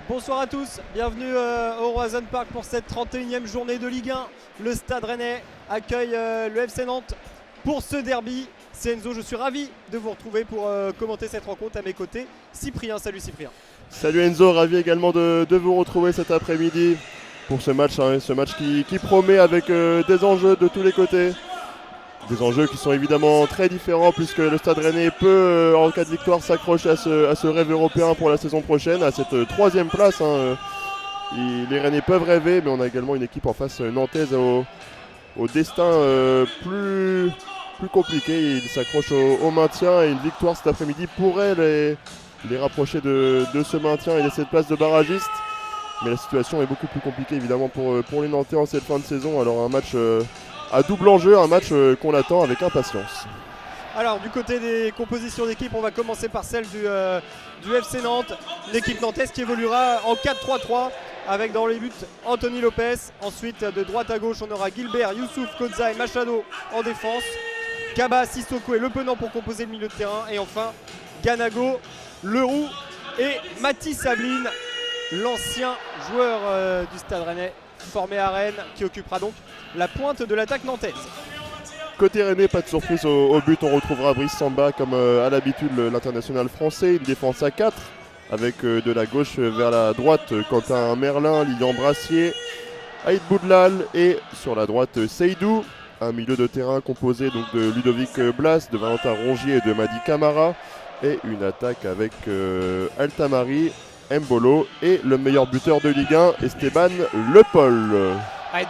Bonsoir à tous, bienvenue au Roazhon Park pour cette 31e journée de Ligue 1. Le Stade Rennais accueille le FC Nantes pour ce derby. C'est Enzo, je suis ravi de vous retrouver pour commenter cette rencontre à mes côtés. Cyprien, salut Cyprien. Salut Enzo, ravi également de vous retrouver cet après-midi pour ce match, qui promet avec des enjeux de tous les côtés. Des enjeux qui sont évidemment très différents puisque le Stade Rennais peut, en cas de victoire, s'accrocher à ce rêve européen pour la saison prochaine, à cette troisième place. Les Rennais peuvent rêver, mais on a également une équipe en face nantaise au destin plus compliqué. Ils s'accrochent au maintien et une victoire cet après-midi pourrait les rapprocher de ce maintien et de cette place de barragiste. Mais la situation est beaucoup plus compliquée évidemment pour les Nantais en cette fin de saison. Alors un match à double enjeu, un match qu'on attend avec impatience. Alors du côté des compositions d'équipe, on va commencer par celle du FC Nantes. L'équipe nantaise qui évoluera en 4-3-3 avec dans les buts Anthony Lopez. Ensuite de droite à gauche on aura Gilbert, Youssouf, Kodza et Machado en défense. Kaba, Sissoko et Le Penant pour composer le milieu de terrain. Et enfin Ganago, Leroux et Mathis Sabline, l'ancien joueur du Stade Rennais formé à Rennes, qui occupera donc la pointe de l'attaque nantaise. Côté Rennais, pas de surprise au but, on retrouvera Brice Samba comme à l'habitude l'international français, une défense à 4 avec de la gauche vers la droite Quentin Merlin, Lilian Brassier, Aïd Boudlal et sur la droite Seydou. Un milieu de terrain composé donc de Ludovic Blas, de Valentin Rongier et de Madi Camara. Et une attaque avec Altamari, Mbolo et le meilleur buteur de Ligue 1, Esteban Le Paul.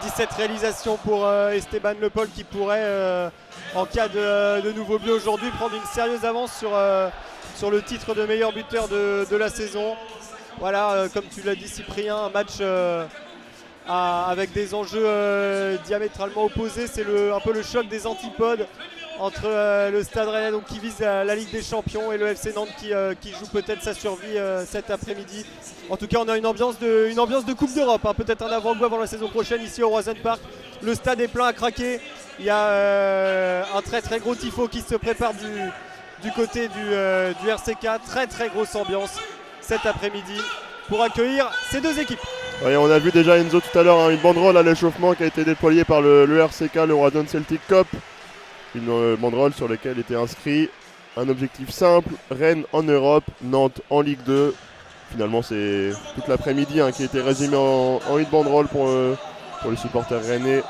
17 réalisations pour Esteban Le Paul qui pourrait, en cas de nouveau but aujourd'hui, prendre une sérieuse avance sur le titre de meilleur buteur de la saison. Voilà, comme tu l'as dit Cyprien, un match avec des enjeux diamétralement opposés. C'est un peu le choc des antipodes entre le Stade Rennais donc, qui vise la Ligue des Champions et le FC Nantes qui joue peut-être sa survie cet après-midi. En tout cas, on a une ambiance de Coupe d'Europe, peut-être un avant-goût avant la saison prochaine ici au Roazhon Park. Le stade est plein à craquer. Il y a un très très gros tifo qui se prépare du côté du RCK. Très très grosse ambiance cet après-midi pour accueillir ces deux équipes. Oui, on a vu déjà Enzo tout à l'heure une banderole à l'échauffement qui a été déployée par le RCK, le Roazhon Celtic Cup. Une banderole sur laquelle était inscrit un objectif simple, Rennes en Europe, Nantes en Ligue 2. Finalement c'est toute l'après-midi qui a été résumé en une banderole pour les supporters rennais.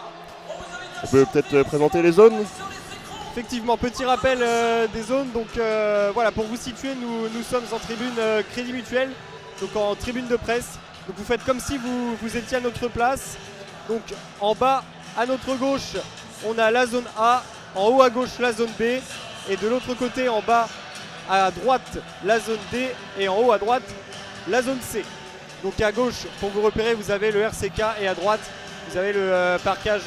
On peut peut-être présenter les zones. Effectivement, petit rappel des zones. Donc voilà, pour vous situer, nous sommes en tribune Crédit Mutuel, donc en tribune de presse. Donc vous faites comme si vous étiez à notre place. Donc en bas à notre gauche, on a la zone A. En haut à gauche la zone B et de l'autre côté en bas à droite la zone D et en haut à droite la zone C. Donc à gauche pour vous repérer vous avez le RCK et à droite vous avez le parcage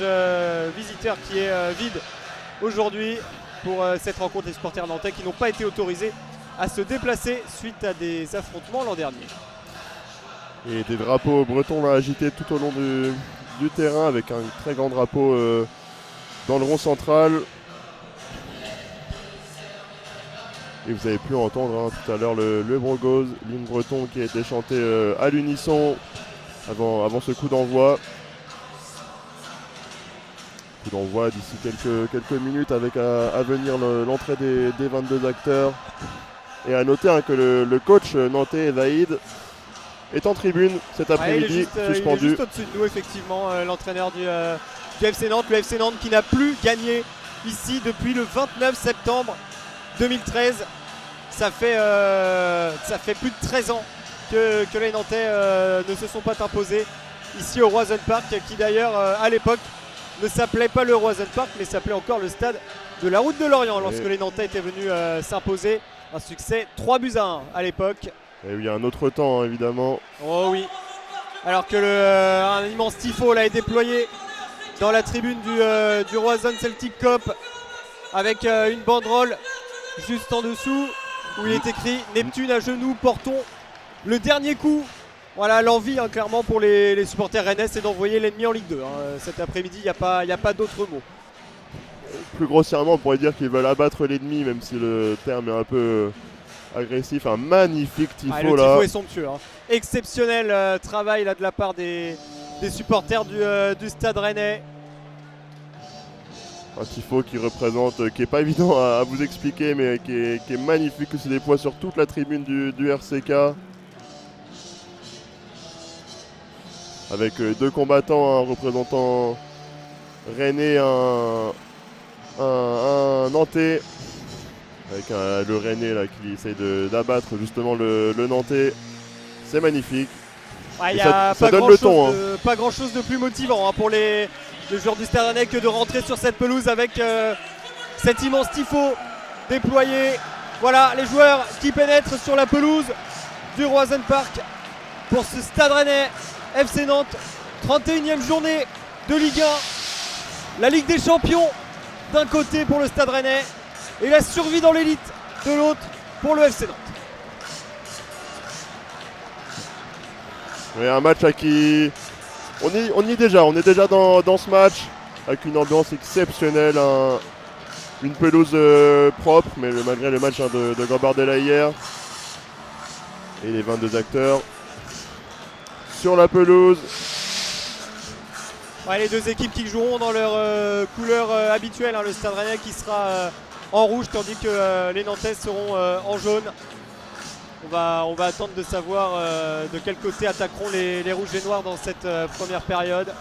visiteur qui est vide aujourd'hui pour cette rencontre des supporters nantais qui n'ont pas été autorisés à se déplacer suite à des affrontements l'an dernier. Et des drapeaux bretons agités tout au long du terrain avec un très grand drapeau dans le rond central. Et vous avez pu entendre tout à l'heure le Brogose, l'hymne breton qui a été chanté à l'unisson avant ce coup d'envoi. Coup d'envoi d'ici quelques minutes avec à venir l'entrée des 22 acteurs. Et à noter que le coach nantais Evaïd est en tribune cet après-midi, suspendu. Il est juste au-dessus de nous effectivement, l'entraîneur du FC Nantes. Le FC Nantes qui n'a plus gagné ici depuis le 29 septembre 2013. Ça fait plus de 13 ans que les Nantais ne se sont pas imposés ici au Roazhon Park, qui d'ailleurs à l'époque ne s'appelait pas le Roazhon Park mais s'appelait encore le stade de la Route de Lorient lorsque les Nantais étaient venus s'imposer. Un succès 3-1 à l'époque. Et oui, un autre temps évidemment. Oh oui. Alors que un immense tifo là est déployé dans la tribune du Roazhon Celtic Cup avec une banderole juste en dessous où il est écrit Neptune à genoux, portons le dernier coup. Voilà l'envie clairement pour les supporters rennais, c'est d'envoyer l'ennemi en Ligue 2. Cet après-midi, il n'y a pas d'autre mot. Plus grossièrement, on pourrait dire qu'ils veulent abattre l'ennemi, même si le terme est un peu agressif, un magnifique tifo le là. tifo est somptueux. Hein. Exceptionnel travail là, de la part des supporters du Stade Rennais. Un tifo qui représente, qui est pas évident à vous expliquer, mais qui est magnifique, qui se déploie sur toute la tribune du RCK. Avec deux combattants, un représentant rennais, un Nantais. Avec le Rennais là, qui essaye d'abattre justement le Nantais. C'est magnifique. Il n'y a ça donne le ton. Pas grand chose de plus motivant hein, pour les joueurs du Stade Rennais que de rentrer sur cette pelouse avec cet immense tifo déployé. Voilà les joueurs qui pénètrent sur la pelouse du Roazhon Park pour ce Stade Rennais FC Nantes. 31e journée de Ligue 1. La Ligue des Champions d'un côté pour le Stade Rennais et la survie dans l'élite de l'autre pour le FC Nantes. Oui, un match à qui on y est déjà dans ce match avec une ambiance exceptionnelle, une pelouse propre, mais malgré le match de Gambardella hier. Et les 22 acteurs sur la pelouse. Ouais, les deux équipes qui joueront dans leur couleur habituelle, hein, le Stade Rennais qui sera en rouge tandis que les Nantais seront en jaune. On va attendre de savoir de quel côté attaqueront les rouges et noirs dans cette première période.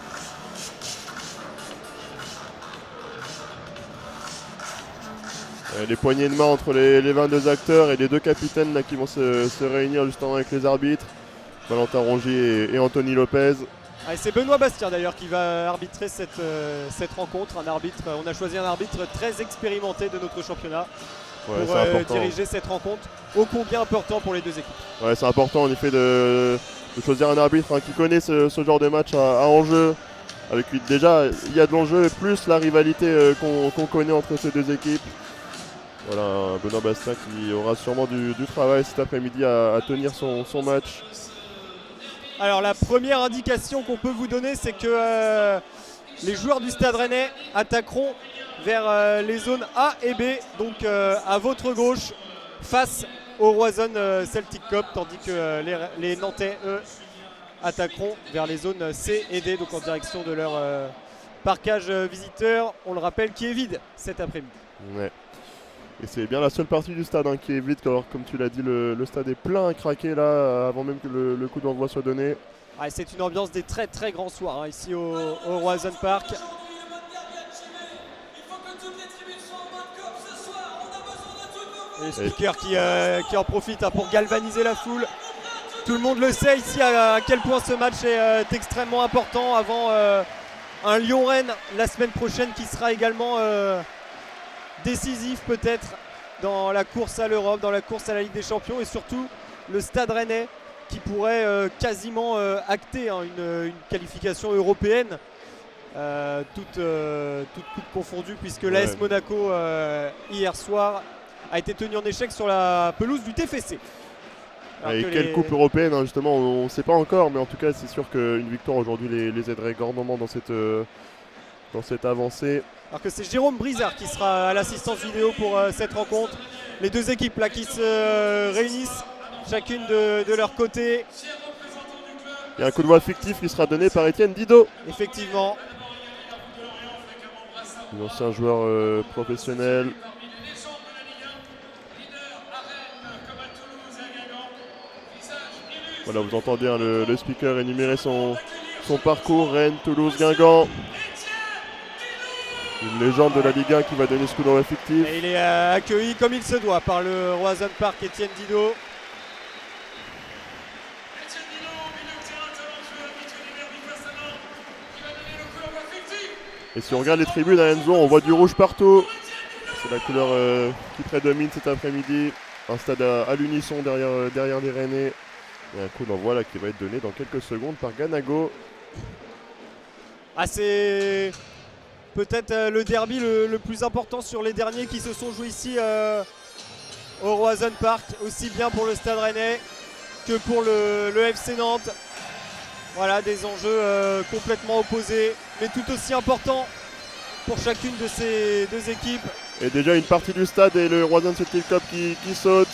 Les poignées de main entre les 22 acteurs et les deux capitaines là, qui vont se réunir justement avec les arbitres, Valentin Rongier et Anthony Lopez. Ah, c'est Benoît Bastien d'ailleurs qui va arbitrer cette rencontre. On a choisi un arbitre très expérimenté de notre championnat pour diriger cette rencontre, ô combien important pour les deux équipes. Ouais, c'est important en effet de choisir un arbitre qui connaît ce genre de match à enjeu. Avec lui, déjà, il y a de l'enjeu, plus la rivalité qu'on connaît entre ces deux équipes. Voilà, Benoît Bastien qui aura sûrement du travail cet après-midi à tenir son match. Alors la première indication qu'on peut vous donner, c'est que les joueurs du Stade Rennais attaqueront vers les zones A et B, donc à votre gauche, face au Roazhon Celtic Cup, tandis que les Nantais, eux, attaqueront vers les zones C et D, donc en direction de leur parcage visiteur, on le rappelle, qui est vide cet après-midi. Ouais. Et c'est bien la seule partie du stade qui est vide, alors comme tu l'as dit, le stade est plein à craquer là, avant même que le coup d'envoi soit donné. Ah, c'est une ambiance des très très grands soirs ici au Roazhon Park. Et le speaker qui en profite pour galvaniser la foule. Tout le monde le sait ici à quel point ce match est extrêmement important avant un Lyon-Rennes la semaine prochaine qui sera également décisif peut-être dans la course à l'Europe, dans la course à la Ligue des Champions et surtout le Stade Rennais qui pourrait quasiment acter une qualification européenne, toute coupe confondue puisque l'AS Monaco hier soir a été tenu en échec sur la pelouse du TFC. Et quelle coupe européenne justement, on ne sait pas encore, mais en tout cas c'est sûr qu'une victoire aujourd'hui les aiderait grandement dans cette avancée. Alors que c'est Jérôme Brizard qui sera à l'assistance vidéo pour cette rencontre. Les deux équipes là qui se réunissent chacune de leur côté. Il y a un coup de voix fictif qui sera donné par Étienne Didot. Effectivement. L'ancien joueur professionnel. Voilà, vous entendez le speaker énumérer son parcours, Rennes, Toulouse, Guingamp. Une légende de la Ligue 1 qui va donner ce coup d'envoi fictif. Et il est accueilli comme il se doit par le Roazhon Park, Étienne Didot. Et si on regarde les tribunes à Enzo, on voit du rouge partout. C'est la couleur qui prédomine cet après-midi. Un stade à l'unisson derrière les Rennais. Et un coup d'envoi là qui va être donné dans quelques secondes par Ganago. Ah, c'est peut-être le derby le plus important sur les derniers qui se sont joués ici au Roazhon Park, aussi bien pour le Stade Rennais que pour le FC Nantes. Voilà, des enjeux complètement opposés, mais tout aussi importants pour chacune de ces deux équipes. Et déjà une partie du stade et le Roazhon Celtic Cup qui saute.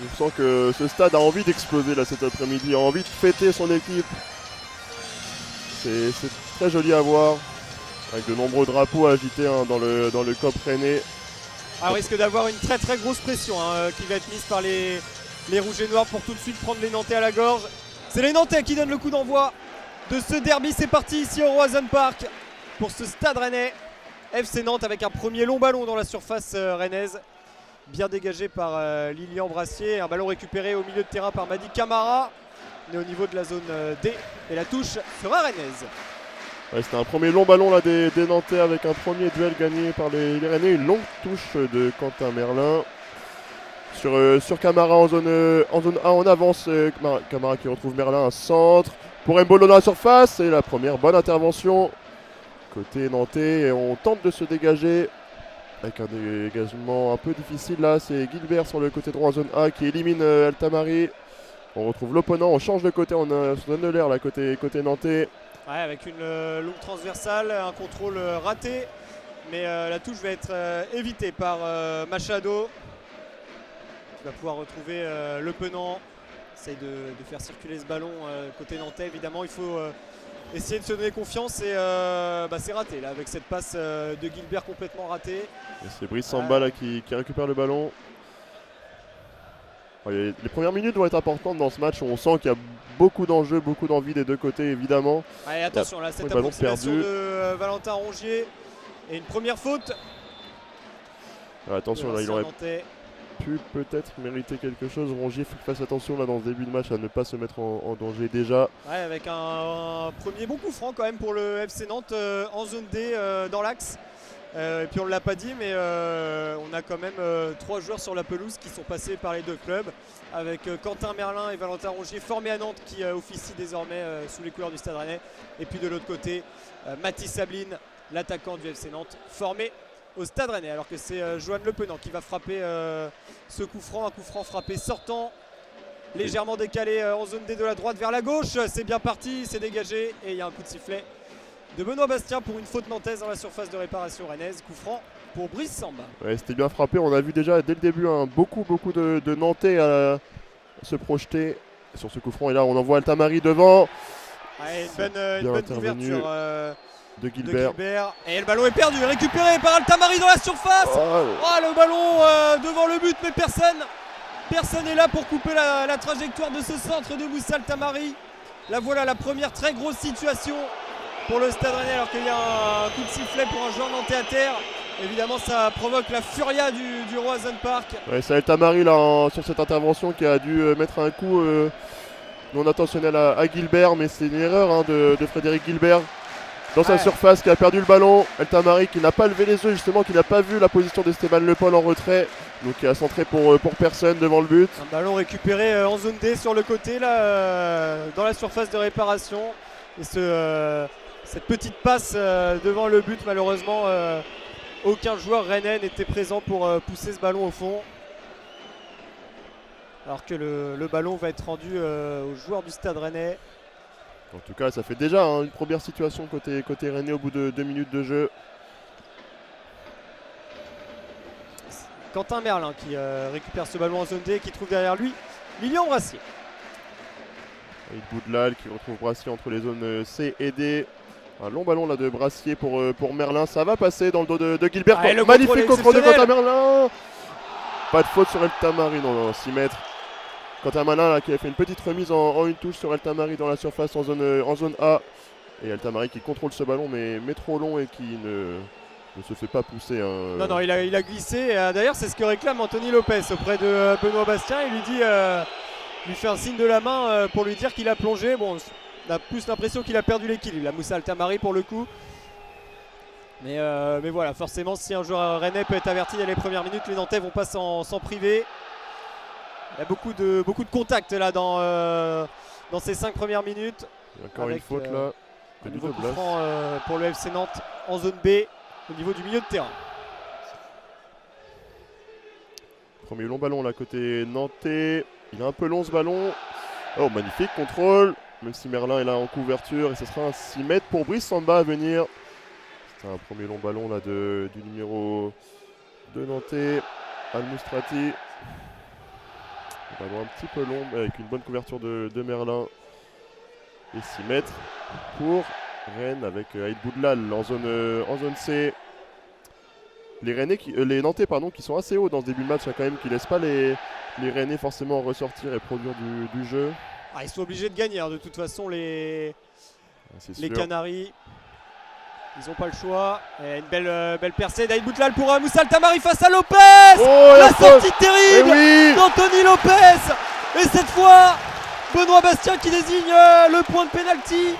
Je sens que ce stade a envie d'exploser là cet après-midi, a envie de fêter son équipe. C'est très joli à voir, avec de nombreux drapeaux agités dans le COP rennais. On risque d'avoir une très très grosse pression qui va être mise par les Rouges et Noirs pour tout de suite prendre les Nantais à la gorge. C'est les Nantais qui donnent le coup d'envoi de ce derby. C'est parti ici au Roazhon Park pour ce stade rennais. FC Nantes avec un premier long ballon dans la surface rennaise. Bien dégagé par Lilian Brassier. Un ballon récupéré au milieu de terrain par Madi Camara. On est au niveau de la zone D et la touche sera rennaise. Ouais, c'était un premier long ballon là, des Nantais avec un premier duel gagné par les Rennais. Une longue touche de Quentin Merlin. Sur Camara en zone A, on avance. Camara qui retrouve Merlin, un centre. Pour Mbolo dans la surface. Et la première bonne intervention côté nantais. Et on tente de se dégager avec un dégagement un peu difficile là. C'est Gilbert sur le côté droit en zone A qui élimine Altamari. On retrouve l'opponent, on change de côté, on se donne l'air là côté nantais. Ouais, avec une longue transversale, un contrôle raté. Mais la touche va être évitée par Machado. Il va pouvoir retrouver Le Penant. Essaye de faire circuler ce ballon côté nantais. Évidemment, il faut essayer de se donner confiance. Et c'est raté là, avec cette passe de Gilbert complètement ratée. Et c'est Brice Samba là, qui récupère le ballon. Les premières minutes vont être importantes dans ce match. On sent qu'il y a beaucoup d'enjeux, beaucoup d'envie des deux côtés évidemment. Allez, attention là, cette approximation de Valentin Rongier. Et une première faute. Attention là, il aurait pu peut-être mériter quelque chose. Rongier, il faut qu'il fasse attention là dans ce début de match à ne pas se mettre en danger déjà. Ouais, avec un premier bon coup franc quand même pour le FC Nantes en zone D dans l'axe. Et puis on ne l'a pas dit, mais on a quand même 3 joueurs sur la pelouse qui sont passés par les deux clubs, avec Quentin Merlin et Valentin Rongier formés à Nantes qui officient désormais sous les couleurs du Stade Rennais. Et puis de l'autre côté, Mathis Sabline, l'attaquant du FC Nantes, formé au Stade Rennais, alors que c'est Johan Le Penant qui va frapper ce coup franc, un coup franc frappé sortant, légèrement décalé en zone D de la droite vers la gauche. C'est bien parti, c'est dégagé et il y a un coup de sifflet de Benoît Bastien pour une faute nantaise dans la surface de réparation rennaise. Coup franc pour Brice Samba. Ouais, c'était bien frappé. On a vu déjà dès le début beaucoup de Nantais se projeter sur ce coup franc. Et là, on envoie Altamari devant. Ouais, une bonne couverture de Gilbert. Et le ballon est perdu, récupéré par Altamari dans la surface. Le ballon devant le but, mais personne n'est là pour couper la trajectoire de ce centre de Moussa Altamari. Là voilà la première très grosse situation pour le Stade Rennais, alors qu'il y a un coup de sifflet pour un joueur nantais à terre. Évidemment, ça provoque la furia du Roazhon Park. Ouais, c'est Altamari là sur cette intervention qui a dû mettre un coup non intentionnel à Gilbert, mais c'est une erreur de Frédéric Gilbert dans sa surface, qui a perdu le ballon. Altamari qui n'a pas levé les yeux justement, qui n'a pas vu la position d'Esteban Le Paul en retrait, donc qui a centré pour personne devant le but. Un ballon récupéré en zone D sur le côté là, dans la surface de réparation. Et cette petite passe devant le but, malheureusement aucun joueur rennais n'était présent pour pousser ce ballon au fond, alors que le ballon va être rendu aux joueurs du Stade Rennais. En tout cas, ça fait déjà une première situation côté rennais au bout de 2 minutes de jeu. Quentin Merlin qui récupère ce ballon en zone D, qui trouve derrière lui Lilian Brassier. Et Boudlal qui retrouve Brassier entre les zones C et D. Un long ballon là de Brassier pour Merlin. Ça va passer dans le dos de Gilbert. Magnifique contrôle de Quentin Merlin. Pas de faute sur Altamari, non, 6 mètres. Quentin Merlin là, qui a fait une petite remise en une touche sur Altamari dans la surface en zone A. Et Altamari qui contrôle ce ballon mais trop long et qui ne se fait pas pousser. Non, il a glissé. D'ailleurs, c'est ce que réclame Anthony Lopez auprès de Benoît Bastien. Il lui dit, lui fait un signe de la main pour lui dire qu'il a plongé. Bon, on a plus l'impression qu'il a perdu l'équilibre, la Moussa Altamari pour le coup. Mais voilà, forcément, si un joueur rennais peut être averti dès les premières minutes, les Nantais vont pas s'en priver. Il y a beaucoup de contacts là dans ces 5 premières minutes. Encore une faute là. Un nouveau coup franc pour le FC Nantes en zone B au niveau du milieu de terrain. Premier long ballon là côté nantais. Il est un peu long ce ballon. Oh, magnifique contrôle. Même si Merlin est là en couverture. Et ce sera un 6 mètres pour Brice Samba à venir. C'est un premier long ballon là du numéro 2 nantais, Al Moustrati. Ballon un petit peu long, mais avec une bonne couverture de Merlin. Et 6 mètres pour Rennes avec Aïd Boudlal en zone C. Les Nantais qui sont assez hauts dans ce début de match quand même, qui ne laissent pas les Rennais forcément ressortir et produire du jeu. Ils sont obligés de gagner, de toute façon les Canaries. Ils n'ont pas le choix. Et une belle percée d'Aïd Boudlal pour Moussa Altamari face à Lopez. Oh, la sortie terrible oui d'Anthony Lopez. Et cette fois, Benoît Bastien qui désigne le point de pénalty.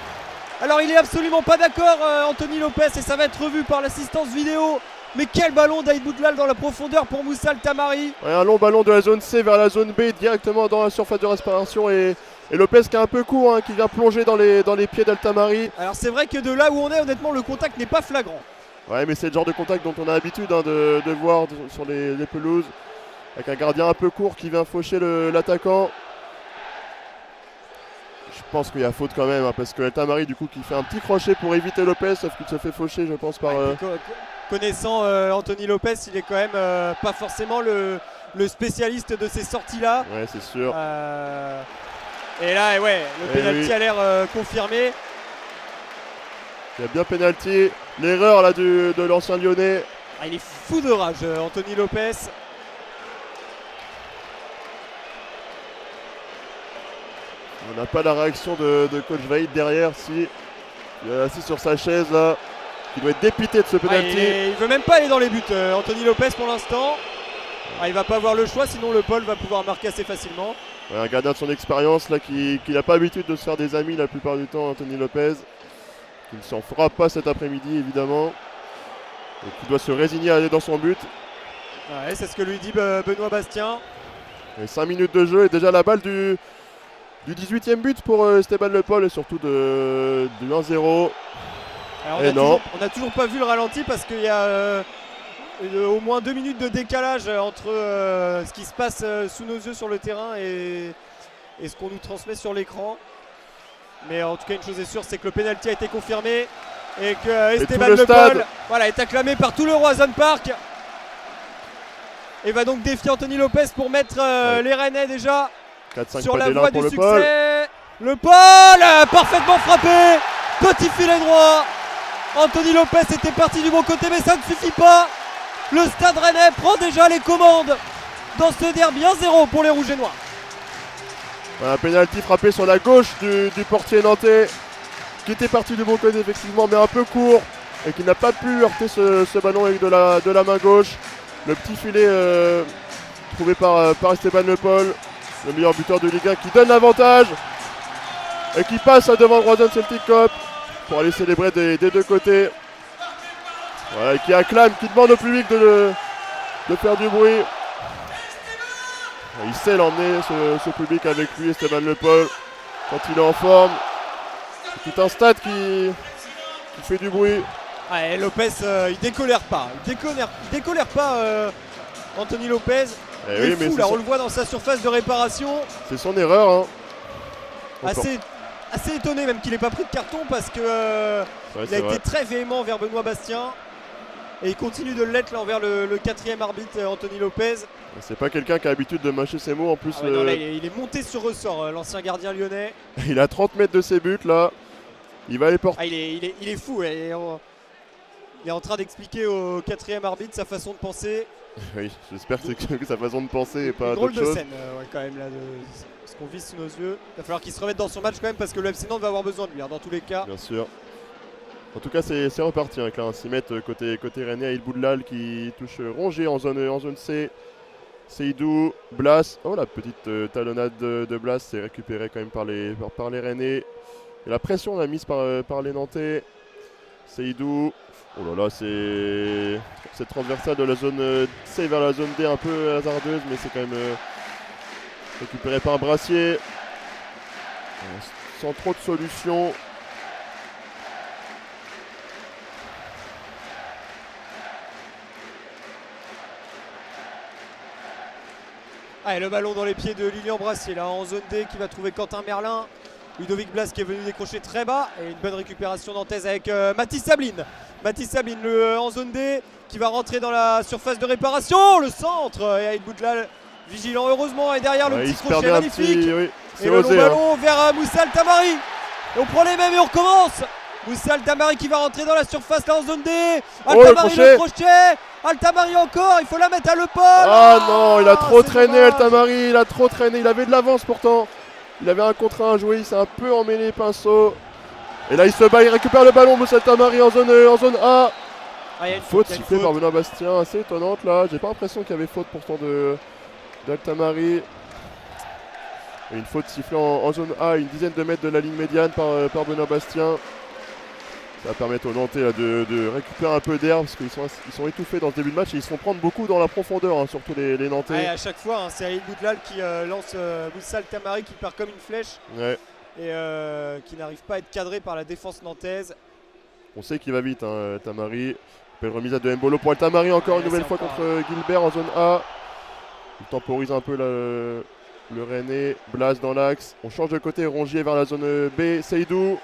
Alors il est absolument pas d'accord Anthony Lopez, et ça va être revu par l'assistance vidéo. Mais quel ballon d'Aïd Boudlal dans la profondeur pour Moussa Altamari. Ouais, un long ballon de la zone C vers la zone B directement dans la surface de respiration, et Lopez qui est un peu court, qui vient plonger dans les pieds d'Altamari. Alors c'est vrai que de là où on est, honnêtement, le contact n'est pas flagrant. Ouais, mais c'est le genre de contact dont on a l'habitude de voir sur les pelouses, avec un gardien un peu court qui vient faucher l'attaquant. Je pense qu'il y a faute quand même, parce que Altamari du coup qui fait un petit crochet pour éviter Lopez, sauf qu'il se fait faucher, je pense, par... Connaissant Anthony Lopez, il est quand même pas forcément le spécialiste de ces sorties-là. Ouais, c'est sûr. Et là, le pénalty a l'air confirmé. Il y a bien pénalty. L'erreur là de l'ancien Lyonnais. Il est fou de rage, Anthony Lopez. On n'a pas la réaction de coach Vaïd derrière. Il est assis sur sa chaise là. Il doit être dépité de ce pénalty. Il veut même pas aller dans les buts, Anthony Lopez, pour l'instant. Il va pas avoir le choix, sinon le Paul va pouvoir marquer assez facilement. Ouais, un gardien de son expérience là qui n'a pas l'habitude de se faire des amis la plupart du temps, Anthony Lopez. Qui ne s'en fera pas cet après-midi évidemment. Et qui doit se résigner à aller dans son but. Ouais, c'est ce que lui dit Benoît Bastien. Et 5 minutes de jeu et déjà la balle du 18e but pour Esteban Le Paul, et surtout du 1-0. Alors, on n'a toujours pas vu le ralenti, parce qu'il y a au moins 2 minutes de décalage entre ce qui se passe sous nos yeux sur le terrain et ce qu'on nous transmet sur l'écran. Mais en tout cas, une chose est sûre, c'est que le pénalty a été confirmé et que Esteban Le Paul est acclamé par tout le Roazhon Park et va donc défier Anthony Lopez pour mettre les Rennais déjà sur la voie du succès. Le Paul parfaitement frappé, petit filet droit. Anthony Lopez était parti du bon côté, mais ça ne suffit pas. Le Stade Rennais prend déjà les commandes dans ce derby 1-0 pour les Rouges et Noirs. Un pénalty frappé sur la gauche du portier nantais, qui était parti du bon côté effectivement, mais un peu court, et qui n'a pas pu heurter ce ballon avec de la main gauche. Le petit filet trouvé par Esteban Le Paul, le meilleur buteur de Ligue 1, qui donne l'avantage et qui passe devant le Roazhon Celtic Cup pour aller célébrer des deux côtés. Voilà, et qui acclame, qui demande au public de faire du bruit. Il sait l'emmener, ce public, avec lui, Esteban Le Paul, quand il est en forme. C'est tout un stade qui fait du bruit. Et Lopez, il décolère pas. Il décolère pas Anthony Lopez. Il est fou, là, on le voit dans sa surface de réparation. C'est son erreur. Assez étonné même qu'il n'ait pas pris de carton, parce que il a été très véhément vers Benoît Bastien. Et il continue de l'être là envers le 4e arbitre, Anthony Lopez. C'est pas quelqu'un qui a l'habitude de mâcher ses mots en plus. Non, là, il est monté sur ressort, l'ancien gardien lyonnais. Il a 30 mètres de ses buts là. Il va les porter. Il est fou. Il est en train d'expliquer au 4e arbitre sa façon de penser. Oui, j'espère que sa façon de penser et pas drôle d'autre chose. De scène quand même là, ce qu'on vit sous nos yeux. Il va falloir qu'il se remette dans son match quand même, parce que le FC Nantes va avoir besoin de lui dans tous les cas. Bien sûr. En tout cas, c'est reparti avec un 6 mètres côté Rennais. Aïd Boudlal qui touche Rongier en zone C. Seydou, Blas. Oh, la petite talonnade de Blas, c'est récupéré quand même par les Rennais. Et la pression on a mise par les Nantais. Seydou. Oh là là, c'est cette transversale de la zone C vers la zone D, un peu hasardeuse, mais c'est quand même récupéré par Brassier. Sans trop de solutions. Et le ballon dans les pieds de Lilian Brassier là en zone D, qui va trouver Quentin Merlin. Ludovic Blas qui est venu décrocher très bas, et une bonne récupération nantaise avec Mathis Sabline. Mathis Sabline en zone D, qui va rentrer dans la surface de réparation. Le centre, et Aïd Boudlal Vigilant heureusement et derrière le il petit se crochet perdait un magnifique. petit. Oui, Et c'est le long osé. ballon vers Moussa Tamari. Et on prend les mêmes et on recommence. Moussa Tamari qui va rentrer dans la surface là en zone D. Altamari le crochet. Altamari encore, il faut la mettre à Le Paul. Ah non, il a trop c'est traîné dommage. Altamari, il a trop traîné, il avait de l'avance pourtant. Il avait un contre 1 à jouer, il s'est un peu emmêlé les pinceaux. Et là il se bat, il récupère le ballon, Moussa Altamari en zone A. Ah, il y a une Faute il y a une sifflée faute. par Benoît Bastien, assez étonnante là. J'ai pas l'impression qu'il y avait faute pourtant d'Altamari. Et une faute sifflée en zone A, une dizaine de mètres de la ligne médiane par Benoît Bastien. Ça va permettre aux Nantais là, de récupérer un peu d'air parce qu'ils sont étouffés dans ce début de match et ils se font prendre beaucoup dans la profondeur, hein, surtout les Nantais. Ouais, à chaque fois, hein, c'est Aïd Boutlal qui lance Moussa Altamari qui part comme une flèche Ouais. et qui n'arrive pas à être cadré par la défense nantaise. On sait qu'il va vite, hein, Tamari. Belle remise de Mbolo pour Altamari encore une nouvelle fois contre Gilbert en zone A. Il temporise un peu le Rennais. Blas dans l'axe. On change de côté. Rongier vers la zone B. Seydou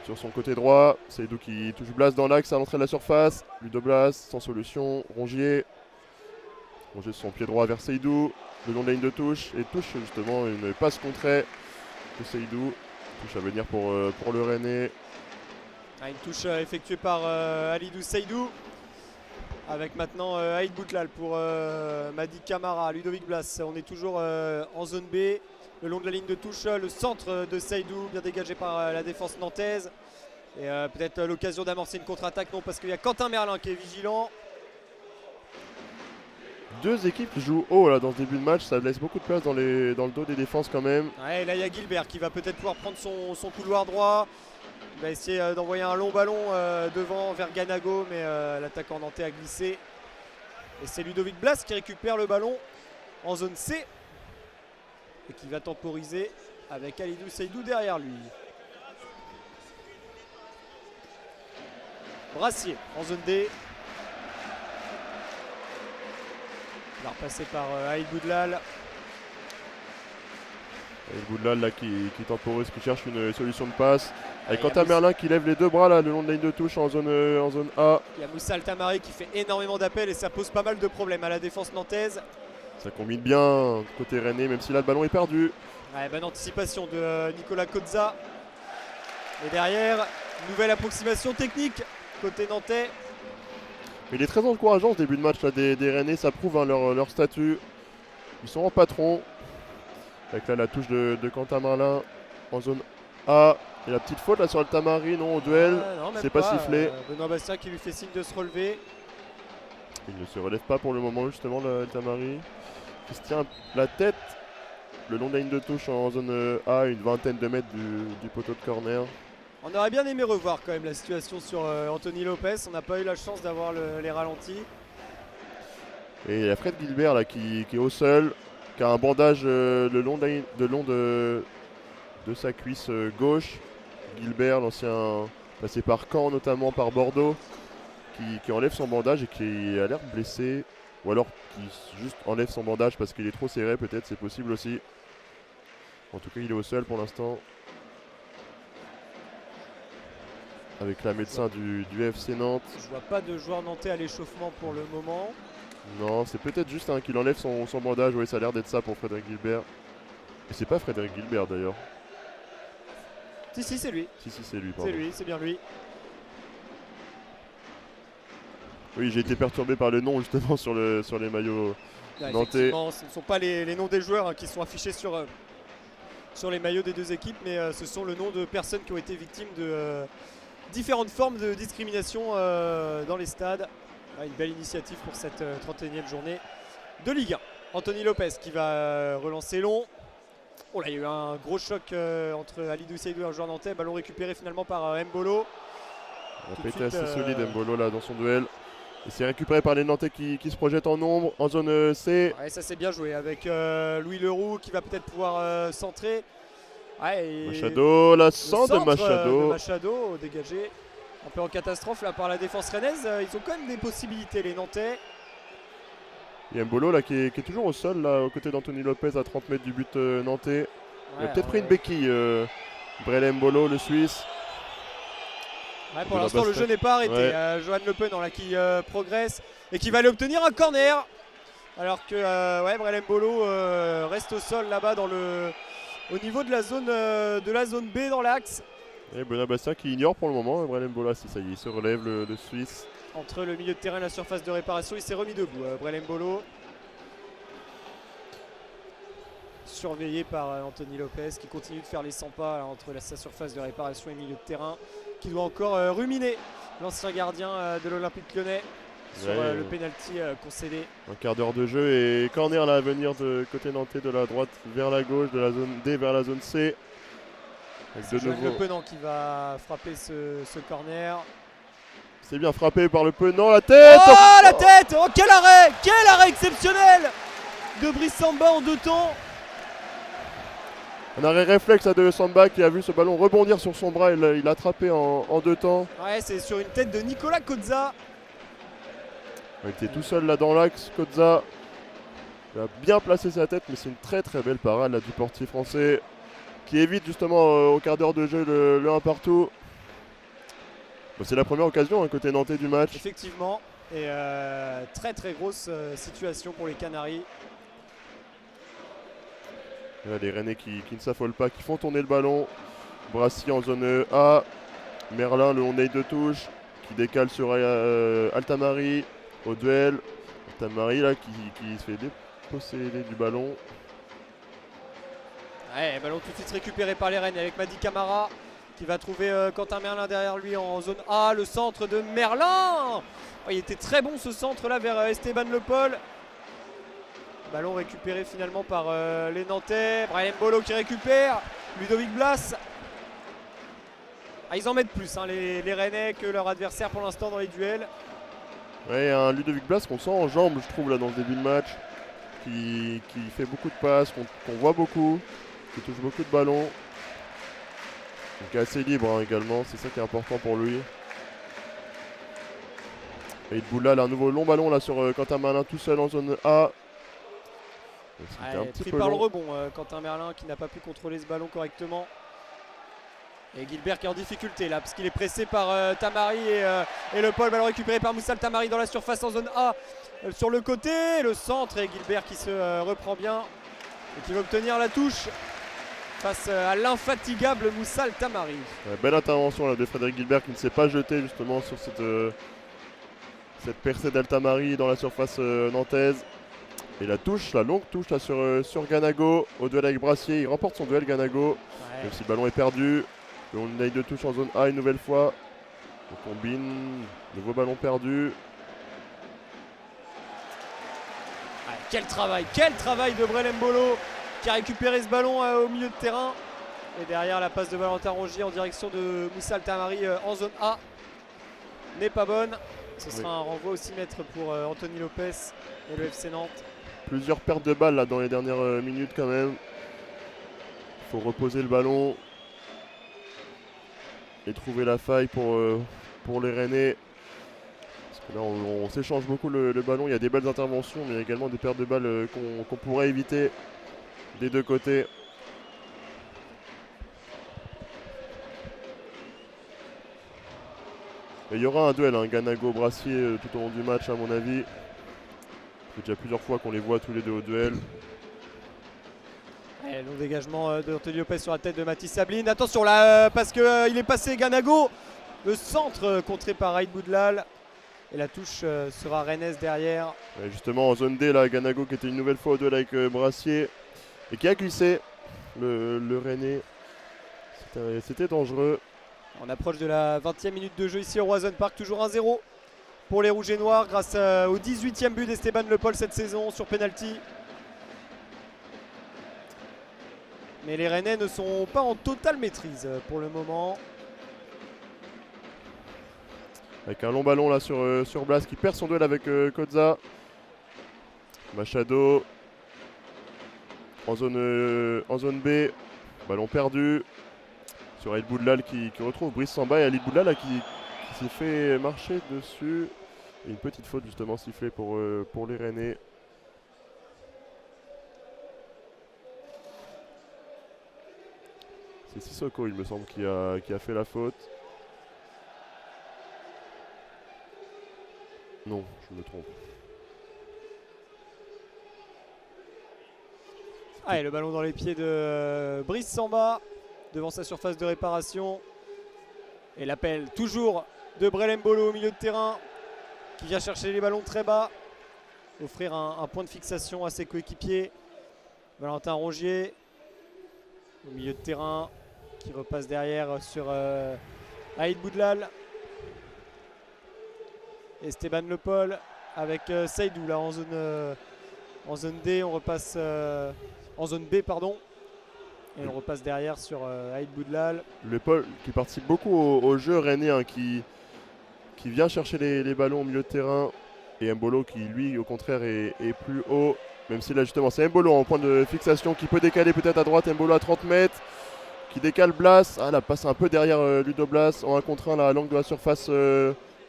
sur son côté droit. Seydou qui touche Blas dans l'axe à l'entrée de la surface. Ludo Blas sans solution. Rongier sur son pied droit vers Seydou. Le long de la ligne de touche. Et touche justement une passe contrée de Seydou. Touche à venir pour le Rennais. Une touche effectuée par Alidou Seydou. Avec maintenant Aïd Boutlal pour Madi Camara, Ludovic Blas. On est toujours en zone B. Le long de la ligne de touche, le centre de Seydou, bien dégagé par la défense nantaise. Et peut-être l'occasion d'amorcer une contre-attaque. Non, parce qu'il y a Quentin Merlin qui est vigilant. Deux équipes qui jouent haut là, dans ce début de match, ça laisse beaucoup de place dans le dos des défenses quand même. Ouais, et là il y a Gilbert qui va peut-être pouvoir prendre son couloir droit. Il va essayer d'envoyer un long ballon devant vers Ganago, mais l'attaquant nantais a glissé. Et c'est Ludovic Blas qui récupère le ballon en zone C et qui va temporiser avec Alidou Seydou derrière lui. Brassier en zone D. Il va repasser par Aïd Boutlal. Et le Boudlal là qui temporise, qui cherche une solution de passe. Avec il y a Quentin Merlin qui lève les deux bras là le long de la ligne de touche en zone A. Il y a Moussa Altamari qui fait énormément d'appels et ça pose pas mal de problèmes à la défense nantaise. Ça combine bien côté Rennais, même si là le ballon est perdu. Ouais, bonne anticipation de Nicolas Kozza. Et derrière, nouvelle approximation technique côté nantais. Mais il est très encourageant ce début de match là, des Rennais, ça prouve hein, leur statut. Ils sont en patron. Avec là la touche de Quentin Merlin en zone A. Et la petite faute là sur Altamari, non au duel. C'est pas sifflé. Benoît Bastien qui lui fait signe de se relever. Il ne se relève pas pour le moment justement Altamari. Qui se tient la tête le long de la ligne de touche en zone A, une vingtaine de mètres du poteau de corner. On aurait bien aimé revoir quand même la situation sur Anthony Lopez. On n'a pas eu la chance d'avoir les ralentis. Et il y a Fred Gilbert là, qui est au sol, qui a un bandage le long de sa cuisse gauche. Gilbert, l'ancien passé par Caen, notamment par Bordeaux, qui enlève son bandage et qui a l'air blessé. Ou alors qui juste enlève son bandage parce qu'il est trop serré, peut-être, c'est possible aussi. En tout cas, il est au sol pour l'instant. Avec la médecin du FC Nantes. Je vois pas de joueur nantais à l'échauffement pour le moment. Non, c'est peut-être juste hein, qu'il enlève son bandage. Oui, ça a l'air d'être ça pour Frédéric Gilbert. Et c'est pas Frédéric Gilbert d'ailleurs. Si, c'est lui. Si, c'est lui, pardon. C'est lui, c'est bien lui. Oui, j'ai été perturbé par le nom justement sur les maillots nantais. Effectivement, ce ne sont pas les noms des joueurs hein, qui sont affichés sur les maillots des deux équipes, mais ce sont le nom de personnes qui ont été victimes de différentes formes de discrimination dans les stades. Une belle initiative pour cette 31e journée de Ligue 1. Anthony Lopez qui va relancer long. Oh là, il y a eu un gros choc entre Alidou Seydou et un joueur nantais. Ballon récupéré finalement par Mbolo. On a été assez solide Mbolo là dans son duel. Et c'est récupéré par les Nantais qui se projettent en ombre en zone C. Ouais, ça c'est bien joué avec Louis Leroux qui va peut-être pouvoir centrer. Ouais, Machado, la centre de Machado. De Machado dégagé. Un peu en catastrophe là par la défense rennaise. Ils ont quand même des possibilités les Nantais. Il y a Mbolo là qui est toujours au sol là aux côtés d'Anthony Lopez à 30 mètres du but nantais. Il a peut-être pris une béquille. Brel Mbolo, le Suisse. Ouais, pour l'instant le jeu n'est pas arrêté. Johan Le Pen là, qui progresse et qui va aller obtenir un corner. Alors que Brelem Bolo reste au sol là-bas au niveau de la zone B dans l'axe. Et Bonabastien qui ignore pour le moment Brelem Bolo. Si ça y est, il se relève le Suisse. Entre le milieu de terrain et la surface de réparation, il s'est remis debout, Brelem Bolo. Surveillé par Anthony Lopez qui continue de faire les 100 pas entre sa surface de réparation et le milieu de terrain, qui doit encore ruminer l'ancien gardien de l'Olympique Lyonnais sur le penalty concédé. Un quart d'heure de jeu et corner là à venir de côté nantais, de la droite vers la gauche, de la zone D vers la zone C. C'est Joël Le Penant qui va frapper ce corner. C'est bien frappé par Le Penant, la tête. Oh la tête. Oh quel arrêt exceptionnel de Brice Samba en 2 temps. Un arrêt réflexe de Samba qui a vu ce ballon rebondir sur son bras, il l'a attrapé en 2 temps. Ouais, c'est sur une tête de Nicolas Cozza. Il était tout seul là dans l'axe, Cozza. Il a bien placé sa tête, mais c'est une très très belle parade là, du portier français qui évite justement au quart d'heure de jeu le 1 partout. Bon, c'est la première occasion côté nantais du match. Effectivement, et très très grosse situation pour les Canaries. Là, les Rennais qui ne s'affolent pas, qui font tourner le ballon. Brassier en zone A. Merlin, le on-aid de touche, qui décale sur Altamari au duel. Altamari là qui se fait déposséder du ballon. Ouais, ballon tout de suite récupéré par les Rennais avec Madi Camara qui va trouver Quentin Merlin derrière lui en zone A. Le centre de Merlin. Oh, il était très bon ce centre là vers Esteban Le Paul. Ballon récupéré finalement par les Nantais. Brelem Bolo qui récupère. Ludovic Blas. Ah, ils en mettent plus les Rennais que leur adversaire pour l'instant dans les duels. Ouais, un Ludovic Blas qu'on sent en jambes, je trouve, là dans ce début de match. Qui fait beaucoup de passes, qu'on voit beaucoup, qui touche beaucoup de ballons. Donc assez libre également, c'est ça qui est important pour lui. Et Boulal, un nouveau long ballon là sur Quentin Merlin tout seul en zone A. Pris par le rebond, Quentin Merlin qui n'a pas pu contrôler ce ballon correctement. Et Gilbert qui est en difficulté là parce qu'il est pressé par Tamari et Le Paul. Ballon récupéré par Moussal Tamari dans la surface en zone A sur le côté. Le centre et Gilbert qui se reprend bien et qui va obtenir la touche face à l'infatigable Moussal Tamari. Belle intervention là, de Frédéric Gilbert qui ne s'est pas jeté justement sur cette percée d'Altamari dans la surface nantaise. Et la touche, la longue touche là sur Ganago au duel avec Brassier. Il remporte son duel Ganago, même si le ballon est perdu. On a de touche en zone A une nouvelle fois. On combine, nouveau ballon perdu. Quel travail de Brelem Bolo qui a récupéré ce ballon au milieu de terrain. Et derrière la passe de Valentin Rongier en direction de Moussal Tamari en zone A n'est pas bonne. Ce sera un renvoi au 6 mètres pour Anthony Lopez et le FC Nantes. Plusieurs pertes de balles là dans les dernières minutes quand même. Il faut reposer le ballon et trouver la faille pour les Rennais. Parce que là on s'échange beaucoup le ballon, il y a des belles interventions mais il y a également des pertes de balles qu'on pourrait éviter des deux côtés. Et il y aura un duel, Ganago-Brassier tout au long du match à mon avis. C'est déjà plusieurs fois qu'on les voit tous les deux au duel. Et long dégagement d'Anthony Lopez sur la tête de Mathis Sabline. Attention là parce qu'il est passé Ganago. Le centre contré par Aïd Boudlal. Et la touche sera rennaise derrière. Et justement en zone D là, Ganago qui était une nouvelle fois au duel avec Brassier. Et qui a glissé le Rennais. C'était dangereux. On approche de la 20e minute de jeu ici au Roison Park. Toujours 1-0 pour les Rouges et Noirs grâce au 18e but d'Esteban Le Paul cette saison sur penalty. Mais les Rennais ne sont pas en totale maîtrise pour le moment. Avec un long ballon là sur Blas qui perd son duel avec Cozza. Machado en zone B. Ballon perdu. Sur Aïd Boudlal qui retrouve Brice Samba et Aïd Boudlal qui s'est fait marcher dessus. Et une petite faute justement sifflée pour les Rennais. C'est Sissoko il me semble qui a fait la faute. Non, je me trompe. Ah, et le ballon dans les pieds de Brice Samba devant sa surface de réparation. Et l'appel toujours de Brelem Bolo au milieu de terrain qui vient chercher les ballons très bas, offrir un point de fixation à ses coéquipiers. Valentin Rongier au milieu de terrain qui repasse derrière sur Aïd Boudlal. Esteban Le Paul avec Seydou là en zone D, on repasse en zone B pardon. Et on repasse derrière sur Aïd Boudlal. Le Paul qui participe beaucoup au jeu rennais, hein, qui vient chercher les ballons au milieu de terrain. Et Mbolo qui lui au contraire est plus haut. Même si là justement c'est Mbolo en point de fixation qui peut décaler peut-être à droite. Mbolo à 30 mètres. Qui décale Blas. Ah là passe un peu derrière Ludo Blas en 1 contre 1 là, à l'angle de la surface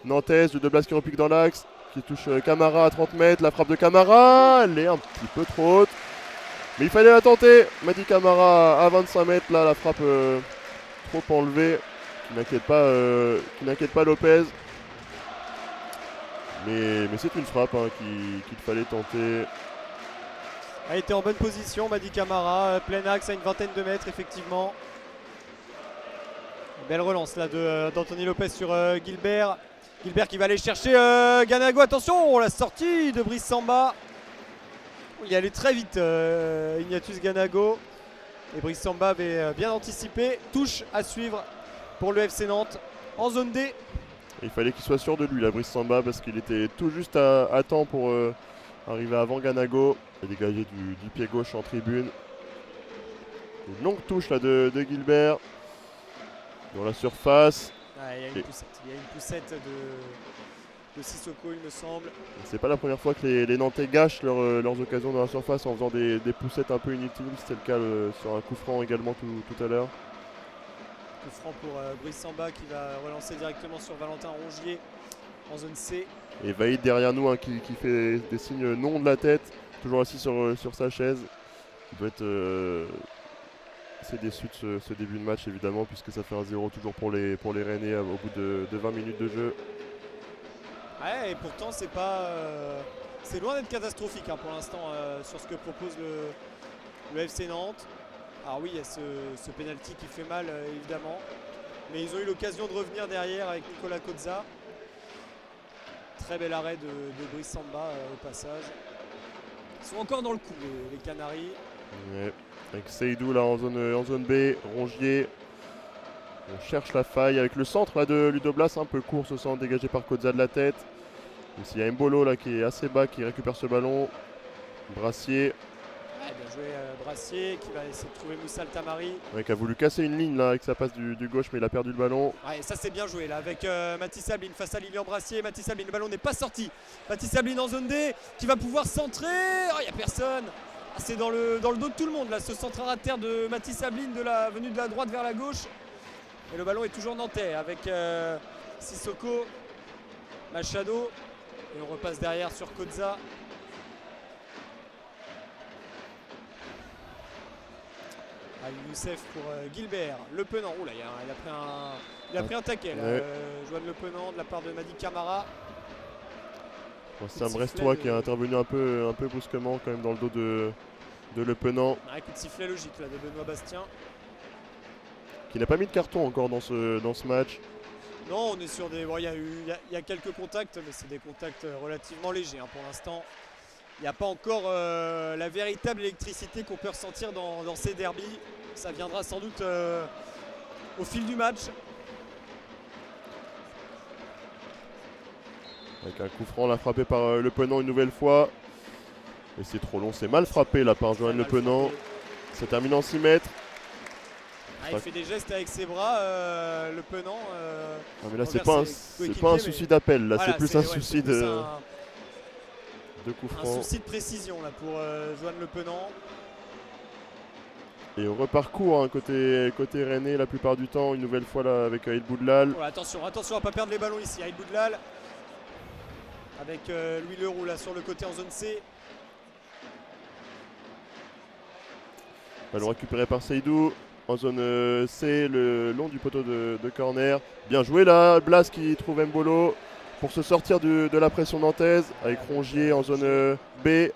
nantaise. Ludo Blas qui repique dans l'axe. Qui touche Camara à 30 mètres. La frappe de Camara. Elle est un petit peu trop haute. Mais il fallait la tenter. Madi Camara à 25 mètres. Là la frappe trop enlevée. Qui n'inquiète pas Lopez. Mais c'est une frappe hein, qu'il fallait tenter. A été en bonne position, Madi Camara, plein axe à une vingtaine de mètres effectivement. Belle relance là d'Anthony Lopez sur Gilbert. Gilbert qui va aller chercher Ganago, attention, la sortie de Brice Samba. Il allait très vite Ignatius Ganago. Et Brice Samba avait bien anticipé. Touche à suivre pour le FC Nantes en zone D. Il fallait qu'il soit sûr de lui, la Brice Samba, parce qu'il était tout juste à temps pour arriver avant Ganago. Et dégager du pied gauche en tribune. Une longue touche là de Gilbert. Dans la surface. Ah, il y a une poussette de Sissoko il me semble. C'est pas la première fois que les Nantais gâchent leurs occasions dans la surface en faisant des poussettes un peu inutiles. C'était le cas sur un coup franc également tout à l'heure. Coup franc pour Brice Samba qui va relancer directement sur Valentin Rongier en zone C. Et Vaïd derrière nous hein, qui fait des signes non de la tête, toujours assis sur sa chaise. Il doit être assez déçu de ce début de match évidemment, puisque ça fait 1-0 toujours pour les Rennais au bout de 20 minutes de jeu. Ouais, et pourtant c'est pas c'est loin d'être catastrophique hein, pour l'instant sur ce que propose le FC Nantes. Alors oui, il y a ce penalty qui fait mal évidemment, mais ils ont eu l'occasion de revenir derrière avec Nicolas Kozza. Très bel arrêt de Brice Samba au passage. Ils sont encore dans le coup les Canaries. Ouais. Avec Seydou là en zone B, Rongier. On cherche la faille avec le centre là, de Ludo Blas, un peu court ce centre dégagé par Kozza de la tête. Il y a Mbolo là qui est assez bas, qui récupère ce ballon. Brassier. Ouais, bien joué Brassier qui va essayer de trouver Moussa Tamari. Ouais, qui a voulu casser une ligne là avec sa passe du gauche, mais il a perdu le ballon. Ouais, ça c'est bien joué là avec Mathis Sablin face à Lilian Brassier. Mathis Sablin, le ballon n'est pas sorti. Mathis Sablin en zone D qui va pouvoir centrer. Oh, il n'y a personne. Ah, c'est dans le dos de tout le monde là, ce centre à terre de Mathis Sablin venu de la droite vers la gauche. Et le ballon est toujours nantais avec Sissoko, Machado. Et on repasse derrière sur Kozza. Ali Youssef pour Gilbert. Le Penant. Oula, il a pris un taquet là. Ouais. Joanne Le Penant de la part de Madi Camara. Bon, c'est un Brestois qui est intervenu un peu brusquement quand même dans le dos de Le Penant. Un coup de sifflet logique là de Benoît Bastien. Qui n'a pas mis de carton encore dans ce match. Non, on est sur des. Bon, il y a quelques contacts, mais c'est des contacts relativement légers hein, pour l'instant. Il n'y a pas encore la véritable électricité qu'on peut ressentir dans ces derbies. Ça viendra sans doute au fil du match. Avec un coup franc là frappé par Le Penant une nouvelle fois. Et c'est trop long, c'est mal frappé là par Joanne Le Penant. Ça termine en 6 mètres. Ah, il fait des gestes avec ses bras, Le Penant. Ah, mais là c'est pas un souci d'appel, là voilà, c'est plus un souci de coup un franc. souci de précision là pour Joanne Le Penant. Et on reparcourt hein, côté Rennais la plupart du temps, une nouvelle fois là avec Aïd Boudlal. Voilà, attention à pas perdre les ballons ici. Aïd Boudlal avec Louis Leroux là sur le côté en zone C. Ballon récupéré par Seydou en zone C, le long du poteau de corner. Bien joué là, Blas qui trouve Mbolo pour se sortir de la pression nantaise avec Rongier en zone B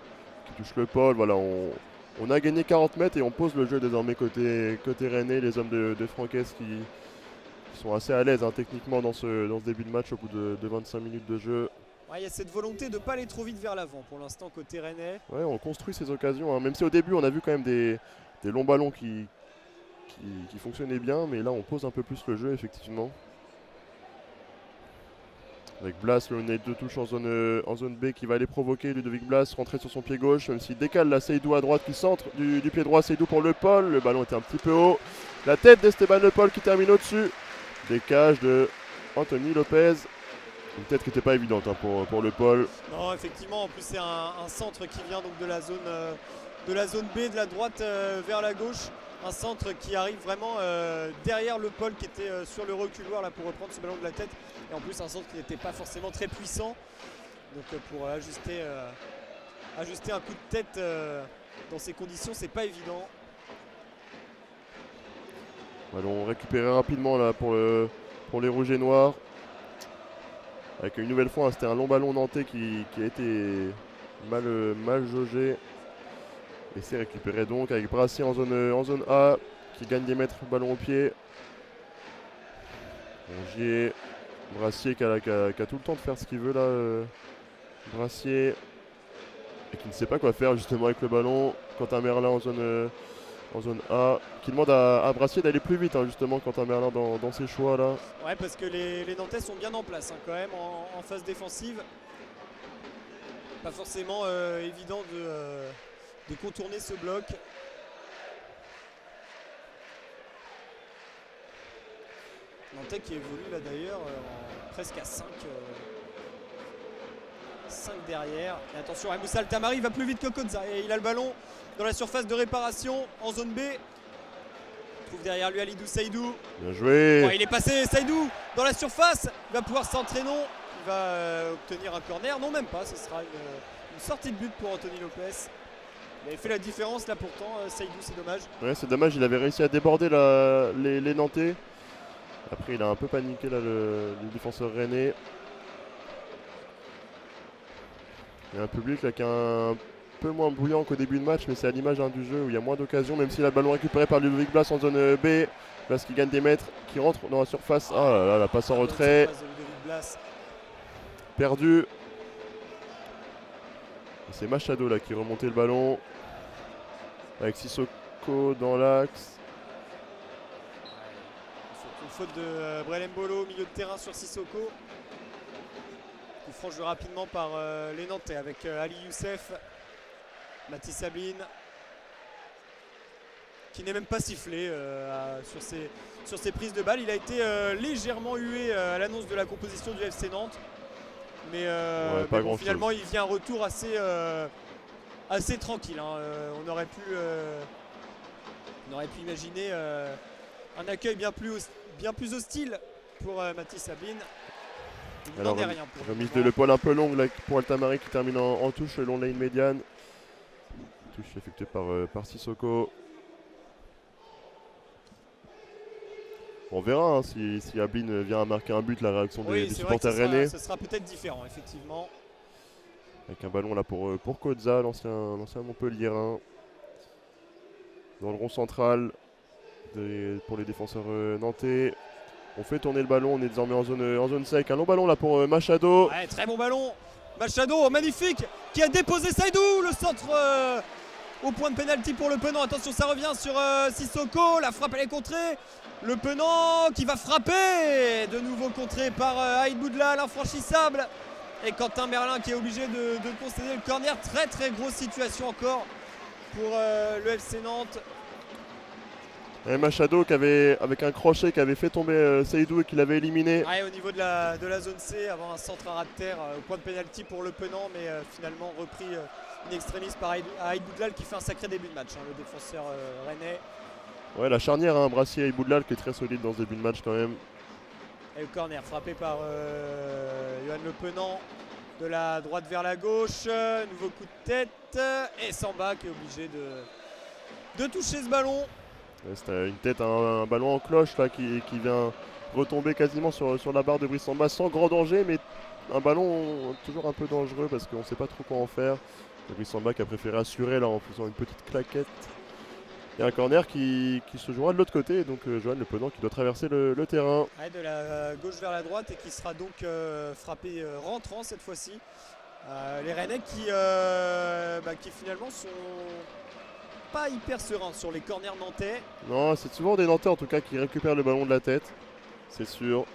qui touche le pôle. Voilà, on On a gagné 40 mètres et on pose le jeu désormais côté rennais, les hommes de Franquès qui sont assez à l'aise techniquement dans ce début de match au bout de 25 minutes de jeu. Ouais, il y a cette volonté de ne pas aller trop vite vers l'avant pour l'instant côté rennais. Ouais, on construit ces occasions, même si au début on a vu quand même des longs ballons qui fonctionnaient bien, mais là on pose un peu plus le jeu effectivement. Avec Blas, le nez de touche en zone B qui va aller provoquer Ludovic Blas, rentrer sur son pied gauche, même s'il décale là Seydou à droite qui centre du pied droit, Seydou pour Le Paul, le ballon était un petit peu haut. La tête d'Esteban Le Paul qui termine au-dessus. Décage de Anthony Lopez. Une tête qui n'était pas évidente pour Le Paul. Non, effectivement, en plus c'est un centre qui vient donc de la zone B, de la droite vers la gauche. Un centre qui arrive vraiment derrière Le Paul qui était sur le reculoir là, pour reprendre ce ballon de la tête. Et en plus un centre qui n'était pas forcément très puissant. Donc pour ajuster un coup de tête dans ces conditions, c'est pas évident. Ballon récupéré rapidement là pour les rouges et noirs. Avec une nouvelle fois, c'était un long ballon nantais qui a été mal jaugé. Et c'est récupéré donc avec Brassier en zone A qui gagne des mètres, ballon au pied. Rongier, Brassier qui a tout le temps de faire ce qu'il veut là. Brassier et qui ne sait pas quoi faire justement avec le ballon. Quentin Merlin en zone A qui demande à Brassier d'aller plus vite justement Quentin Merlin dans ses choix là. Ouais, parce que les Nantais sont bien en place quand même en phase défensive. Pas forcément évident de contourner ce bloc. Nantais qui évolue là d'ailleurs presque à 5 derrière. Et attention, Moussa Altamari va plus vite que Konza et il a le ballon dans la surface de réparation en zone B. Il trouve derrière lui Alidou Seydou. Bien joué. Il est passé Seydou dans la surface. Il va pouvoir centrer, non. Il va obtenir un corner. Non, même pas. Ce sera une sortie de but pour Anthony Lopez. Il avait fait la différence là pourtant, Seydou, c'est dommage. Ouais, c'est dommage, il avait réussi à déborder les Nantais. Après, il a un peu paniqué là, le défenseur rennais. Il y a un public là qui est un peu moins bouillant qu'au début de match, mais c'est à l'image du jeu où il y a moins d'occasions, même si le ballon récupéré par Ludovic Blas en zone B. Blas qui gagne des mètres, qui rentre dans la surface. Ah là là, la passe en retrait. Perdu. Et c'est Machado là qui remontait le ballon. Avec Sissoko dans l'axe. Une faute de Brel Mbolo au milieu de terrain sur Sissoko. Qui franche rapidement par les Nantais avec Ali Youssef, Mathis Sabline, qui n'est même pas sifflé sur ses prises de balles. Il a été légèrement hué à l'annonce de la composition du FC Nantes. Mais finalement, il vient un retour assez tranquille. On aurait pu imaginer un accueil bien plus hostile pour Mathis Sabline. Alors, remise de l'épaule un peu longue là, pour Altamari qui termine en touche le long de la ligne médiane. Touche effectuée par Sissoko. On verra si Ablin vient à marquer un but, la réaction des supporters rennais. Ce sera peut-être différent, effectivement. Avec un ballon là pour Koza, l'ancien Montpellierin. Dans le rond central pour les défenseurs nantais. On fait tourner le ballon, on est désormais en zone sec. Un long ballon là pour Machado. Ouais, très bon ballon. Machado, magnifique, qui a déposé Seydou. Le centre au point de pénalty pour Le Penant. Attention, ça revient sur Sissoko. La frappe, elle est contrée. Le Penant qui va frapper. De nouveau contré par Aïd Boudla, l'infranchissable. Et Quentin Merlin qui est obligé de concéder le corner. Très très grosse situation encore pour le FC Nantes. Et Machado avec un crochet qui avait fait tomber Seydou et qui l'avait éliminé. Ouais, au niveau de la zone C, avant un centre à ras de terre au point de pénalty pour Le Penant, mais finalement repris in extremis par Aïd Boudlal qui fait un sacré début de match, le défenseur rennais. Ouais, la charnière, Brassier et Boudlal qui est très solide dans ce début de match quand même. Et le corner frappé par Johan Le Penant de la droite vers la gauche. Nouveau coup de tête et Samba qui est obligé de toucher ce ballon. C'était une tête, un ballon en cloche là, qui vient retomber quasiment sur la barre de Brice Samba sans grand danger, mais un ballon toujours un peu dangereux parce qu'on ne sait pas trop quoi en faire. Brice Samba qui a préféré assurer là en faisant une petite claquette. Il y a un corner qui se jouera de l'autre côté, donc Johan Le Penant qui doit traverser le terrain. Ouais, de la gauche vers la droite et qui sera donc frappé rentrant cette fois-ci. Les Rennais qui finalement sont pas hyper sereins sur les corners nantais. Non, c'est souvent des Nantais en tout cas qui récupèrent le ballon de la tête, c'est sûr.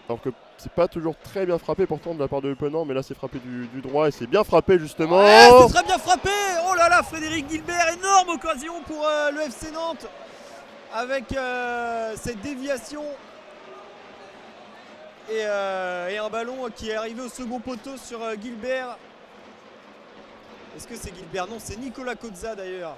Alors que c'est pas toujours très bien frappé pourtant de la part de Le Penant, mais là c'est frappé du droit et c'est bien frappé justement. Ouais, c'est très bien frappé. Oh là là, Frédéric Guilbert, énorme occasion pour le FC Nantes avec cette déviation et un ballon qui est arrivé au second poteau sur Guilbert. Est-ce que c'est Guilbert? Non, c'est Nicolas Cozza d'ailleurs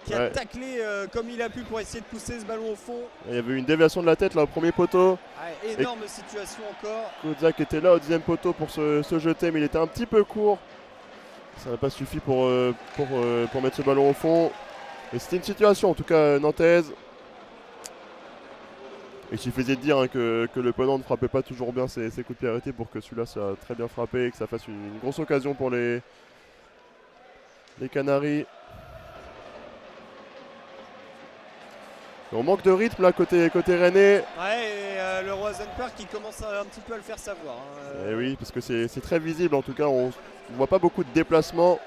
qui a taclé comme il a pu pour essayer de pousser ce ballon au fond. Il y avait une déviation de la tête là au premier poteau. Ouais, énorme situation encore. Cozza qui était là au deuxième poteau pour se jeter, mais il était un petit peu court. Ça n'a pas suffi pour mettre ce ballon au fond. Et c'était une situation en tout cas nantaise. Il suffisait de dire hein, que Le Penant ne frappait pas toujours bien ses coups de pied arrêtés pour que celui-là soit très bien frappé et que ça fasse une grosse occasion pour les Canaries. Et on manque de rythme là côté Rennais. Ouais, et le Roison Park qui commence un petit peu à le faire savoir. Et oui, parce que c'est très visible en tout cas, on ne voit pas beaucoup de déplacements.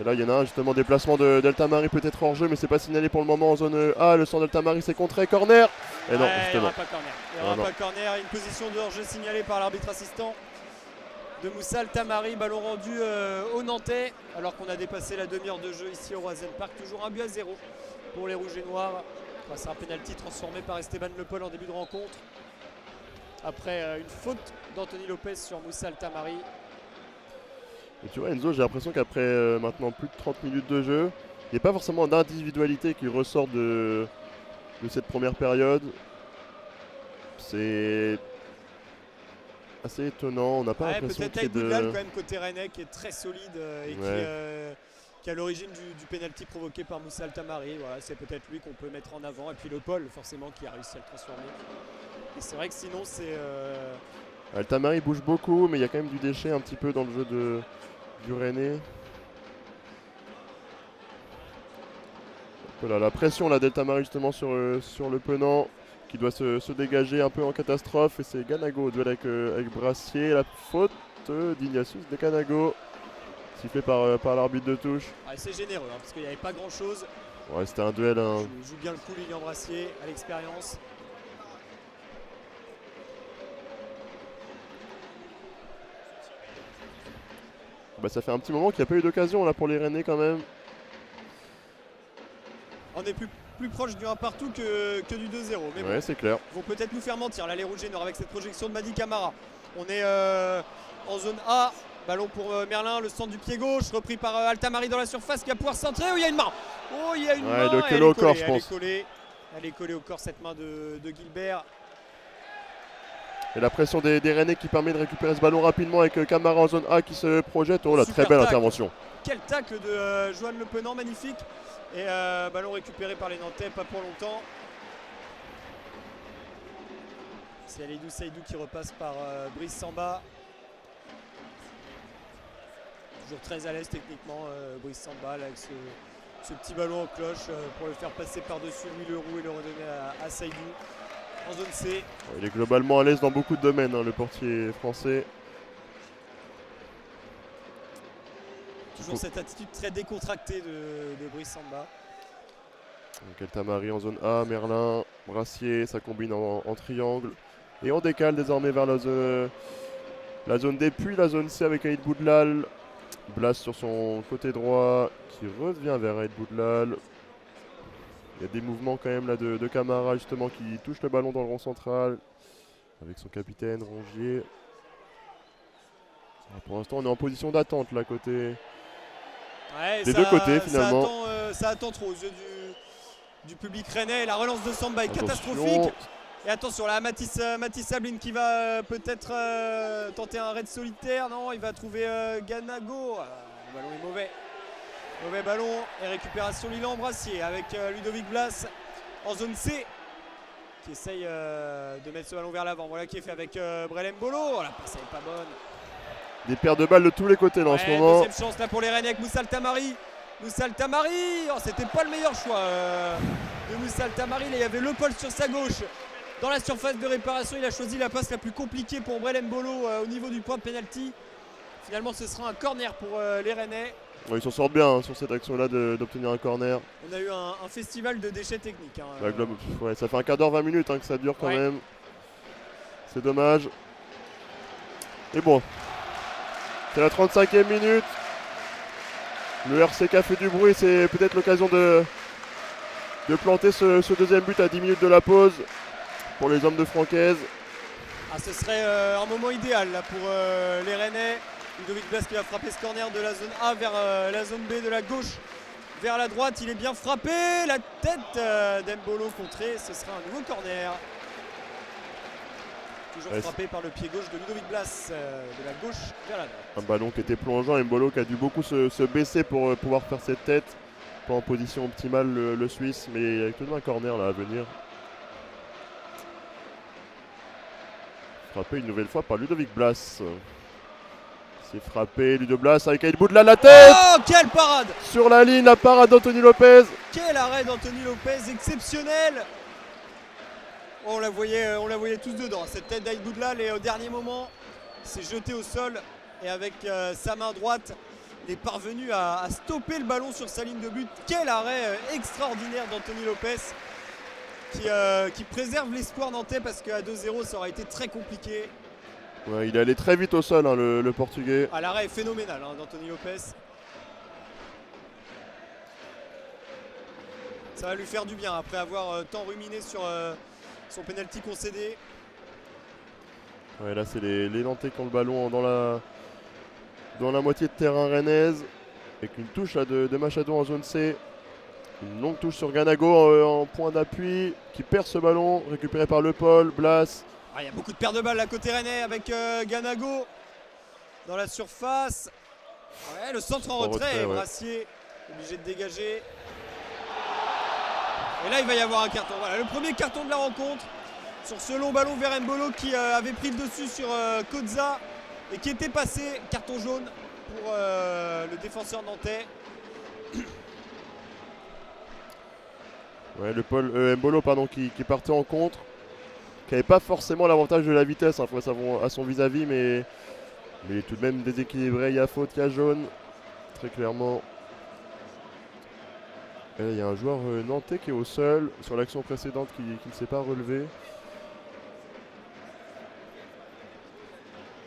Et là il y en a un justement, déplacement de Delta Marie peut-être hors jeu, mais c'est pas signalé pour le moment en zone A. Le centre Delta Marie c'est contré, corner. Et non, il n'y justement. aura pas corner. Il n'y aura pas corner, une position de hors jeu signalée par l'arbitre assistant de Moussa Altamari, ballon rendu au Nantais, alors qu'on a dépassé la demi-heure de jeu ici au Roison Park. Toujours 1-0 pour les Rouges et Noirs. C'est un pénalty transformé par Esteban Le Paul en début de rencontre. Après une faute d'Anthony Lopez sur Moussa Altamari. Et tu vois Enzo, j'ai l'impression qu'après maintenant plus de 30 minutes de jeu, il n'y a pas forcément d'individualité qui ressort de cette première période. C'est assez étonnant, on n'a pas l'impression peut-être avec Boudlal quand même côté Rennais qui est très solide et qui est à l'origine du pénalty provoqué par Moussa Altamari. Voilà, c'est peut-être lui qu'on peut mettre en avant. Et puis Le Paul forcément qui a réussi à le transformer. Et c'est vrai que sinon c'est... Altamari bouge beaucoup, mais il y a quand même du déchet un petit peu dans le jeu du Rennais. Voilà, la pression là d'Altamari justement sur Le Penant qui doit se dégager un peu en catastrophe. Et c'est Ganago au duel avec Brassier. La faute d'Ignatius de Ganago. Sifflé par l'arbitre de touche. C'est généreux parce qu'il n'y avait pas grand chose. Ouais, c'était un duel. Il joue bien le coup, Lilian Brassier, à l'expérience. Ça fait un petit moment qu'il n'y a pas eu d'occasion là pour les Rennais quand même. On est plus proche du 1 partout que du 2-0. Mais ouais, c'est clair. Ils vont peut-être nous faire mentir. Là, les Rouges et Noirs avec cette projection de Madi Camara. On est en zone A. Ballon pour Merlin, le centre du pied gauche, repris par Altamari dans la surface qui va pouvoir centrer. Oh, il y a une main. Oh, il y a une main. Le collé au corps, je pense. Elle est collée au corps, cette main de Guilbert. Et la pression des Rennais qui permet de récupérer ce ballon rapidement avec Camara en zone A qui se projette. Oh, la très belle intervention. Quel tacle de Johan Le Penant, magnifique. Et ballon récupéré par les Nantais, pas pour longtemps. C'est Alidou Saïdou qui repasse par Brice Samba. Toujours très à l'aise techniquement, Brice Samba là, avec ce petit ballon en cloche pour le faire passer par-dessus Louis Leroux et le redonner à Saïdou en zone C. Il est globalement à l'aise dans beaucoup de domaines, le portier français. Toujours cette attitude très décontractée de Brice Samba. Altamari en zone A, Merlin, Brassier, ça combine en triangle. Et on décale désormais vers la zone D, puis la zone C avec Aïd Boudlal. Blas sur son côté droit qui revient vers Aïd Boudlal. Il y a des mouvements quand même là de Camara justement qui touche le ballon dans le rond central avec son capitaine Rongier. Pour l'instant on est en position d'attente là côté des deux côtés finalement. Ça attend trop aux yeux du public rennais. La relance de Samba est catastrophique. Et attention là, Mathis Sabline qui va peut-être tenter un raid solitaire. Non, il va trouver Ganago. Le ballon est mauvais. Mauvais ballon et récupération Lilian Brassier avec Ludovic Blas en zone C qui essaye de mettre ce ballon vers l'avant. Voilà qui est fait avec Brelem Bolo. La passe n'est pas bonne. des paires de balles de tous les côtés là, en ce moment. Deuxième chance là pour les Rennais avec Moussa Altamari. Moussa Altamari, oh, c'était pas le meilleur choix de Moussa Altamari. Là, il y avait Le Paul sur sa gauche. Dans la surface de réparation, il a choisi la passe la plus compliquée pour Brel Mbolo au niveau du point de pénalty. Finalement, ce sera un corner pour les Rennais. Ouais, ils s'en sortent bien sur cette action-là d'obtenir un corner. On a eu un festival de déchets techniques. Ouais, ça fait un quart d'heure, 20 minutes que ça dure quand même. C'est dommage. Et bon, c'est la 35e minute. Le RCK fait du bruit, c'est peut-être l'occasion de planter ce deuxième but à 10 minutes de la pause pour les hommes de Francaise. Ah, ce serait un moment idéal là, pour les Rennais. Ludovic Blas qui va frapper ce corner de la zone A vers la zone B, de la gauche vers la droite. Il est bien frappé, la tête d'Embolo contrée, ce sera un nouveau corner. Toujours frappé par le pied gauche de Ludovic Blas, de la gauche vers la droite. Un ballon qui était plongeant, Mbolo qui a dû beaucoup se baisser pour pouvoir faire cette tête. Pas en position optimale le Suisse, mais avec tout de même un corner là à venir. Frappé une nouvelle fois par Ludovic Blas. C'est frappé, Ludo Blas avec Aïd Boudla la tête. Oh, quelle parade! Sur la ligne, la parade d'Anthony Lopez. Quel arrêt d'Anthony Lopez, exceptionnel! Oh, on la voyait tous dedans, cette tête d'Aïd Boudla, et au dernier moment, s'est jeté au sol et avec sa main droite, il est parvenu à stopper le ballon sur sa ligne de but. Quel arrêt extraordinaire d'Anthony Lopez qui préserve l'espoir nantais parce qu'à 2-0 ça aurait été très compliqué. Ouais, il est allé très vite au sol, hein, le Portugais. Ah, l'arrêt est phénoménal d'Anthony Lopez. Ça va lui faire du bien après avoir tant ruminé sur son penalty concédé. Ouais, là c'est les Nantais qui ont le ballon dans la moitié de terrain rennaise. Avec une touche là, de Machado en zone C. Une longue touche sur Ganago en point d'appui. Qui perd ce ballon, récupéré par Le Paul, Blas. Il y a beaucoup de paires de balles à côté rennais avec Ganago dans la surface. Ouais, le centre en retrait, Brassier obligé de dégager. Et là il va y avoir un carton. Voilà, le premier carton de la rencontre sur ce long ballon vers Mbolo qui avait pris le dessus sur Koza et qui était passé. Carton jaune pour le défenseur nantais. Ouais, Mbolo qui partait en contre, qui n'avait pas forcément l'avantage de la vitesse face à son vis-à-vis, mais tout de même déséquilibré. Il y a faute, il y a jaune, très clairement. Et il y a un joueur nantais qui est au sol sur l'action précédente qui ne s'est pas relevé.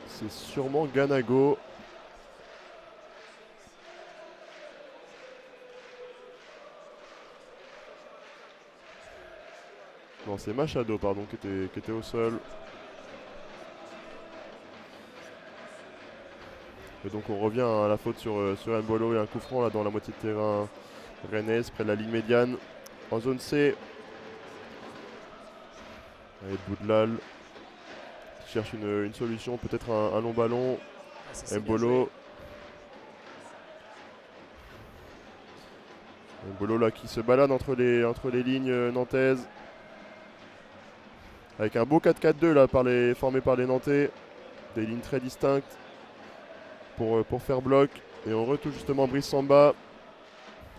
C'est sûrement Ganago. Non, c'est Machado pardon, qui était au sol. Et donc on revient à la faute sur Mbolo et un coup franc là dans la moitié de terrain rennaise, près de la ligne médiane. En zone C. Allez, Boudlal cherche une solution, peut-être un long ballon. Mbolo. Mbolo là qui se balade entre les lignes nantaises. Avec un beau 4-4-2 là formé par les Nantais. Des lignes très distinctes pour faire bloc. Et on retouche justement Brice Samba.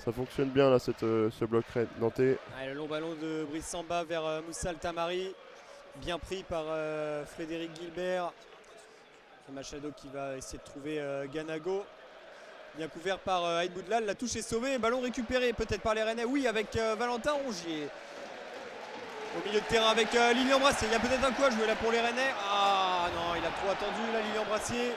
Ça fonctionne bien là ce bloc nantais. Le long ballon de Brice Samba vers Moussa Altamari. Bien pris par Frédéric Gilbert. Et Machado qui va essayer de trouver Ganago. Bien couvert par Aïd Boudlal. La touche est sauvée. Ballon récupéré peut-être par les Rennais. Oui, avec Valentin Rongier. Au milieu de terrain avec Lilian Brassier. Il y a peut-être un coup à jouer là pour les Rennais. Ah non, il a trop attendu là, Lilian Brassier.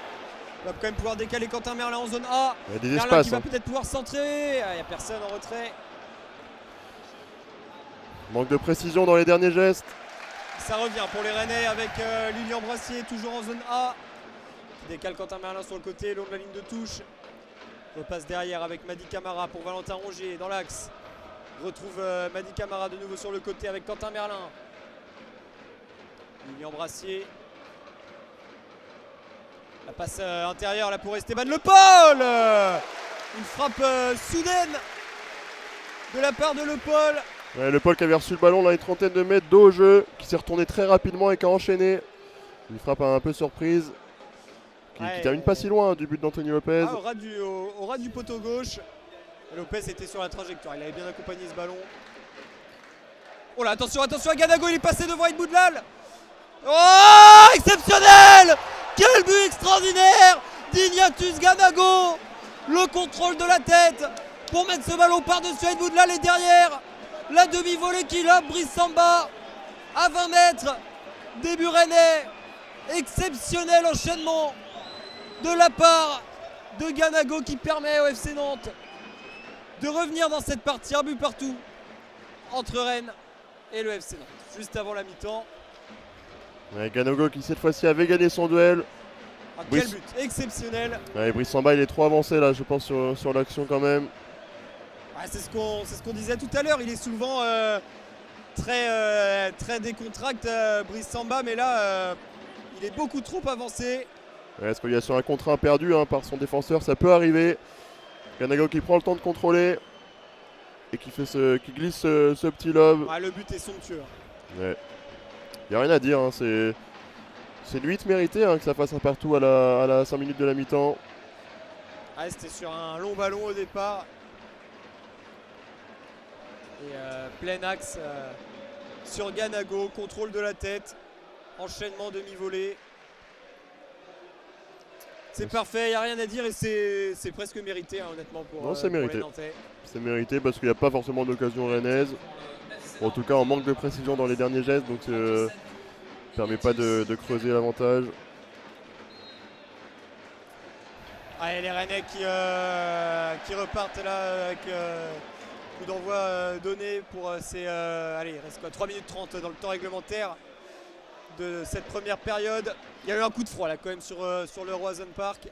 Il va quand même pouvoir décaler Quentin Merlin en zone A. Il y a des Merlin espaces, qui va peut-être pouvoir centrer. Il n'y a personne en retrait. Manque de précision dans les derniers gestes. Ça revient pour les Rennais avec Lilian Brassier toujours en zone A. Qui décale Quentin Merlin sur le côté, long de la ligne de touche. Repasse derrière avec Madi Camara pour Valentin Rongier dans l'axe. Retrouve Madi Camara de nouveau sur le côté avec Quentin Merlin. Lilian Brassier. La passe intérieure là pour Esteban Le Paul. Une frappe soudaine de la part de Le Paul. Ouais, Le Paul qui avait reçu le ballon là une trentaine de mètres dos au jeu, qui s'est retourné très rapidement et qui a enchaîné. Une frappe un peu surprise qui termine pas si loin du but d'Anthony Lopez. Au ras du poteau gauche. Lopez était sur la trajectoire, il avait bien accompagné ce ballon. Oh là, attention à Ganago, il est passé devant Aïd Boudlal. Oh, exceptionnel! Quel but extraordinaire d'Ignatius Ganago. Le contrôle de la tête pour mettre ce ballon par-dessus Aïd Boudlal et derrière la demi-volée qui lobe Brice Samba à 20 mètres. Début rennais, exceptionnel enchaînement de la part de Ganago qui permet au FC Nantes de revenir dans cette partie, un but partout entre Rennes et le FC Nantes, juste avant la mi-temps. Ouais, Ganago qui cette fois-ci avait gagné son duel. Quel but exceptionnel. Ouais, Brice Samba il est trop avancé là je pense sur l'action quand même. Ouais, c'est ce qu'on disait tout à l'heure, il est souvent très décontracté Brice Samba, mais là il est beaucoup trop avancé. Ouais, est-ce qu'il y a sur un contre 1 perdu par son défenseur, ça peut arriver. Ganago qui prend le temps de contrôler et qui glisse ce petit lob. Ouais, le but est somptueux. Ouais. Il n'y a rien à dire, c'est le 8 mérité que ça fasse un partout à la 5 minutes de la mi-temps. Ouais, c'était sur un long ballon au départ. Et plein axe sur Ganago, contrôle de la tête, enchaînement demi-volée. C'est parfait, il n'y a rien à dire et c'est presque mérité honnêtement pour les Nantais. C'est mérité parce qu'il n'y a pas forcément d'occasion rennaise. En tout cas, on manque de précision dans les derniers gestes, donc ça ne permet pas de creuser l'avantage. Allez, les Rennais qui repartent là avec coup d'envoi donné pour ces... allez, il reste quoi, 3 minutes 30 dans le temps réglementaire de cette première période. Il y a eu un coup de froid là quand même sur le Roazhon Park.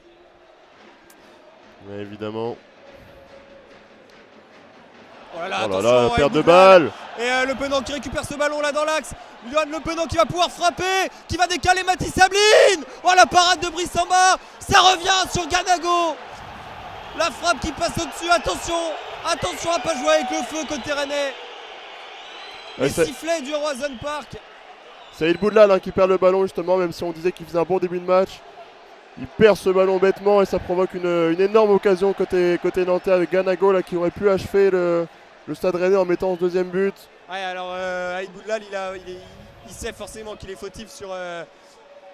Ouais, évidemment. Oh là là, oh attention, là là, perte de balle. Et Le Penant qui récupère ce ballon là dans l'axe. Le Penant qui va pouvoir frapper, qui va décaler Mathis Sabline. Oh la parade de Brice Samba. Ça revient sur Ganago. La frappe qui passe au-dessus, attention à pas jouer avec le feu côté rennais. Les sifflets du Roazhon Park. C'est Aïd Boudlal qui perd le ballon justement, même si on disait qu'il faisait un bon début de match. Il perd ce ballon bêtement et ça provoque une énorme occasion côté nantais avec Ganago là, qui aurait pu achever le Stade Rennais en mettant ce deuxième but. Ouais, alors Aïd Boudlal il sait forcément qu'il est fautif sur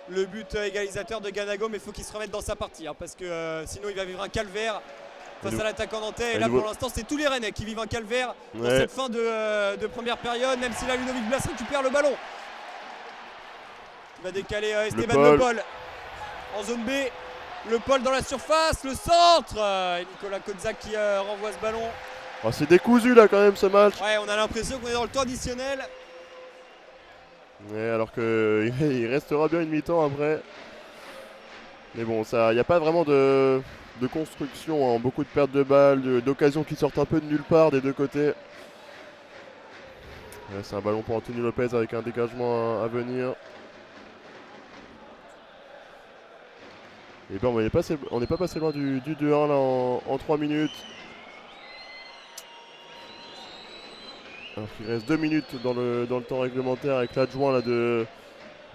le but égalisateur de Ganago, mais il faut qu'il se remette dans sa partie parce que sinon il va vivre un calvaire face à l'attaquant nantais. Et là pour l'instant c'est tous les Rennais qui vivent un calvaire dans cette fin de première période, même si là Ludovic Blas récupère le ballon. Il va décaler Esteban Le Paul en zone B. Le Paul dans la surface, le centre et Nicolas Kotzak qui renvoie ce ballon. Oh, c'est décousu là quand même ce match. Ouais, on a l'impression qu'on est dans le temps additionnel. Ouais, alors qu'il restera bien une mi-temps après. Mais bon, il n'y a pas vraiment de construction, beaucoup de pertes de balles, d'occasions qui sortent un peu de nulle part des deux côtés. Ouais, c'est un ballon pour Anthony Lopez avec un dégagement à venir. Et bien on n'est pas passé loin du 2-1 là en 3 minutes. Alors qu'il reste 2 minutes dans le temps réglementaire avec l'adjoint là de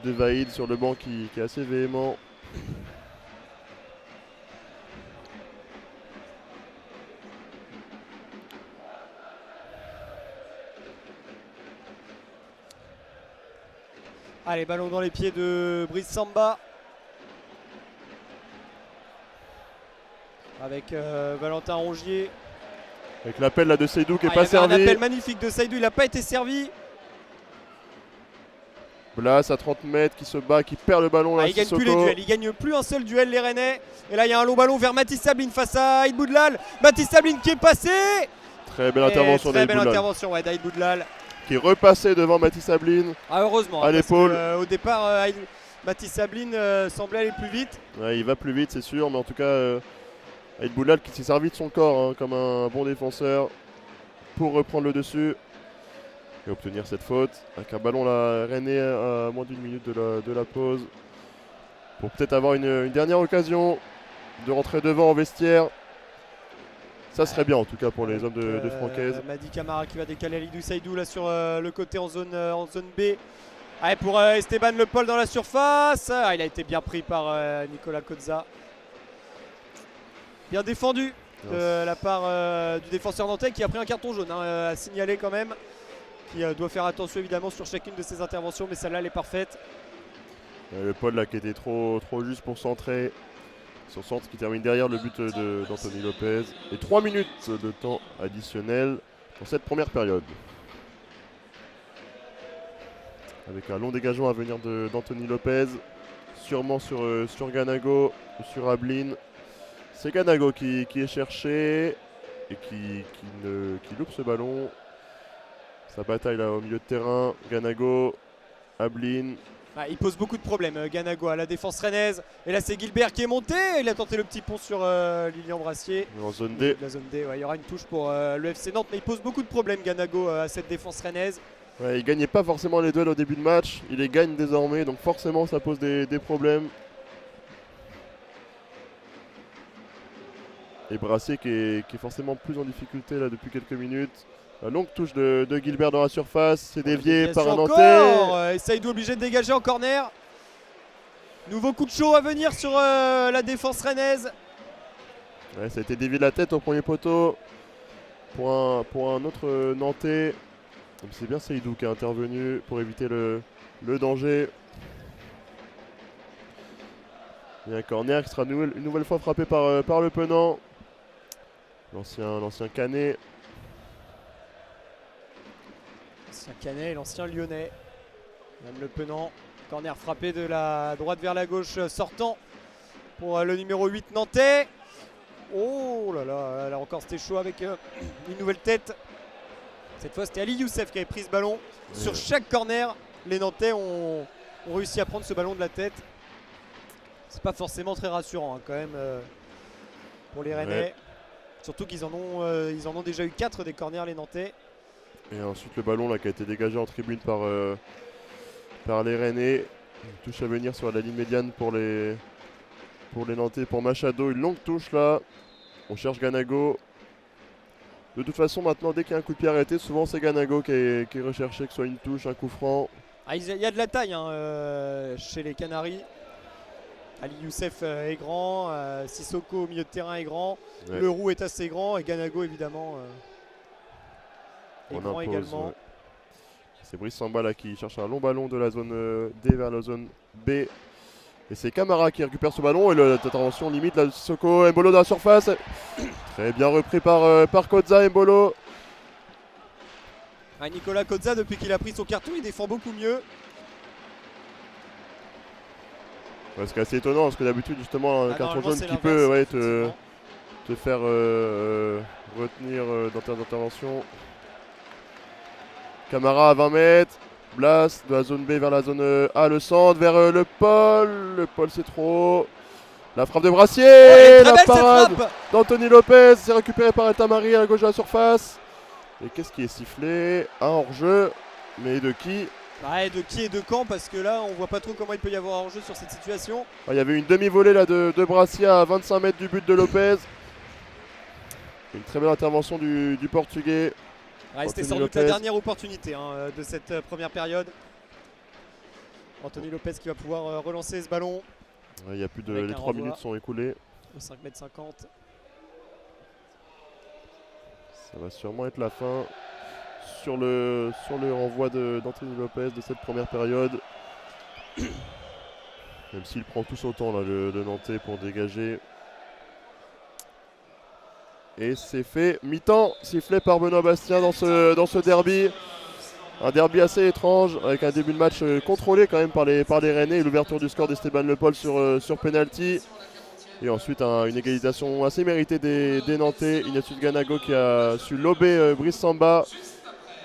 Vaïd sur le banc qui est assez véhément. Allez, ballon dans les pieds de Brice Samba. Avec Valentin Rongier. Avec l'appel là de Seydou qui n'est pas servi. Un appel magnifique de Seydou, il n'a pas été servi. Blas à 30 mètres qui se bat, qui perd le ballon là. Il gagne plus les duels, il gagne plus un seul duel les Rennais. Et là il y a un long ballon vers Mathis Sabline face à Aïd Boudlal. Mathis Sabline qui est passé. Très belle intervention d'Aïd Boudlal. Très belle intervention d'Aïd Boudlal. Qui est repassé devant Mathis Sabline. Ah heureusement. À l'épaule. Au départ Mathis Sabline semblait aller plus vite. Ouais, il va plus vite c'est sûr, mais en tout cas Aïd Boudlal qui s'est servi de son corps comme un bon défenseur pour reprendre le dessus et obtenir cette faute avec un ballon là rennais à moins d'une minute de la pause pour peut-être avoir une dernière occasion de rentrer devant en vestiaire. Ça serait bien en tout cas pour les hommes de Francaise. Madi Camara qui va décaler Alidou Saïdou là sur le côté en zone B Allez, pour Esteban Le Paul dans la surface. Il a été bien pris par Nicolas Kozza. Bien défendu de la part du défenseur nantais qui a pris un carton jaune à signaler quand même. Qui doit faire attention évidemment sur chacune de ses interventions, mais celle-là elle est parfaite. Le Paul là qui était trop juste pour centrer. Son centre qui termine derrière le but d'Anthony Lopez. Et 3 minutes de temps additionnel dans cette première période. Avec un long dégagement à venir d'Anthony Lopez. Sûrement sur Ganago ou sur Ablin. C'est Ganago qui est cherché et qui loupe ce ballon. Sa bataille là au milieu de terrain. Ganago, Ablin. Il pose beaucoup de problèmes, Ganago à la défense rennaise. Et là c'est Gilbert qui est monté. Il a tenté le petit pont sur Lilian Brassier. En zone D. La zone D, il y aura une touche pour le FC Nantes. Mais il pose beaucoup de problèmes Ganago à cette défense rennaise. Ouais, il gagnait pas forcément les duels au début de match. Il les gagne désormais. Donc forcément ça pose des problèmes. Et Brassier qui est forcément plus en difficulté là depuis quelques minutes. La longue touche de Gilbert dans la surface, c'est dévié par un Nantais. Saïdou obligé de dégager en corner. Nouveau coup de chaud à venir sur la défense rennaise. Ouais, ça a été dévié de la tête au premier poteau pour un autre Nantais. C'est bien Saïdou qui est intervenu pour éviter le danger. Il y a un corner qui sera une nouvelle fois frappé par le Penant. L'ancien Canet. L'ancien Canet et l'ancien Lyonnais. Même le Penant. Corner frappé de la droite vers la gauche sortant pour le numéro 8 nantais. Oh là là, là encore c'était chaud avec une nouvelle tête. Cette fois c'était Ali Youssef qui avait pris ce ballon. Sur chaque corner, les Nantais ont réussi à prendre ce ballon de la tête. C'est pas forcément très rassurant quand même pour les Rennais. Ouais. Surtout qu'ils en ont déjà eu 4 des corners les Nantais. Et ensuite le ballon là qui a été dégagé en tribune par les Rennais. Une touche à venir sur la ligne médiane pour les Nantais, pour Machado. Une longue touche là. On cherche Ganago. De toute façon maintenant dès qu'il y a un coup de pied arrêté, souvent c'est Ganago qui est recherché, que ce soit une touche, un coup franc. Il y a de la taille chez les Canaries. Ali Youssef est grand, Sissoko au milieu de terrain est grand, ouais. Leroux est assez grand et Ganago évidemment est grand également. Ouais. C'est Brice Samba là qui cherche un long ballon de la zone D vers la zone B. Et c'est Camara qui récupère ce ballon et l'intervention limite là de Sissoko. Embolo dans la surface. Très bien repris par Kozza. Embolo. Nicolas Kozza depuis qu'il a pris son carton il défend beaucoup mieux. Ouais, ce qui est assez étonnant parce que d'habitude justement un carton jaune qui peut te faire retenir dans tes interventions. Camara à 20 mètres. Blas de la zone B vers la zone A, le centre vers le Paul. Le Paul c'est trop. La frappe de Brassier. La parade d'Anthony Lopez. C'est récupéré par El Tamari à la gauche de la surface. Et qu'est-ce qui est sifflé? Un hors-jeu. Mais de qui? De qui et de quand, parce que là on voit pas trop comment il peut y avoir un jeu sur cette situation. Il y avait une demi-volée là de Brassier à 25 mètres du but de Lopez. Une très belle intervention du Portugais. C'était sans doute la dernière opportunité de cette première période. Anthony Lopez qui va pouvoir relancer ce ballon. Il y a plus de les 3 minutes sont écoulées. 5 m 50. Ça va sûrement être la fin. Sur le renvoi d'Anthony Lopez de cette première période. Même s'il prend tout son temps là, le Nantais pour dégager. Et c'est fait. Mi-temps sifflé par Benoît Bastien dans ce derby. Un derby assez étrange avec un début de match contrôlé quand même par les Rennais et l'ouverture du score d'Esteban Le Paul sur penalty. Et ensuite une égalisation assez méritée des Nantais. Ignatius Ganago qui a su lober Brice Samba.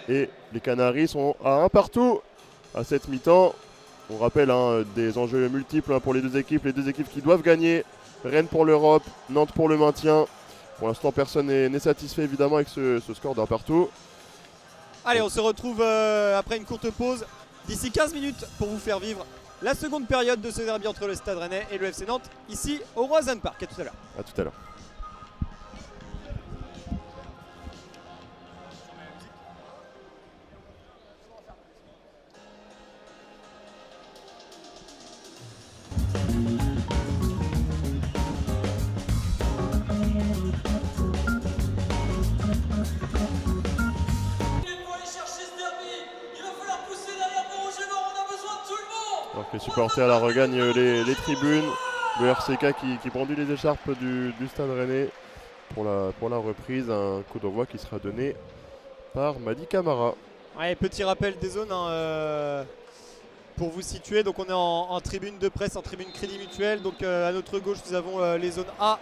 Et les Canaries sont à 1 partout à cette mi-temps. On rappelle des enjeux multiples pour les deux équipes. Les deux équipes qui doivent gagner. Rennes pour l'Europe, Nantes pour le maintien. Pour l'instant, personne n'est satisfait évidemment avec ce score d'1 partout. Allez, on se retrouve après une courte pause d'ici 15 minutes pour vous faire vivre la seconde période de ce derby entre le Stade Rennais et le FC Nantes, ici au Roazhon Park. À tout à l'heure. À tout à l'heure. Alors que les supporters la regagnent les tribunes. Le RCK qui brandit les écharpes du Stade Rennais pour la reprise. Un coup d'envoi qui sera donné par Mady Camara. Ouais, petit rappel des zones pour vous situer. Donc on est en tribune de presse, en tribune Crédit Mutuel. Donc à notre gauche nous avons les zones A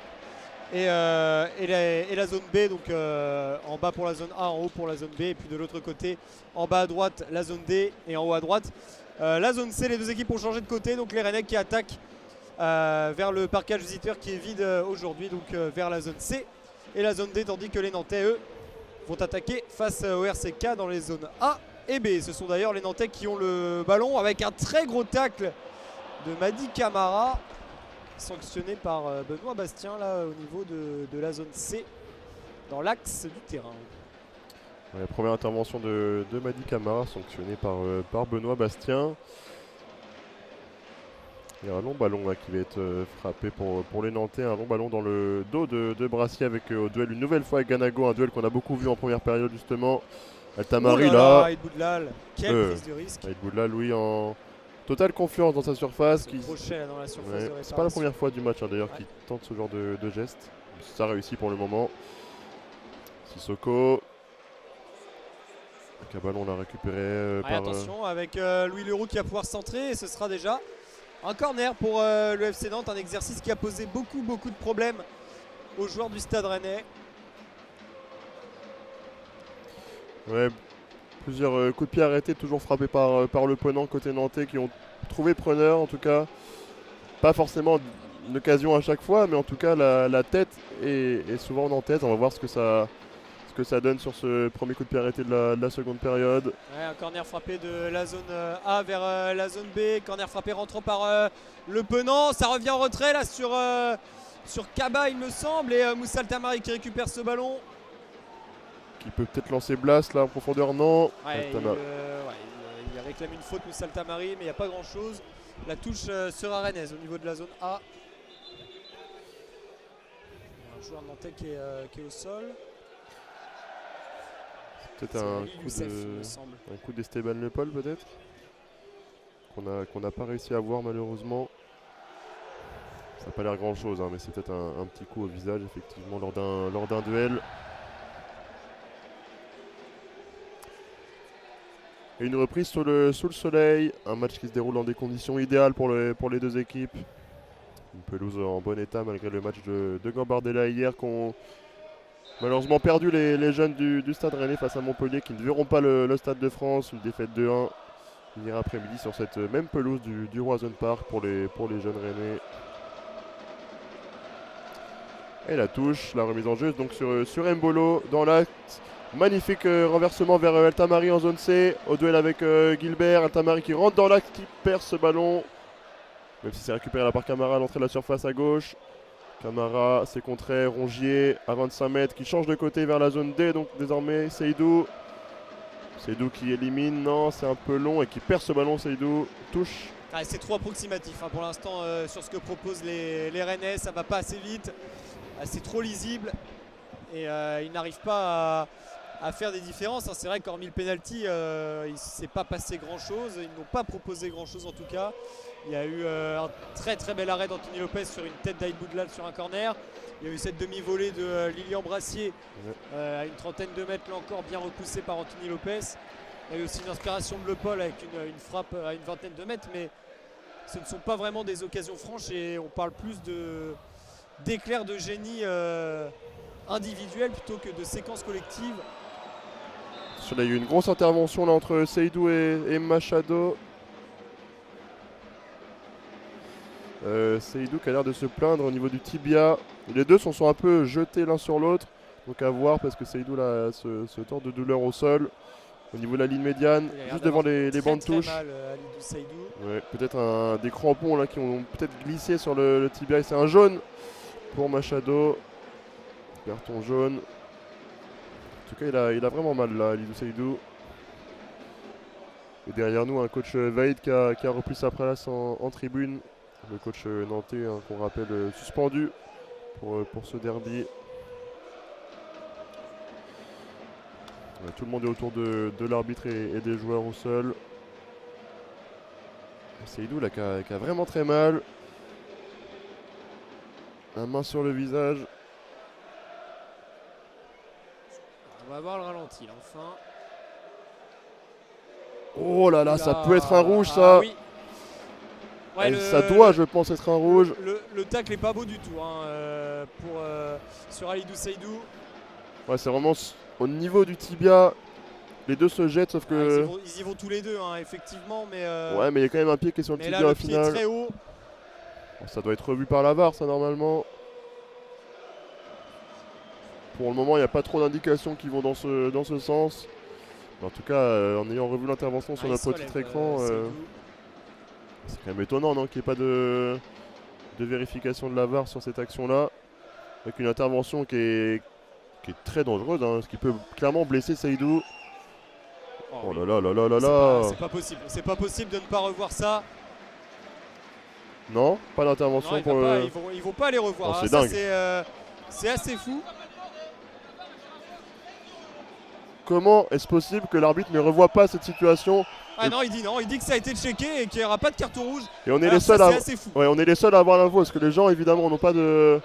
et la zone B. Donc en bas pour la zone A, en haut pour la zone B. Et puis de l'autre côté, en bas à droite la zone D et en haut à droite la zone C. Les deux équipes ont changé de côté. Donc les Rennais qui attaquent vers le parcage visiteur qui est vide aujourd'hui. Donc vers la zone C et la zone D. Tandis que les Nantais, eux, vont attaquer face au RCK dans les zones A et B. Ce sont d'ailleurs les Nantais qui ont le ballon avec un très gros tacle de Mady Camara, sanctionné par Benoît Bastien là au niveau de la zone C dans l'axe du terrain. Ouais, première intervention de Mady Camara, sanctionnée par Benoît Bastien. Il y a un long ballon là, qui va être frappé pour les Nantais, un long ballon dans le dos de Brassier avec au duel une nouvelle fois avec Ganago, un duel qu'on a beaucoup vu en première période justement. Altamari là. Aïd Boudlal, quelle prise de risque. Aïd Boudlal, oui, en totale confiance dans sa surface. Crochet là, dans la surface de réparation. C'est pas la première fois du match d'ailleurs qu'il tente ce genre de geste. Ça réussit pour le moment. Sissoko. Un ballon l'a récupéré par... Attention avec Louis Leroux qui va pouvoir centrer et ce sera déjà un corner pour le FC Nantes, un exercice qui a posé beaucoup de problèmes aux joueurs du Stade Rennais. Ouais, plusieurs coups de pied arrêtés, toujours frappés par l'opponent côté nantais qui ont trouvé preneur en tout cas. Pas forcément une occasion à chaque fois, mais en tout cas la tête est souvent en tête. On va voir ce que ça donne sur ce premier coup de pied arrêté de la seconde période. Ouais, un corner frappé de la zone A vers la zone B. Corner frappé rentrant par le Penant. Ça revient en retrait là sur Kaba il me semble. Et Moussa Altamari qui récupère ce ballon. Qui peut peut-être lancer Blas là en profondeur, non. Ouais, il réclame une faute Moussa Altamari, mais il n'y a pas grand chose. La touche sera rennaise au niveau de la zone A. Il y a un joueur nantais qui est au sol. Peut-être un coup d'Esteban Le Paul peut-être qu'on n'a pas réussi à voir malheureusement. Ça n'a pas l'air grand chose mais c'est peut-être un petit coup au visage effectivement lors d'un duel. Et une reprise sous le soleil, un match qui se déroule dans des conditions idéales pour les deux équipes. Une pelouse en bon état malgré le match de Gambardella hier qu'ont malheureusement perdu les jeunes du Stade Rennais face à Montpellier qui ne verront pas le Stade de France. Une défaite de 1 hier après-midi sur cette même pelouse du Roison Park pour les jeunes Rennais. Et la touche, la remise en jeu donc sur Mbolo dans l'acte. Magnifique renversement vers Altamari en zone C, au duel avec Gilbert. Altamari qui rentre dans l'axe, qui perd ce ballon. Même si c'est récupéré là par Camara à l'entrée de la surface à gauche. Camara, c'est contré, Rongier à 25 mètres qui change de côté vers la zone D. Donc désormais Seydou. Seydou qui élimine, non c'est un peu long et qui perd ce ballon Seydou. Touche. C'est trop approximatif pour l'instant sur ce que proposent les Rennais, ça va pas assez vite. C'est trop lisible et ils n'arrivent pas à faire des différences. C'est vrai qu'hormis le penalty, il ne s'est pas passé grand chose. Ils n'ont pas proposé grand chose en tout cas. Il y a eu un très bel arrêt d'Anthony Lopez sur une tête d'Aïd Boudlal sur un corner. Il y a eu cette demi-volée de Lilian Brassier à une trentaine de mètres, là encore bien repoussée par Anthony Lopez. Il y a eu aussi une inspiration de Le Paul avec une frappe à une vingtaine de mètres, mais ce ne sont pas vraiment des occasions franches et on parle plus d'éclairs de génie individuels plutôt que de séquences collectives. Il y a eu une grosse intervention là entre Seydou et Machado. Seydou qui a l'air de se plaindre au niveau du tibia. Les deux sont un peu jetés l'un sur l'autre. Donc à voir parce que Seydou là, se tord de douleur au sol. Au niveau de la ligne médiane, juste devant les bancs de touche. Ouais, peut-être des crampons là qui ont peut-être glissé sur le tibia. Et c'est un jaune pour Machado. Carton jaune. En tout cas, il a vraiment mal là, Alidou Seydou. Et derrière nous, un coach Vaïd qui a repris sa place en tribune. Le coach nantais, qu'on rappelle, suspendu pour ce derby. Tout le monde est autour de l'arbitre et des joueurs au sol. Seydou là qui a vraiment très mal. La main sur le visage. On va voir le ralenti là, enfin. Oh là là, ça peut être un rouge ça. Oui. Ouais, ça doit, je pense, être un rouge. Le tacle est pas beau du tout hein, sur Khalidou Seydou. Ouais, c'est vraiment au niveau du tibia. Les deux se jettent, sauf que. Ils y vont tous les deux, hein, effectivement. Mais ouais, mais il y a quand même un pied qui est sur le tibia là, au final. Pied est très haut. Bon, ça doit être revu par la VAR, ça, normalement. Pour le moment, il n'y a pas trop d'indications qui vont dans ce sens. Mais en tout cas, en ayant revu l'intervention sur notre petit écran, c'est quand même étonnant non, qu'il n'y ait pas de vérification de la VAR sur cette action-là. Avec une intervention qui est très dangereuse, hein, ce qui peut clairement blesser Seydou. Oh là là là là là là. C'est pas possible. C'est pas possible de ne pas revoir ça. Non, pas d'intervention pour le... Ils vont pas les revoir. Oh, c'est dingue. C'est assez fou. Comment est-ce possible que l'arbitre ne revoie pas cette situation? Ah non, il dit que ça a été checké et qu'il n'y aura pas de carton rouge. Et on est les seuls on est les seuls à avoir l'info, parce que les gens évidemment n'ont pas de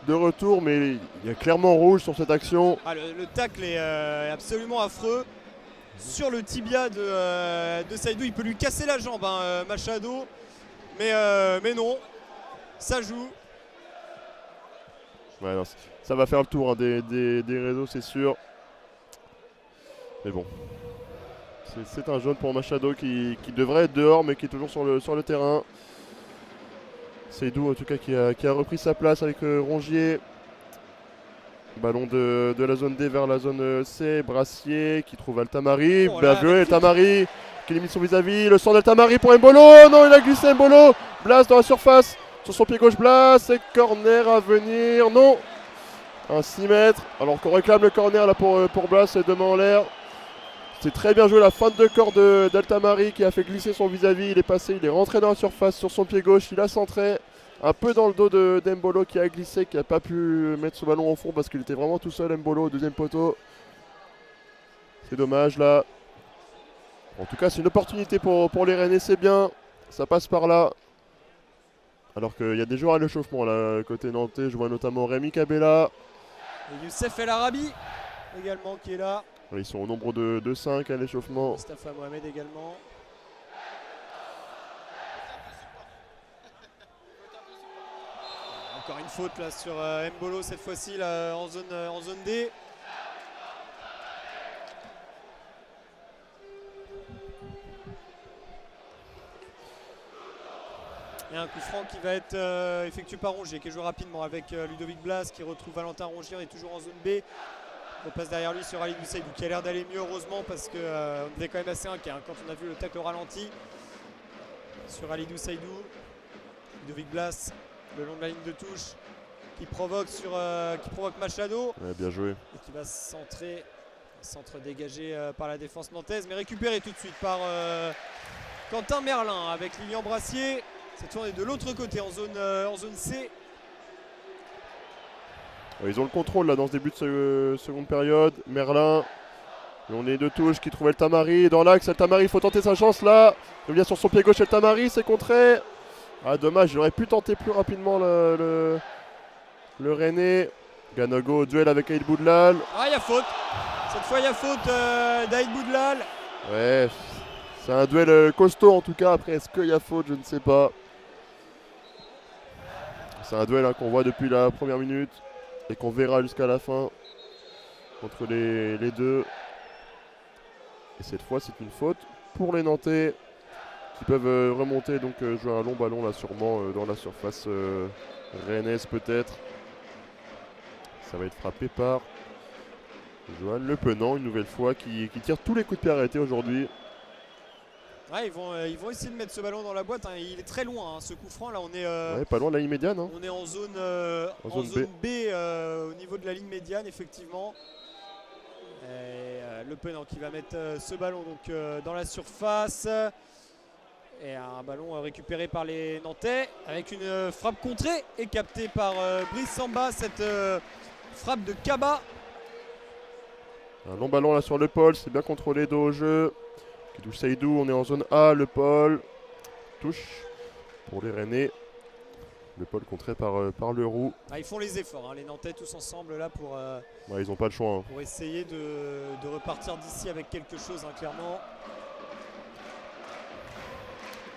retour, mais il y a clairement rouge sur cette action. Ah, le tacle est absolument affreux. Sur le tibia de Seydou, il peut lui casser la jambe, hein, Machado. Mais non, ça joue. Ouais, non, ça va faire le tour hein, des réseaux, c'est sûr. Mais bon, c'est un jaune pour Machado qui devrait être dehors, mais qui est toujours sur le terrain. Seydou en tout cas qui a repris sa place avec Rongier. Ballon de la zone D vers la zone C. Brassier qui trouve Altamari. Bien vu, Altamari qui limite son vis-à-vis. Le centre d'Altamari pour Mbolo. Non, il a glissé Mbolo. Blas dans la surface. Sur son pied gauche, Blas. Et corner à venir. Non. Un 6 mètres. Alors qu'on réclame le corner là pour Blas. Et deux mains en l'air. C'est très bien joué la feinte de corps d'Altamari qui a fait glisser son vis-à-vis. Il est passé, il est rentré dans la surface sur son pied gauche. Il a centré. Un peu dans le dos d'Embolo qui a glissé, qui n'a pas pu mettre ce ballon au fond parce qu'il était vraiment tout seul, Mbolo, au deuxième poteau. C'est dommage là. En tout cas, c'est une opportunité pour les Rennais, c'est bien. Ça passe par là. Alors qu'il y a des joueurs à l'échauffement là, côté nantais. Je vois notamment Rémi Cabella. Et Youssef El Arabi également qui est là. Ils sont au nombre de 5 à l'échauffement. Mustafa Mohamed également. Encore une faute là sur Mbolo cette fois-ci en zone D. Et un coup franc qui va être effectué par Rongier qui est joué rapidement avec Ludovic Blas qui retrouve Valentin Rongier. Il est toujours en zone B. On passe derrière lui sur Khalidou Seydou qui a l'air d'aller mieux heureusement parce qu'on était quand même assez inquiet hein, quand on a vu le tacle au ralenti sur Khalidou Seydou. Ludovic Blas le long de la ligne de touche qui provoque Machado. Ouais, bien joué. Et qui va centrer, centre dégagé par la défense nantaise mais récupéré tout de suite par Quentin Merlin avec Lilian Brassier. Cette fois on est de l'autre côté en zone C. Ils ont le contrôle là dans ce début de seconde période. Merlin, on est de touche qui trouve Altamari dans l'axe. Altamari, il faut tenter sa chance là. Il revient sur son pied gauche Altamari, c'est contré. Ah dommage, il aurait pu tenter plus rapidement le Rennais. Ganago, duel avec Aïd Boudlal. Ah, il y a faute. Cette fois, il y a faute d'Aïd Boudlal. Ouais, c'est un duel costaud en tout cas. Après, est-ce qu'il y a faute? Je ne sais pas. C'est un duel hein, qu'on voit depuis la première minute et qu'on verra jusqu'à la fin entre les deux. Et cette fois, c'est une faute pour les Nantais qui peuvent remonter, donc jouer un long ballon là sûrement dans la surface rennaise peut-être. Ça va être frappé par Johan Le Penant une nouvelle fois qui tire tous les coups de pied arrêtés aujourd'hui. Ouais, ils vont essayer de mettre ce ballon dans la boîte. Hein. Il est très loin hein, ce coup franc. Là, on est ouais, pas loin de la ligne médiane. Hein. On est en zone B, au niveau de la ligne médiane effectivement. Et, Le Penant qui va mettre ce ballon donc, dans la surface. Et un ballon récupéré par les Nantais avec une frappe contrée et captée par Brice Samba. Cette frappe de Kaba. Un long ballon là sur le pôle, c'est bien contrôlé dos au jeu. Qui touche Seydou, on est en zone A, le pôle. touche pour les Rennais. Le Paul contré par Leroux. Ils font les efforts, hein, les Nantais tous ensemble là pour Ils n'ont pas le choix. pour essayer de repartir d'ici avec quelque chose, hein, clairement.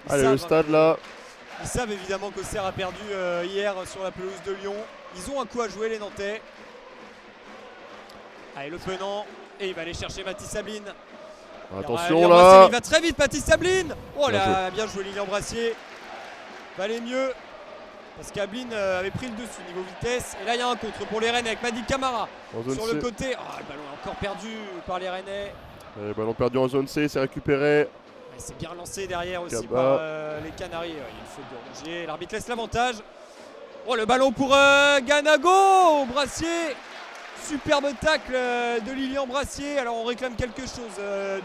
Allez, le stade là. Ils savent évidemment qu'Auxerre a perdu hier sur la pelouse de Lyon. Ils ont un coup à jouer, les Nantais. Allez, Le Penant. Et il va aller chercher Mathis Sabline. Attention Lilian là. Brassier, il va très vite, Mathis Sabline. Oh Bien là, bien joué Lilian Brassier. Valait mieux. Parce qu'Abline avait pris le dessus niveau vitesse. Et là, il y a un contre pour les Rennais avec Madi Camara sur le côté. Oh, le ballon est encore perdu par les Rennais. Le ballon perdu en zone C, c'est récupéré. C'est bien relancé derrière aussi Kaba. par les Canaries. Il y a une faute de Rongier. L'arbitre laisse l'avantage. Oh, le ballon pour Ganago. Brassier. Superbe tacle de Lilian Brassier. Alors on réclame quelque chose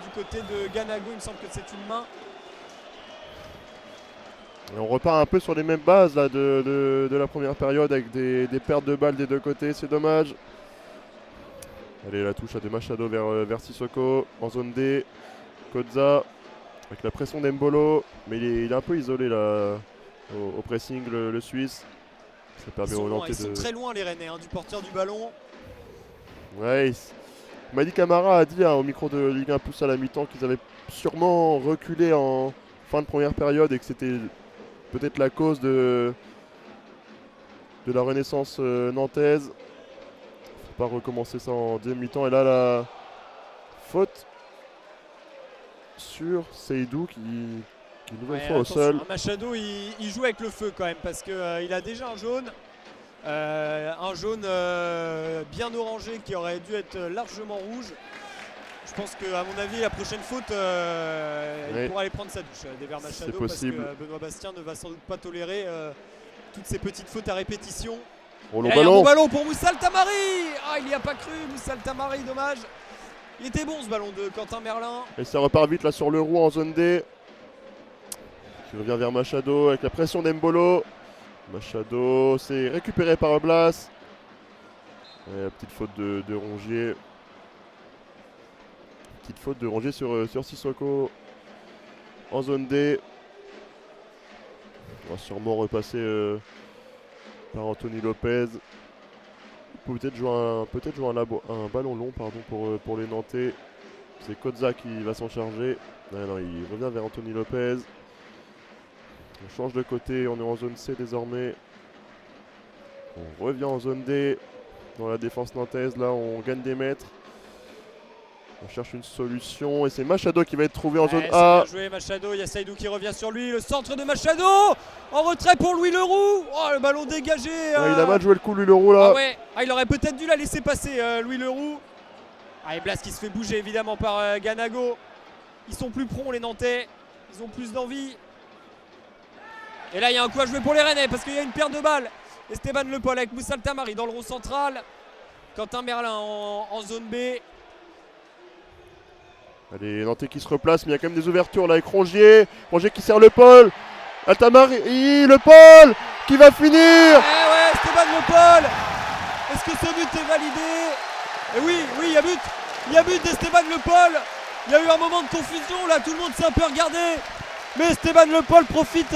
du côté de Ganago. Il me semble que c'est une main. Et on repart un peu sur les mêmes bases là, de la première période avec des pertes de balles des deux côtés. C'est dommage. Allez, la touche à De Machado vers Sissoko en zone D. Kodza avec la pression d'Embolo. Mais il est un peu isolé là au pressing le Suisse. Ça permet aux Nantais Ils sont très loin les Rennais du porteur du ballon. Ouais, Madi Camara a dit au micro de Ligue 1 Plus à la mi-temps qu'ils avaient sûrement reculé en fin de première période et que c'était peut-être la cause de la renaissance nantaise. Faut pas recommencer ça en deuxième mi-temps. Et là, la faute sur Seydou qui nouvelle fois au sol. Machado, il joue avec le feu quand même parce qu'il a déjà un jaune. Bien orangé qui aurait dû être largement rouge. Je pense qu'à mon avis, la prochaine faute, il pourra aller prendre sa douche d'Ever Machado parce que Benoît Bastien ne va sans doute pas tolérer toutes ces petites fautes à répétition. Oh, il y a un bon ballon pour Moussa Altamari. Il n'y a pas cru, Moussa Altamari, dommage. Il était bon ce ballon de Quentin Merlin. Et ça repart vite là sur Leroux en zone D. Qui revient vers Machado avec la pression d'Embolo. Machado, c'est récupéré par Blas. Et la petite faute de Rongier. Petite faute de Rongier sur Sissoko. En zone D. On va sûrement repasser par Anthony Lopez. Peut-être jouer un ballon long pour les Nantais. C'est Kodza qui va s'en charger. Non, il revient vers Anthony Lopez. On change de côté, on est en zone C désormais. On revient en zone D. Dans la défense nantaise, là on gagne des mètres. On cherche une solution et c'est Machado qui va être trouvé en zone A. Bien joué Machado, il y a Seydou qui revient sur lui. Le centre de Machado. En retrait pour Louis Leroux. Oh, le ballon dégagé. Il a mal joué le coup Louis Leroux là. Il aurait peut-être dû la laisser passer Louis Leroux. Et Blas qui se fait bouger évidemment par Ganago. Ils sont plus prompts les Nantais. Ils ont plus d'envie. Et là il y a un coup à jouer pour les Rennais parce qu'il y a une paire de balles. Esteban Le Paul avec Moussa Altamari dans le rond central. Quentin Merlin en zone B. Allez, Nantais qui se replace, mais il y a quand même des ouvertures là avec Rongier. Rongier qui sert Le Paul. Altamari, Le Paul qui va finir. Esteban Le Paul. Est-ce que ce but est validé? Et oui, il y a but. Il y a but d'Esteban Le Paul. Il y a eu un moment de confusion là, tout le monde s'est un peu regardé. Mais Esteban Le Paul profite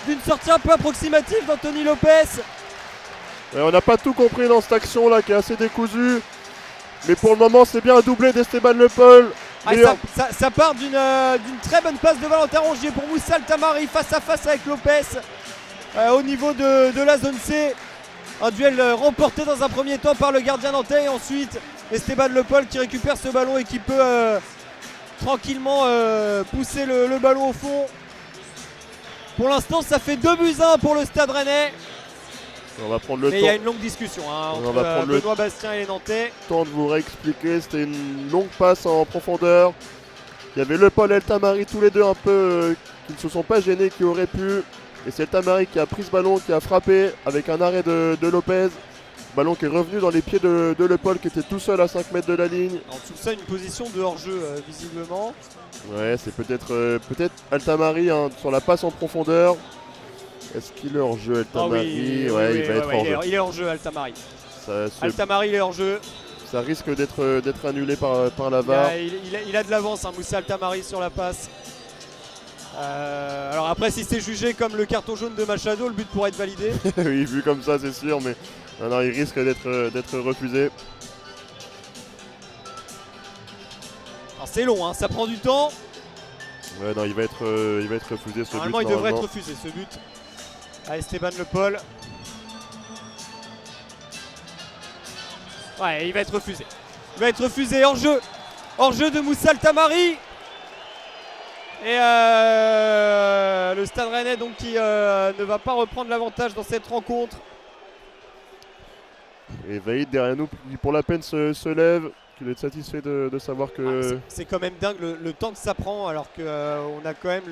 d'une sortie un peu approximative d'Anthony Lopez. On n'a pas tout compris dans cette action là qui est assez décousue. Mais pour le moment c'est bien un doublé d'Esteban Le Paul. Ça part d'une très bonne passe de Valentin Rongier pour Moussa Altamari face à face avec Lopez au niveau de la zone C. Un duel remporté dans un premier temps par le gardien nantais et ensuite Esteban Le Paul qui récupère ce ballon et qui peut tranquillement pousser le ballon au fond. Pour l'instant ça fait 2-1 pour le Stade Rennais. On va prendre le temps. Mais il y a une longue discussion entre Benoît Bastien et les Nantais. Temps de vous réexpliquer, c'était une longue passe en profondeur. Il y avait Le Paul et Altamari tous les deux un peu qui ne se sont pas gênés, qui auraient pu. Et c'est Altamari qui a pris ce ballon, qui a frappé avec un arrêt de Lopez. Ballon qui est revenu dans les pieds de Le Paul qui était tout seul à 5 mètres de la ligne. En dessous de ça, une position de hors-jeu visiblement. Ouais, c'est peut-être Altamari sur la passe en profondeur. Est-ce qu'il est hors jeu Altamari? Il va être hors jeu. Il est hors jeu Altamari. Altamari il est hors jeu. Ça risque d'être annulé par la VAR. Il a de l'avance Moussa Altamari sur la passe. Alors après, si c'est jugé comme le carton jaune de Machado, le but pourrait être validé. Oui, vu comme ça, c'est sûr, mais non, il risque d'être refusé. Alors c'est long, hein, ça prend du temps. Ouais, non, il va être refusé ce but. Normalement, il devrait être refusé ce but à Esteban Le Pol. Ouais, il va être refusé. Il va être refusé hors jeu. Hors jeu de Moussa Altamari. Et le Stade Rennais donc qui ne va pas reprendre l'avantage dans cette rencontre. Et Vaïd derrière nous qui pour la peine se lève, qui doit être satisfait de savoir que... C'est quand même dingue le temps que ça prend alors qu'on a quand même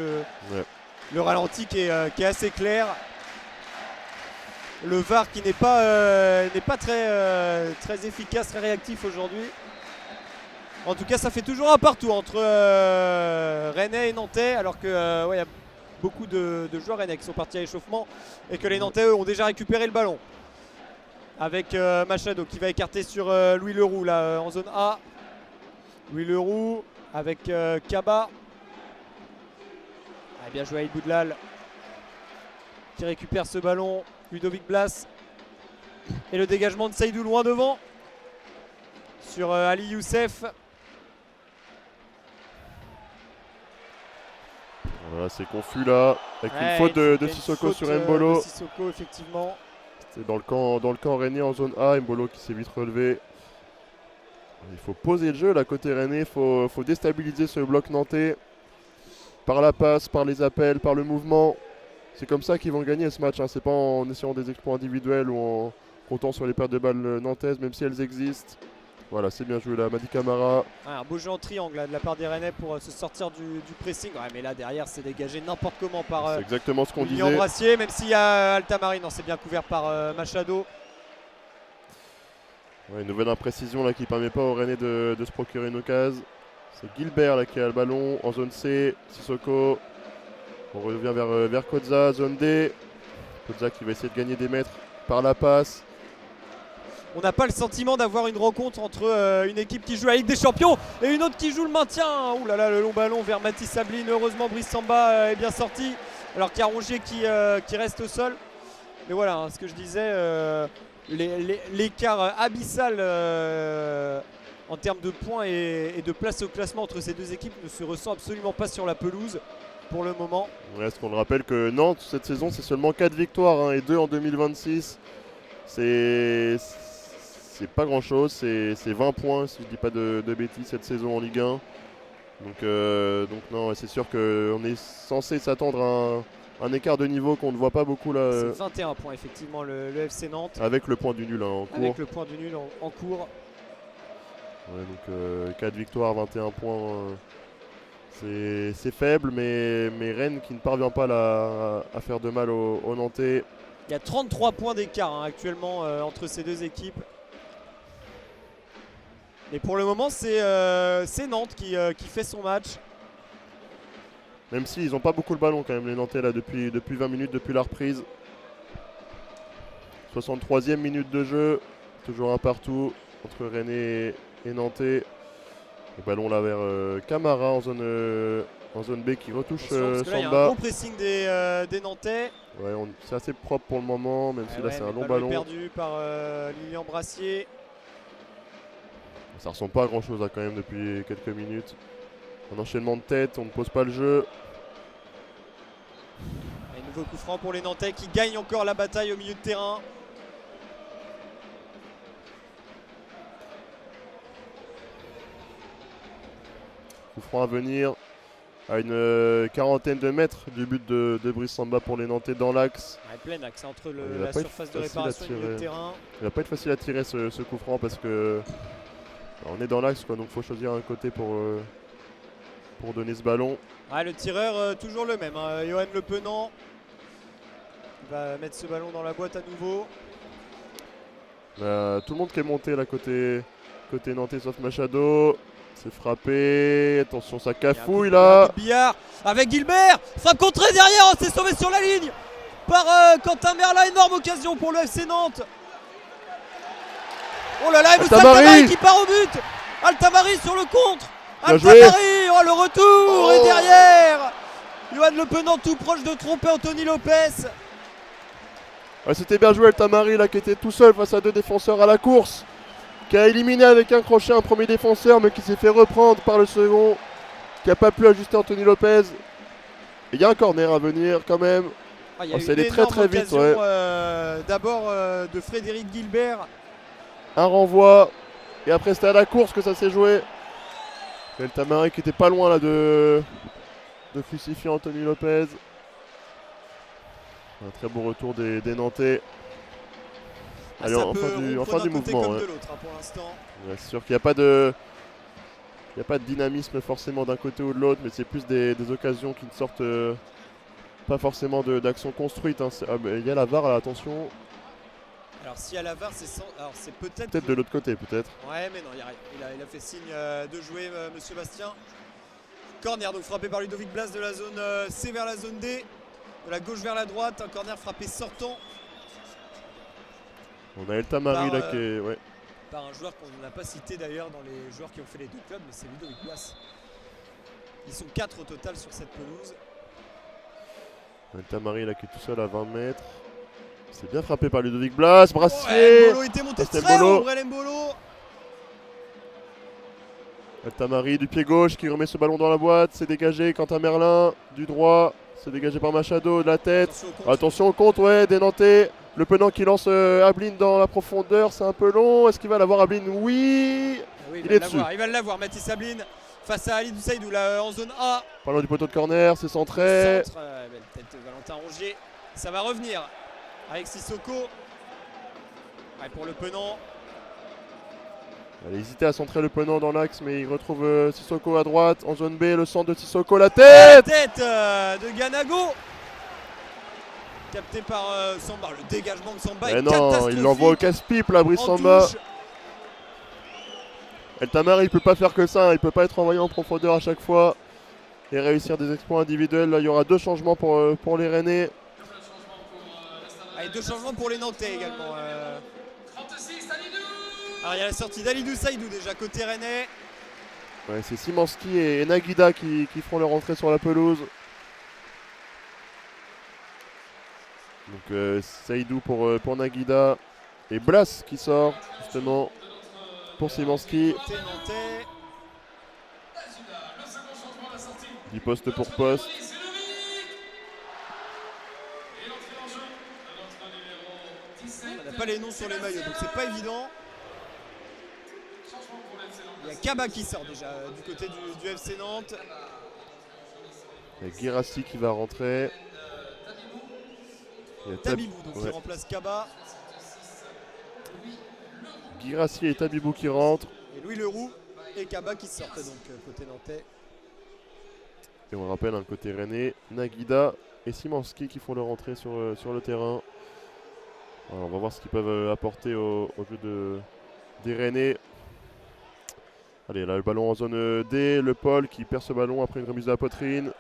le ralenti qui est assez clair. Le VAR qui n'est pas très efficace, très réactif aujourd'hui. En tout cas, ça fait toujours un partout entre Rennais et Nantais, alors que y a beaucoup de joueurs Rennais qui sont partis à l'échauffement et que les Nantais eux, ont déjà récupéré le ballon. Avec Machado qui va écarter sur Louis Leroux là en zone A. Louis Leroux avec Kaba. Ah, bien joué Aïd Boudlal qui récupère ce ballon. Ludovic Blas. Et le dégagement de Saïdou loin devant sur Ali Youssef. Voilà, c'est confus là, avec une faute de Sissoko sur Mbolo. Sissoko, effectivement. C'est dans le camp rennais en zone A, Mbolo qui s'est vite relevé. Il faut poser le jeu là côté rennais, il faut déstabiliser ce bloc nantais. Par la passe, par les appels, par le mouvement. C'est comme ça qu'ils vont gagner ce match, hein. C'est pas en essayant des exploits individuels ou en comptant sur les pertes de balles nantaises, même si elles existent. Voilà, c'est bien joué là, Madi Camara. Un beau jeu en triangle là, de la part des Rennais pour se sortir du pressing. Ouais, mais là derrière c'est dégagé n'importe comment par c'est exactement ce qu'on disait. Brassier, même s'il y a Altamari, non, c'est bien couvert par Machado. Ouais, une nouvelle imprécision là qui permet pas aux Rennais de se procurer une occasion. C'est Gilbert là qui a le ballon en zone C, Sissoko. On revient vers Koza, zone D. Koza qui va essayer de gagner des mètres par la passe. On n'a pas le sentiment d'avoir une rencontre entre une équipe qui joue la Ligue des Champions et une autre qui joue le maintien. Ouh là là, le long ballon vers Mathis Sabline. Heureusement, Brice Samba est bien sorti. Alors qu'il y a Rongier qui reste au sol. Mais voilà, hein, ce que je disais, l'écart abyssal en termes de points et de place au classement entre ces deux équipes ne se ressent absolument pas sur la pelouse pour le moment. Ouais, est-ce qu'on le rappelle que Nantes, cette saison, c'est seulement 4 victoires hein, et 2 en 2026. C'est pas grand chose, c'est 20 points si je dis pas de bêtises cette saison en Ligue 1. Donc non, c'est sûr qu'on est censé s'attendre à un écart de niveau qu'on ne voit pas beaucoup là. C'est 21 points effectivement le FC Nantes. Avec le point du nul en cours. Avec le point du nul en cours. Ouais, donc 4 victoires, 21 points. C'est faible, mais Rennes qui ne parvient pas à faire de mal aux Nantais. Il y a 33 points d'écart hein, actuellement entre ces deux équipes. Et pour le moment, c'est Nantes qui fait son match. Même s'ils n'ont pas beaucoup le ballon quand même, les Nantais, là, depuis 20 minutes, depuis la reprise. 63e minute de jeu, toujours un partout entre Rennes et Nantais. Le ballon là vers Camara en zone B qui retouche Samba. Il y a un gros pressing des Nantais. Ouais, c'est assez propre pour le moment, même si là c'est un long ballon. Perdu par Lilian Brassier. Ça ressemble pas à grand chose là, quand même depuis quelques minutes. Un enchaînement de tête, on ne pose pas le jeu. Un nouveau coup franc pour les Nantais qui gagnent encore la bataille au milieu de terrain. Coup franc à venir à une quarantaine de mètres du but de Brice Samba pour les Nantais dans l'axe. Ouais, plein axe entre la surface de réparation et le milieu de terrain. Il va pas être facile à tirer ce coup franc parce que on est dans l'axe quoi, donc il faut choisir un côté pour donner ce ballon. Ah, le tireur toujours le même, hein, Johan Le Penant. Il va mettre ce ballon dans la boîte à nouveau. Tout le monde qui est monté là côté nantais sauf Machado. C'est frappé, attention ça cafouille là. Billard avec Gilbert, frappe contrée derrière, on s'est sauvé sur la ligne par Quentin Merlin, énorme occasion pour le FC Nantes. Oh là là, et Moussa Altamari qui part au but. Altamari sur le contre. Altamari, oh, le retour et derrière Johan Johan Le Penant tout proche de tromper Anthony Lopez. Ouais, c'était bien joué, El Tamari là qui était tout seul face à 2 défenseurs à la course, qui a éliminé avec un crochet un premier défenseur mais qui s'est fait reprendre par le second, qui n'a pas pu ajuster Anthony Lopez. Il y a un corner à venir quand même. Il y a eu c'est allé une très très énorme vite. occasion, Ouais. d'abord de Frédéric Gilbert. Un renvoi et après c'était à la course que ça s'est joué. El Tamari qui était pas loin là de crucifier Anthony Lopez. Un très beau retour des Nantais. Allez, Ça en peut fin du rompre d'un côté mouvement. comme Ouais. de l'autre pour l'instant. Ouais, c'est sûr qu'il n'y a pas de. Il n'y a pas de dynamisme forcément d'un côté ou de l'autre, mais c'est plus des occasions qui ne sortent pas forcément d'actions construites. Hein. Il y a la VAR là, attention. Alors si à la VAR c'est peut-être. Peut-être de l'autre côté, peut-être. Ouais mais non, il a fait signe de jouer Monsieur Bastien. Corner donc frappé par Ludovic Blas de la zone C vers la zone D. De la gauche vers la droite, un corner frappé sortant. On a El Tamari là qui est. Ouais. Par un joueur qu'on n'a pas cité d'ailleurs dans les joueurs qui ont fait les 2 clubs, mais c'est Ludovic Blas. Ils sont 4 au total sur cette pelouse. El Tamari là qui est tout seul à 20 mètres. C'est bien frappé par Ludovic Blas, Brassier. Ouais, Mbolo était monté C'était très Mbolo. haut, Brel Mbolo. El Tamari du pied gauche qui remet ce ballon dans la boîte, c'est dégagé. Quentin Merlin du droit, c'est dégagé par Machado de la tête. Attention au compte, ouais, des Nantais. Le Penant qui lance Ablin dans la profondeur, c'est un peu long. Est-ce qu'il va l'avoir Ablin? Oui, il est dessus. Il va l'avoir, Mathis Ablin face à Ali Doussaïdou là en zone A. Pas loin du poteau de corner, c'est centré. Centre, belle tête de Valentin Rongier. Ça va revenir avec Sissoko. Ouais, pour le Penant. Il a hésité à centrer le Penant dans l'axe, mais il retrouve Sissoko à droite. En zone B, le centre de Sissoko, la tête. La tête de Ganago. Capté par Samba, le dégagement de Samba est non, catastrophique. il l'envoie au casse-pipe là, Brice En Samba. touche. El Tamari il peut pas faire que ça, il peut pas être envoyé en profondeur à chaque fois et réussir des exploits individuels. Là il y aura 2 changements pour les Rennais. Allez, 2 changements pour les Nantais également. Alors il y a la sortie d'Alidou Saïdou déjà côté Rennais. Ouais, c'est Simanski et Naguida qui feront leur entrée sur la pelouse. Donc Saïdou pour Naguida et Blas qui sort justement pour Simanski. Du poste pour poste. On n'a pas les noms sur les maillots donc c'est pas évident. Il y a Kaba qui sort déjà du côté du FC Nantes. Il y a Guirassi qui va rentrer. Il y a Tabibou donc qui remplace Kaba. Guirassi et Tabibou qui rentrent. Et Louis Leroux et Kaba qui sortent donc côté nantais. Et on rappelle un côté Rennais, Naguida et Simanski qui font leur entrée sur le terrain. Alors on va voir ce qu'ils peuvent apporter au jeu des Rennais. Allez, là le ballon en zone D, le Paul qui perd ce ballon après une remise de la poitrine.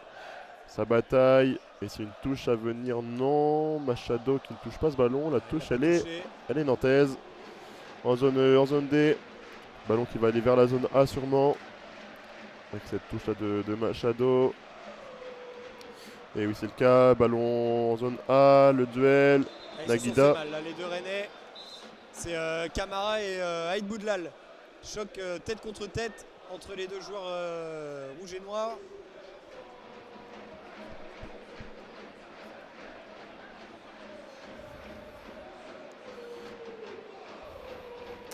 Sa bataille, et c'est une touche à venir, non. Machado qui ne touche pas ce ballon, la touche elle est nantaise. En zone D, ballon qui va aller vers la zone A sûrement. Avec cette touche là de Machado. Et oui c'est le cas, ballon en zone A, le duel, Naguida. Mal, là, les 2 Rennais, c'est Camara et Aïd Boudlal. Choc tête contre tête entre les 2 joueurs rouges et noirs.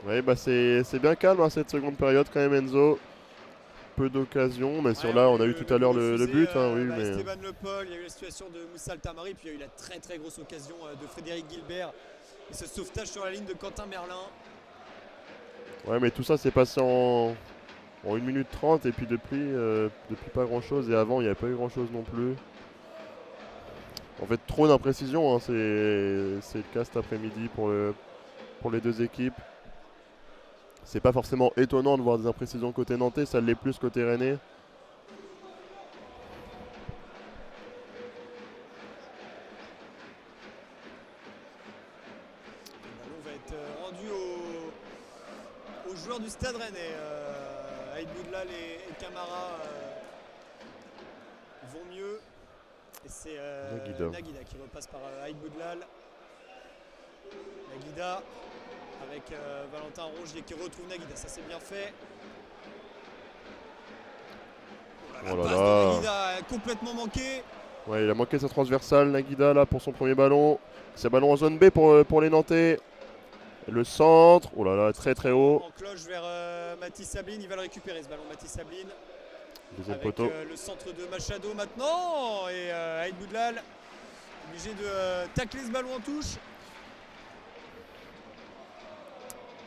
Oui, bah c'est bien calme hein, cette seconde période quand même Enzo. Peu d'occasions, mais sur là on a eu tout à l'heure le but. Oui, mais... Esteban Le Paul, il y a eu la situation de Moussa El Tamari, puis il y a eu la très très grosse occasion de Frédéric Gilbert. Et ce sauvetage sur la ligne de Quentin Merlin. Ouais mais tout ça s'est passé en 1 minute 30 et puis depuis pas grand chose et avant il n'y avait pas eu grand chose non plus. En fait trop d'imprécisions, hein, c'est le cas cet après-midi pour les 2 équipes. C'est pas forcément étonnant de voir des imprécisions côté nantais, ça l'est plus côté rennais. Le ballon va être rendu aux joueurs du Stade Rennais. Aïd Boudlal et Camara vont mieux. Et c'est Naguida qui repasse par Aïd Boudlal. Naguida avec Valentin Rongier qui retrouve Naguida, ça c'est bien fait. La passe de Naguida complètement manquée. Ouais, il a manqué sa transversale, Naguida là pour son premier ballon. C'est un ballon en zone B pour les Nantais. Le centre, oh là là, très très haut. En cloche vers Mathis Sabline, il va le récupérer ce ballon, Mathis Sabline. Deuxième avec poteau. Le centre de Machado maintenant. Et Aïd Boudlal obligé de tacler ce ballon en touche.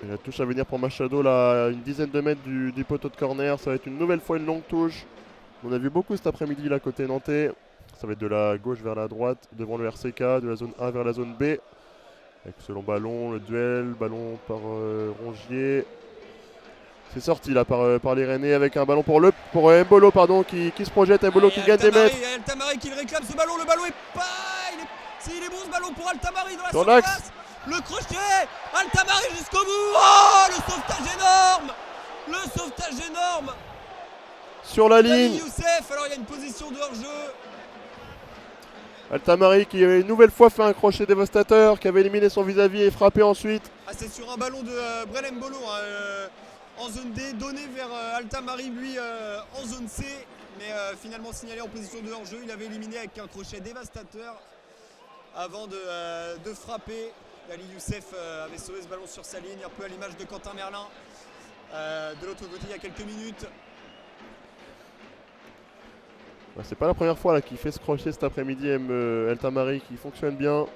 Et la touche à venir pour Machado là, une dizaine de mètres du poteau de corner. Ça va être une nouvelle fois une longue touche. On a vu beaucoup cet après-midi là côté nantais. Ça va être de la gauche vers la droite, devant le RCK, de la zone A vers la zone B. Avec ce long ballon, le duel, ballon par Rongier. C'est sorti là par les Rennais avec un ballon pour Mbolo pardon, qui se projette, Mbolo qui gagne des mètres. Il y a Altamari qui le réclame ce ballon, le ballon est pas... Il est bon ce ballon pour Altamari dans la Dans surface. l'axe. Le crochet, Altamari jusqu'au bout. Oh, le sauvetage énorme. Le sauvetage énorme. Sur la ligne. Youssef, alors il y a une position de hors-jeu. Altamari qui avait une nouvelle fois fait un crochet dévastateur, qui avait éliminé son vis-à-vis et frappé ensuite. Ah, c'est sur un ballon de Brel Mbolo en zone D, donné vers Altamari lui en zone C, mais finalement signalé en position de hors-jeu. Il avait éliminé avec un crochet dévastateur avant de frapper. Ali Youssef avait sauvé ce ballon sur sa ligne, un peu à l'image de Quentin Merlin de l'autre côté il y a quelques minutes. C'est pas la première fois qu'il fait ce crochet cet après-midi, Altamari qui fonctionne bien.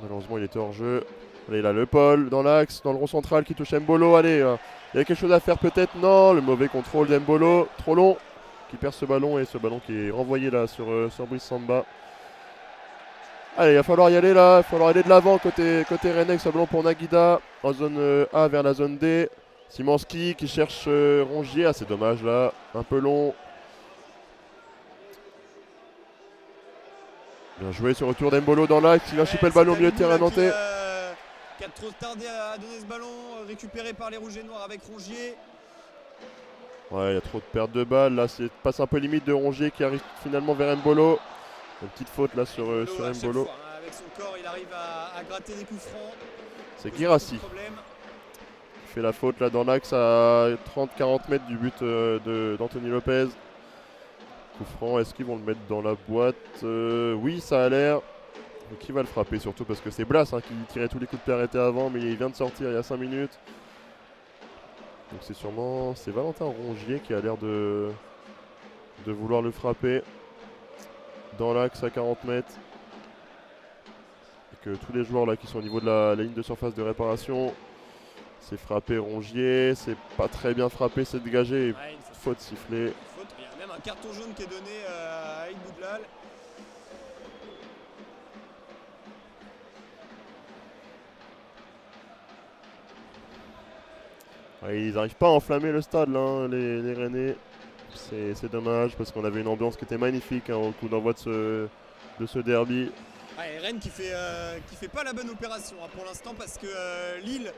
Malheureusement il était hors jeu. Allez là le Paul dans l'axe, dans le rond central qui touche Mbolo. Allez, il y a quelque chose à faire peut-être. Non, le mauvais contrôle d'Mbolo, trop long, qui perd ce ballon et ce ballon qui est renvoyé là sur Brice Samba. Allez, il va falloir y aller là, il va falloir aller de l'avant côté Rennais. Ce ballon pour Naguida en zone A vers la zone D. Simanski qui cherche Rongier, ah c'est dommage là, un peu long. Bien joué ce retour d'Mbolo dans l'axe, il vient choper le ballon au milieu de terrain nantais. Qui a trop tardé à donner ce ballon, récupéré par les Rouges et Noirs avec Rongier. Ouais, il y a trop de pertes de balles, là c'est passe un peu limite de Rongier qui arrive finalement vers Mbolo. Une petite faute là sur Mbolo. Fois, hein, avec son corps, il arrive à gratter des coups francs. C'est Guirassi qui fait la faute là dans l'axe à 30-40 mètres du but d'Anthony Lopez. Coup franc, est-ce qu'ils vont le mettre dans la boîte? Oui, ça a l'air. Et qui va le frapper surtout parce que c'est Blas qui tirait tous les coups de pied arrêtés avant, mais il vient de sortir il y a 5 minutes. Donc c'est Valentin Rongier qui a l'air de vouloir le frapper dans l'axe à 40 mètres. Et que tous les joueurs là qui sont au niveau de la ligne de surface de réparation, c'est frappé Rongier, c'est pas très bien frappé, c'est dégagé, ouais, faute sifflée. Il y a même un carton jaune qui est donné à Aïd Boudlal. Ouais, ils n'arrivent pas à enflammer le stade là, hein, les Rennais. C'est dommage parce qu'on avait une ambiance qui était magnifique au coup d'envoi de ce derby. Ouais, Rennes qui fait pas la bonne opération pour l'instant parce que Lille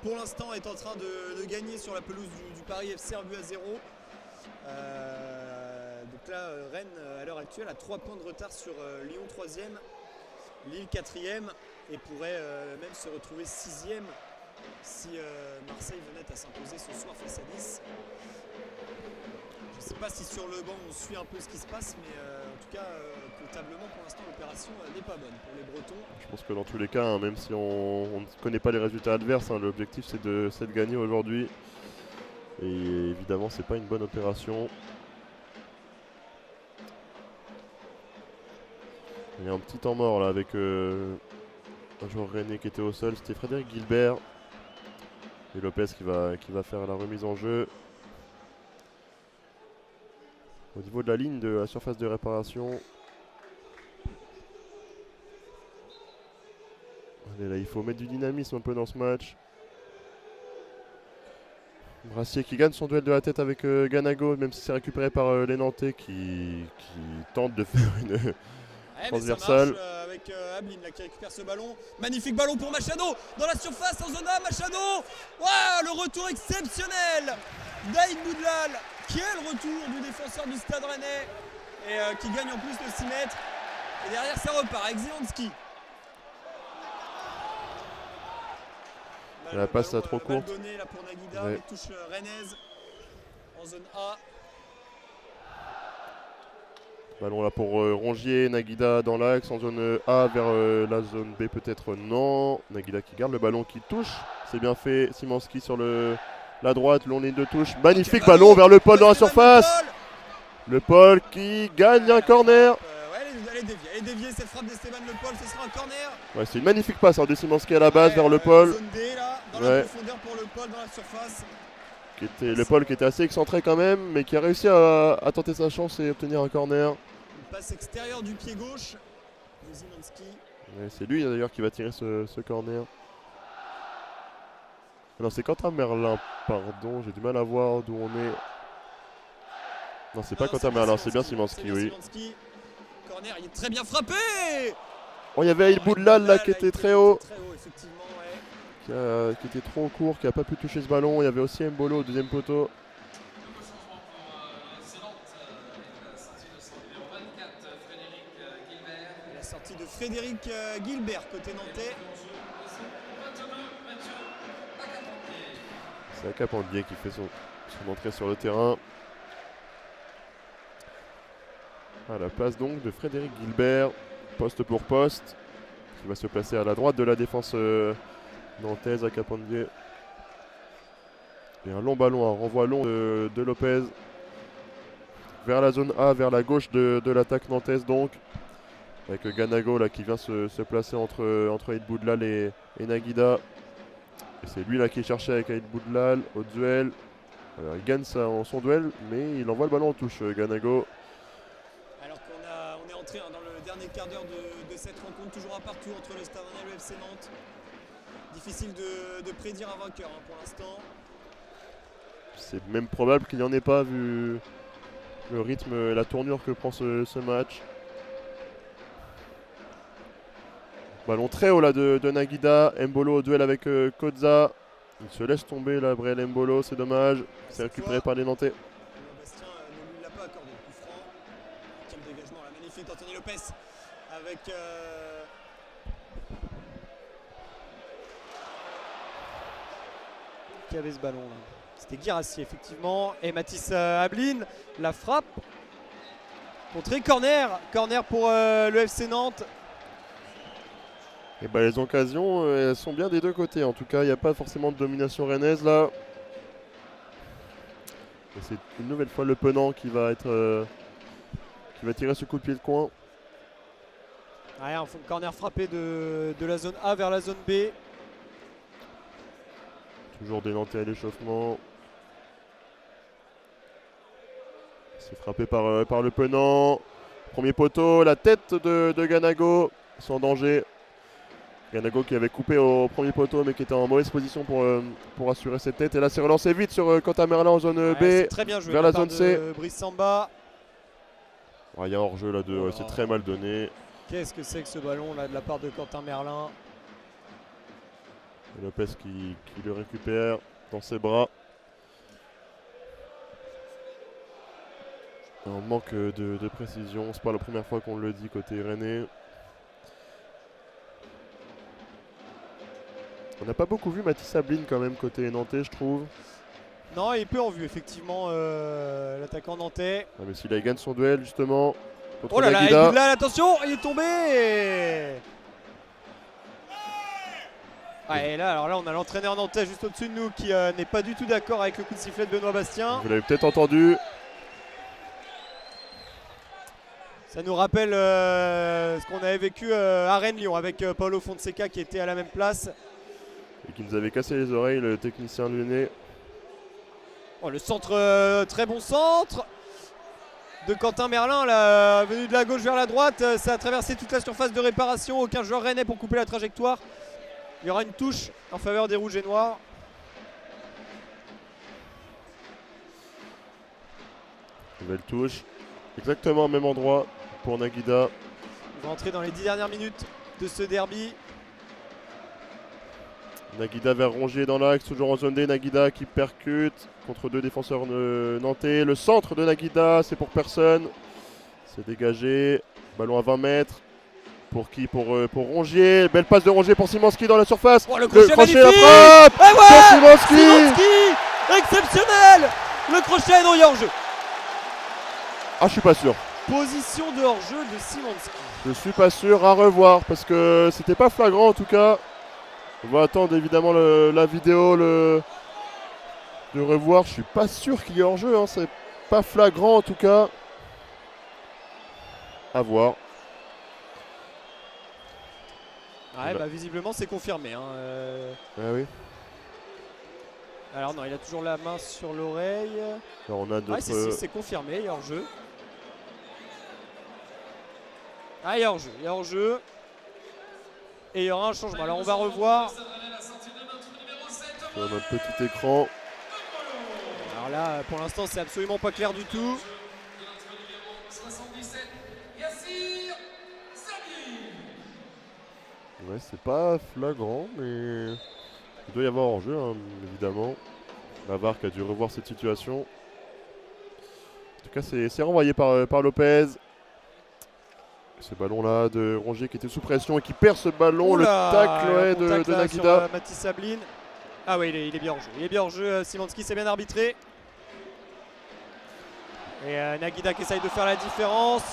pour l'instant est en train de gagner sur la pelouse du Paris FC 1 but à 0. Donc là Rennes à l'heure actuelle a 3 points de retard sur Lyon 3e, Lille 4e et pourrait même se retrouver 6e si Marseille venait à s'imposer ce soir face à Nice. Je ne sais pas si sur le banc on suit un peu ce qui se passe, mais en tout cas comptablement pour l'instant l'opération n'est pas bonne pour les Bretons. Je pense que dans tous les cas, hein, même si on ne connaît pas les résultats adverses, hein, l'objectif c'est de gagner aujourd'hui. Et évidemment c'est pas une bonne opération. Il y a un petit temps mort là avec un joueur rennais qui était au sol, c'était Frédéric Gilbert. Et Lopez qui va faire la remise en jeu. Au niveau de la ligne de la surface de réparation. Allez, là, il faut mettre du dynamisme un peu dans ce match. Brassier qui gagne son duel de la tête avec Ganago, même si c'est récupéré par les Nantais qui tentent de faire une transversale. Avec Ablin là, qui récupère ce ballon. Magnifique ballon pour Machado dans la surface en zone A. Machado, wow, le retour exceptionnel d'Aïd Boudlal. Quel retour du défenseur du Stade Rennais. et qui gagne en plus le 6 mètres. Et derrière ça repart avec Zelanski. La passe trop courte. Donné là pour Nagida, ouais. touche Rennes en zone A. Ballon là pour Rongier, Nagida dans l'axe en zone A vers la zone B peut-être non. Nagida qui garde le ballon qui touche. C'est bien fait. Szymanski sur la droite, long ligne de touche. Magnifique ballon vers le Paul dans la surface. Le Paul qui gagne un corner. Ouais, elle est déviée cette frappe d'Esteban Le Paul, ce sera un corner. Ouais, c'est une magnifique passe de Szymanski à la base vers le Paul. Zone D là, dans la profondeur pour Le Paul dans la surface. Le Paul qui était assez excentré quand même, mais qui a réussi à tenter sa chance et obtenir un corner. Une passe extérieure du pied gauche de Szymanski. Ouais, c'est lui d'ailleurs qui va tirer ce corner. Non, c'est Quentin Merlin, pardon, j'ai du mal à voir d'où on est. Non, c'est pas Quentin Merlin, c'est bien Szymanski, oui. Corner, il est très bien frappé. Oh, il y avait Aïd Boudlal là qui était très haut. Très haut, effectivement, ouais. Qui était trop court, qui n'a pas pu toucher ce ballon. Il y avait aussi Mbolo au deuxième poteau. La sortie de Frédéric Guilbert côté nantais. C'est Acapandier qui fait son entrée sur le terrain. À la place donc de Frédéric Guilbert, poste pour poste, qui va se placer à la droite de la défense nantaise. Acapandier. Et un long ballon, un renvoi long de Lopez vers la zone A, vers la gauche de l'attaque nantaise donc. Avec Ganago là, qui vient se placer entre Aïd Boudlal et Nagida. Et c'est lui là qui est cherché avec Aïd Boudlal au duel. Alors, il gagne son duel, mais il envoie le ballon en touche, Ganago. Alors qu'on est entré dans le dernier quart d'heure de cette rencontre, toujours à partout entre le Stade Rennais et le FC Nantes. Difficile de prédire un vainqueur pour l'instant. C'est même probable qu'il n'y en ait pas vu le rythme et la tournure que prend ce match. Ballon très haut là de Nagida. Mbolo au duel avec Koza. Il se laisse tomber là, Brel Mbolo, c'est dommage. C'est récupéré par les Nantais. Bastien ne lui l'a pas accordé le coup franc. Quel dégagement là, magnifique d'Anthony Lopez avec qui avait ce ballon là. C'était Guirassy effectivement. Et Mathis Ablin, la frappe. Contré, corner pour le FC Nantes. Et bah, les occasions, elles sont bien des deux côtés. En tout cas, il n'y a pas forcément de domination rennaise là. Et c'est une nouvelle fois Le Penant qui va tirer ce coup de pied de coin. Ouais, un corner frappé de la zone A vers la zone B. Toujours des Nantais à l'échauffement. C'est frappé par Le Penant. Premier poteau, la tête de Ganago. Sans danger. Ganago qui avait coupé au premier poteau mais qui était en mauvaise position pour assurer cette tête. Et là c'est relancé vite sur Quentin Merlin en zone B. Très bien joué vers la zone C. Brice Samba. Il y a hors-jeu là, c'est très mal donné. Qu'est-ce que c'est que ce ballon là de la part de Quentin Merlin. Et Lopez qui le récupère dans ses bras. Un manque de précision, c'est pas la première fois qu'on le dit côté rennais. On n'a pas beaucoup vu Mathis Ablin quand même côté nantais je trouve. Non, il est peu en vue effectivement l'attaquant nantais. Ah, mais s'il il gagne son duel justement contre Oh là Nagida. là, attention, il est tombé. Et là, alors là, on a l'entraîneur nantais juste au-dessus de nous qui n'est pas du tout d'accord avec le coup de sifflet de Benoît Bastien. Vous l'avez peut-être entendu. Ça nous rappelle ce qu'on avait vécu à Rennes-Lyon avec Paulo Fonseca qui était à la même place. Et qui nous avait cassé les oreilles, le technicien lyonnais. Oh, le centre, très bon centre de Quentin Merlin, là, venu de la gauche vers la droite. Ça a traversé toute la surface de réparation. Aucun joueur rennais pour couper la trajectoire. Il y aura une touche en faveur des Rouges et Noirs. Nouvelle touche. Exactement au même endroit pour Nagida. On va entrer dans les 10 dernières minutes de ce derby. Nagida vers Rongier dans l'axe, toujours en zone D. Nagida qui percute contre deux défenseurs nantais. Le centre de Nagida, c'est pour personne. C'est dégagé. Ballon à 20 mètres. Pour qui? Pour Rongier. Belle passe de Rongier pour Szymanski dans la surface. Oh, le crochet magnifique. La frappe Et ouais, pour Szymanski. Szymanski, exceptionnel. Le crochet non, il y a hors-jeu. Ah, je suis pas sûr. Position de hors-jeu de Szymanski. Je suis pas sûr, à revoir parce que c'était pas flagrant en tout cas. On va attendre évidemment la vidéo de revoir. Je suis pas sûr qu'il y ait hors-jeu, hein. C'est pas flagrant en tout cas. À voir. Ouais, bah visiblement c'est confirmé. Hein. Ah oui. Alors non, il a toujours la main sur l'oreille. Alors on a d'autres. Ouais, c'est confirmé, il y a hors-jeu. Ah, il y a hors-jeu, il y a hors-jeu. Et il y aura un changement. Alors on va revoir. Sur notre petit écran. Alors là, pour l'instant, c'est absolument pas clair du tout. Ouais, c'est pas flagrant, mais il doit y avoir hors-jeu, hein, évidemment. La VAR qui a dû revoir cette situation. En tout cas, c'est renvoyé par Lopez. Ce ballon-là de Rongier qui était sous pression et qui perd ce ballon. Oula, le tacle de Nagida. Sur, Mathis Sabline. Ah oui, il est bien en jeu. Il est bien en jeu. Szymanski s'est bien arbitré. Et Nagida qui essaye de faire la différence.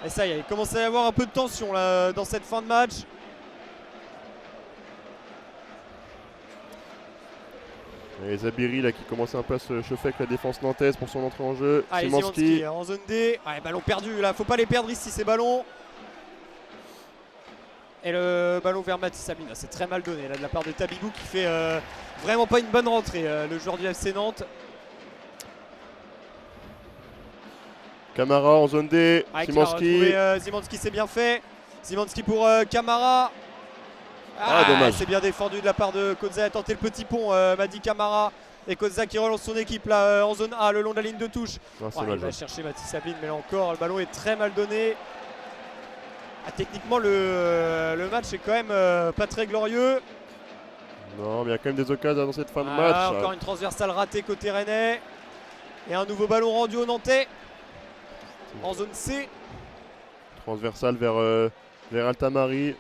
Et ça y est, il commence à y avoir un peu de tension là, dans cette fin de match. Et Zabiri là qui commence un peu à se chauffer avec la défense nantaise pour son entrée en jeu. Allez, Szymanski en zone D. Ouais, ballon perdu là, faut pas les perdre ici ces ballons. Et le ballon vers Mathis Sabline, c'est très mal donné là de la part de Tabibou qui fait vraiment pas une bonne rentrée, le joueur du FC Nantes. Camara en zone D. Szymanski. Szymanski c'est bien fait. Szymanski pour Camara. Dommage. C'est bien défendu de la part de Kozza. A tenté le petit pont, m'a dit Camara. Et Kozza qui relance son équipe là en zone A le long de la ligne de touche. Il va chercher Mathis Sabline, mais là encore le ballon est très mal donné. Techniquement le match est quand même pas très glorieux. Non, mais il y a quand même des occasions dans cette fin de match. Encore une transversale ratée côté rennais. Et un nouveau ballon rendu au Nantais. En zone C. Transversale vers Altamari.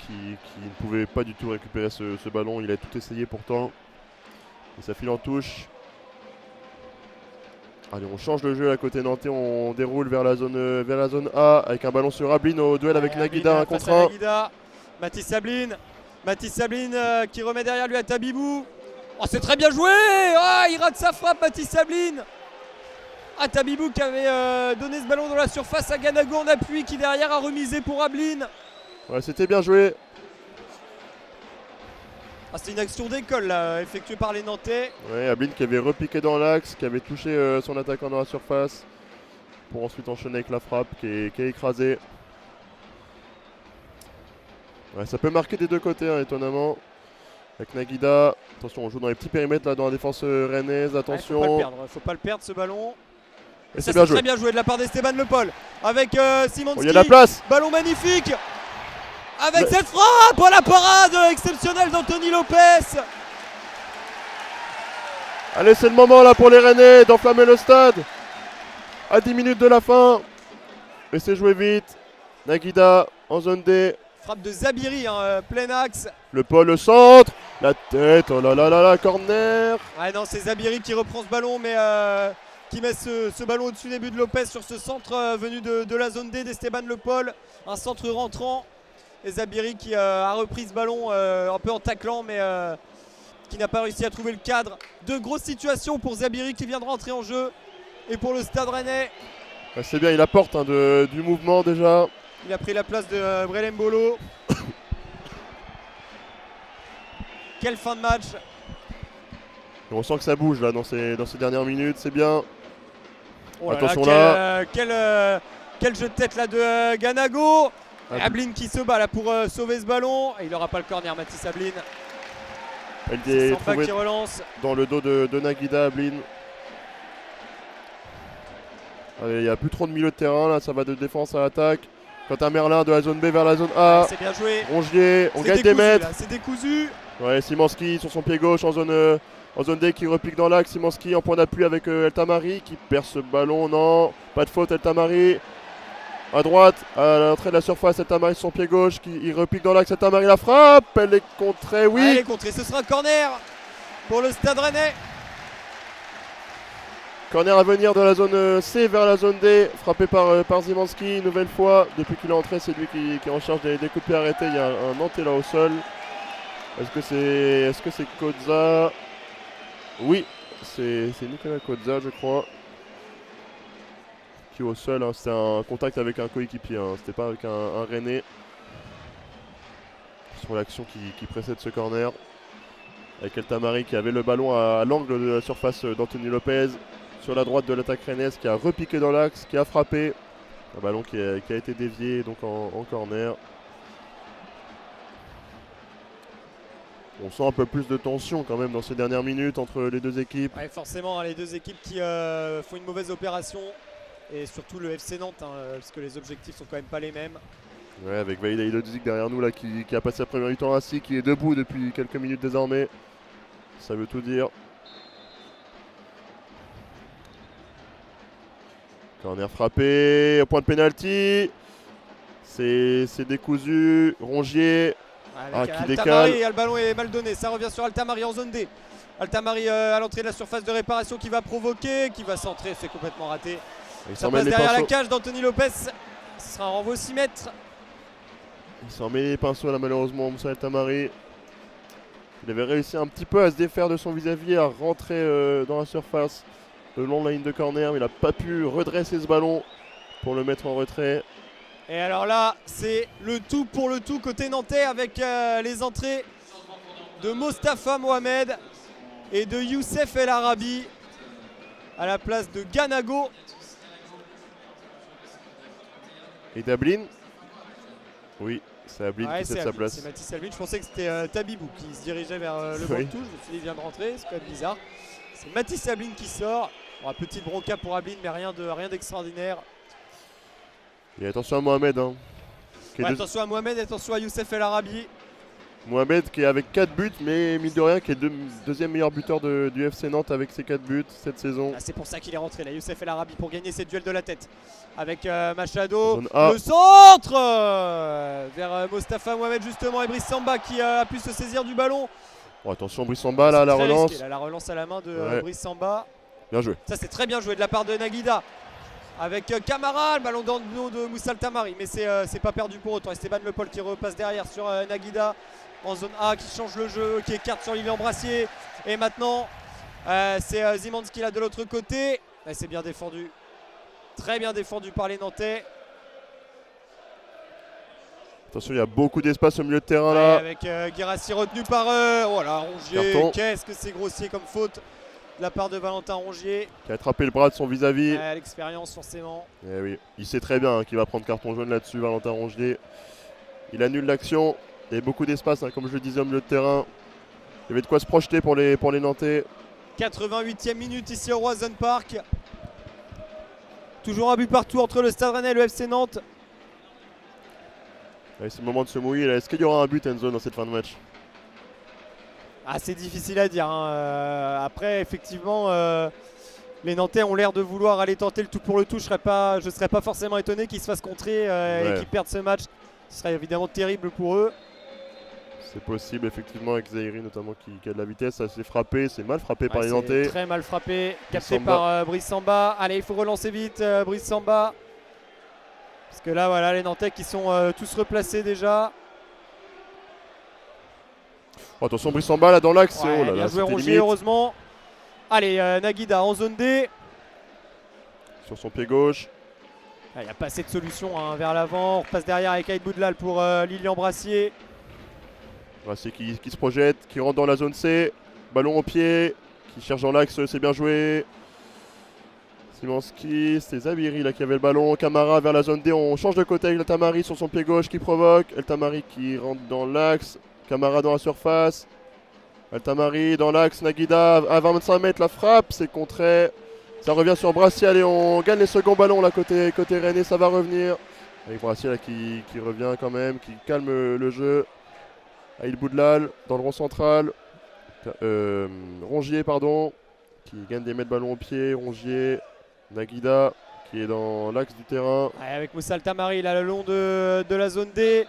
Qui ne pouvait pas du tout récupérer ce ballon. Il a tout essayé pourtant. Et ça file en touche. Allez, on change le jeu à côté nantais. On déroule vers la zone A avec un ballon sur Ablin au duel avec Nagida, un contre un. Mathis Sabline. Mathis Sabline qui remet derrière lui à Tabibou. Oh, c'est très bien joué. Il rate sa frappe, Mathis Sabline. Tabibou qui avait donné ce ballon dans la surface à Ganago en appui qui derrière a remisé pour Ablin. Ouais, c'était bien joué. C'est une action d'école là, effectuée par les Nantais. Ouais, Ablin qui avait repiqué dans l'axe, qui avait touché son attaquant dans la surface. Pour ensuite enchaîner avec la frappe qui est écrasée. Ouais, ça peut marquer des deux côtés, hein, étonnamment. Avec Nagida. Attention, on joue dans les petits périmètres là dans la défense rennaise. Attention. Faut pas le perdre ce ballon. Et c'est bien joué. Très bien joué de la part d'Esteban Le Paul. Avec Szymanski. Il y a de la place. Ballon magnifique. Avec cette frappe, la parade exceptionnelle d'Anthony Lopez. Allez, c'est le moment là pour les Rennais d'enflammer le stade. À 10 minutes de la fin. Et c'est joué vite. Nagida en zone D. Frappe de Zabiri, plein axe. Le Paul, le centre. La tête, oh là là là là, corner. Non, c'est Zabiri qui reprend ce ballon, mais qui met ce ballon au-dessus des buts de Lopez sur ce centre venu de la zone D d'Esteban Le Paul. Un centre rentrant. Et Zabiri qui a repris ce ballon un peu en taclant, mais qui n'a pas réussi à trouver le cadre. Deux grosses situations pour Zabiri qui vient de rentrer en jeu. Et pour le Stade Rennais. C'est bien, il apporte du mouvement déjà. Il a pris la place de Brelem Bolo. Quelle fin de match. Et on sent que ça bouge là dans ces dernières minutes, c'est bien. Oh attention là. Quel jeu de tête là de Ganago. Ablin qui se bat là pour sauver ce ballon. Et il n'aura pas le corner, Mathis Ablin. Il est trouvé qui relance. Dans le dos de Nagida, Ablin. Allez, il n'y a plus trop de milieu de terrain là, ça va de défense à attaque. Quentin Merlin de la zone B vers la zone A. C'est bien joué. Rongier, on gagne des mètres. C'est décousu. Ouais, Szymanski sur son pied gauche en zone en zone D qui repique dans l'axe. Simanski en point d'appui avec El Tamari qui perd ce ballon. Non, pas de faute. El Tamari à droite, à l'entrée de la surface. El Tamari sur son pied gauche il repique dans l'axe. El Tamari la frappe. Elle est contrée, oui. Elle est contrée. Ce sera un corner pour le Stade Rennais. Corner à venir de la zone C vers la zone D, frappé par Zimanski une nouvelle fois. Depuis qu'il est entré, c'est lui qui est en charge des coups de pied arrêtés. Il y a un Nantais là au sol. Est-ce que c'est Kodza? Oui, c'est Nicolas Kodza, je crois. Qui est au sol, hein. C'était un contact avec un coéquipier, hein. C'était pas avec un Rennais. Sur l'action qui précède ce corner. Avec El Tamari qui avait le ballon à l'angle de la surface d'Anthony Lopez. Sur la droite de l'attaque rennaise qui a repiqué dans l'axe, qui a frappé. Un ballon qui a été dévié donc en corner. On sent un peu plus de tension quand même dans ces dernières minutes entre les deux équipes. Ouais, forcément, hein, les deux équipes qui font une mauvaise opération. Et surtout le FC Nantes, hein, parce que les objectifs sont quand même pas les mêmes. Ouais, avec Vaïda Ilodzik derrière nous là, qui a passé la première mi-temps assis, qui est debout depuis quelques minutes désormais. Ça veut tout dire. Corner frappé, au point de pénalty. C'est décousu. Rongier qui décale. Le ballon est mal donné. Ça revient sur El Tamari en zone D. El Tamari à l'entrée de la surface de réparation qui va provoquer, qui va centrer. C'est complètement raté. Ça passe derrière la cage d'Anthony Lopez. Ce sera un renvoi au 6 mètres. Il s'en met les pinceaux là malheureusement, Moussa El Tamari. Il avait réussi un petit peu à se défaire de son vis-à-vis, à rentrer dans la surface le long de la ligne de corner, mais il n'a pas pu redresser ce ballon pour le mettre en retrait. Et alors là, c'est le tout pour le tout côté nantais avec les entrées de Mostafa Mohamed et de Youssef El Arabi à la place de Ganago. Et Dablin. Oui, c'est Ablin qui cède sa place. C'est Mathis Ablin. Je pensais que c'était Tabibou qui se dirigeait vers le banc de touche. Je me suis dit, il vient de rentrer, c'est quand même bizarre. C'est Mathis Ablin qui sort. Bon, petite bronca pour Ablin, mais rien d'extraordinaire. Et attention à Mohamed. Hein, attention à Mohamed, attention à Youssef El Arabi. Mohamed qui est avec 4 buts, mais mine de rien qui est le deuxième meilleur buteur du FC Nantes avec ses 4 buts cette saison. C'est pour ça qu'il est rentré là, Youssef El Arabi, pour gagner ses duels de la tête. Avec Machado, le centre vers Mostafa Mohamed justement, et Brice Samba qui a pu se saisir du ballon. Oh, attention Brice Samba là, la relance. Risqué, là, la relance à la main de Brice Samba. Bien joué. Ça c'est très bien joué de la part de Naguida. Avec Camara, le ballon dans le dos de Moussa El Tamari, mais c'est pas perdu pour autant. Esteban Le Paul qui repasse derrière sur Naguida en zone A, qui change le jeu, qui écarte sur Lilian Brassier. Et maintenant c'est Zimanski là de l'autre côté. C'est bien défendu, très bien défendu par les Nantais. Attention, il y a beaucoup d'espace au milieu de terrain là. Avec Guérassi retenu par voilà, Rongier. Qu'est-ce que c'est grossier comme faute de la part de Valentin Rongier. Qui a attrapé le bras de son vis-à-vis. L'expérience forcément. Eh oui, il sait très bien qu'il va prendre carton jaune là-dessus, Valentin Rongier. Il annule l'action. Il y a beaucoup d'espace, hein, comme je le disais, au milieu de terrain. Il y avait de quoi se projeter pour les Nantais. 88e minute ici au Roazhon Park. Toujours un but partout entre le Stade Rennais et le FC Nantes. C'est le moment de se mouiller là. Est-ce qu'il y aura un but Enzo dans cette fin de match? C'est difficile à dire. Hein. Après, effectivement, les Nantais ont l'air de vouloir aller tenter le tout pour le tout. Je ne serais pas forcément étonné qu'ils se fassent contrer et qu'ils perdent ce match. Ce serait évidemment terrible pour eux. C'est possible, effectivement, avec Zahiri notamment qui a de la vitesse. Ça s'est frappé, c'est mal frappé par les Nantais. Très mal frappé, capté par Brice Samba. Allez, il faut relancer vite, Brice Samba. Parce que là, voilà, les Nantais qui sont tous replacés déjà. Oh, attention, Brice Samba là dans l'axe. Oh là, bien joué Rongier, heureusement. Allez, Naguida en zone D. Sur son pied gauche. Il n'y a pas assez de solutions vers l'avant. On repasse derrière avec Aïd Boudlal pour Lilian Brassier. Brassier qui se projette, qui rentre dans la zone C. Ballon au pied, qui cherche dans l'axe, c'est bien joué. Zimanski, c'est Zabiri là qui avait le ballon. Camara vers la zone D, on change de côté avec El Tamari sur son pied gauche qui provoque. El Tamari qui rentre dans l'axe. Camara dans la surface. El Tamari dans l'axe, Naguida à 25 mètres, la frappe, c'est contré. Ça revient sur Brassier, allez, on gagne les seconds ballons là côté Rennais, ça va revenir. Avec Brassier là, qui revient quand même, qui calme le jeu. Aïd Boudlal dans le rond central. Rongier, pardon, qui gagne des mètres ballon au pied. Rongier, Naguida qui est dans l'axe du terrain. Ouais, avec Moussa Altamari là le long de la zone D.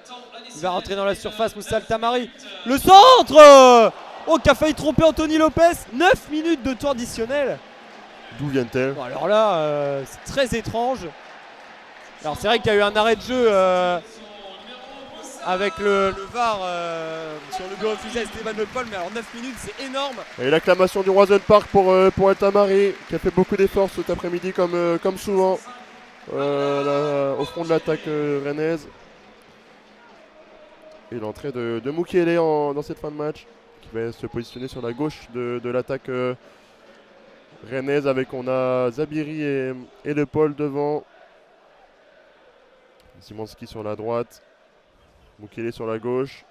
Il va rentrer dans la surface, Moussa Altamari. Le centre oh, qui a failli tromper Anthony Lopez. 9 minutes de temps additionnel. D'où viennent-elles? Bon, alors là, c'est très étrange. Alors c'est vrai qu'il y a eu un arrêt de jeu avec le VAR sur le but refusé à Esteban Le Pol, mais alors 9 minutes c'est énorme. Et l'acclamation du Roison Park pour Altamari qui a fait beaucoup d'efforts cet après-midi comme souvent au front de l'attaque rennaise. Et l'entrée de Mukiele dans cette fin de match qui va se positionner sur la gauche de l'attaque rennaise avec on a Zabiri et Le Pol devant. Simanski sur la droite. Mukiele sur la gauche.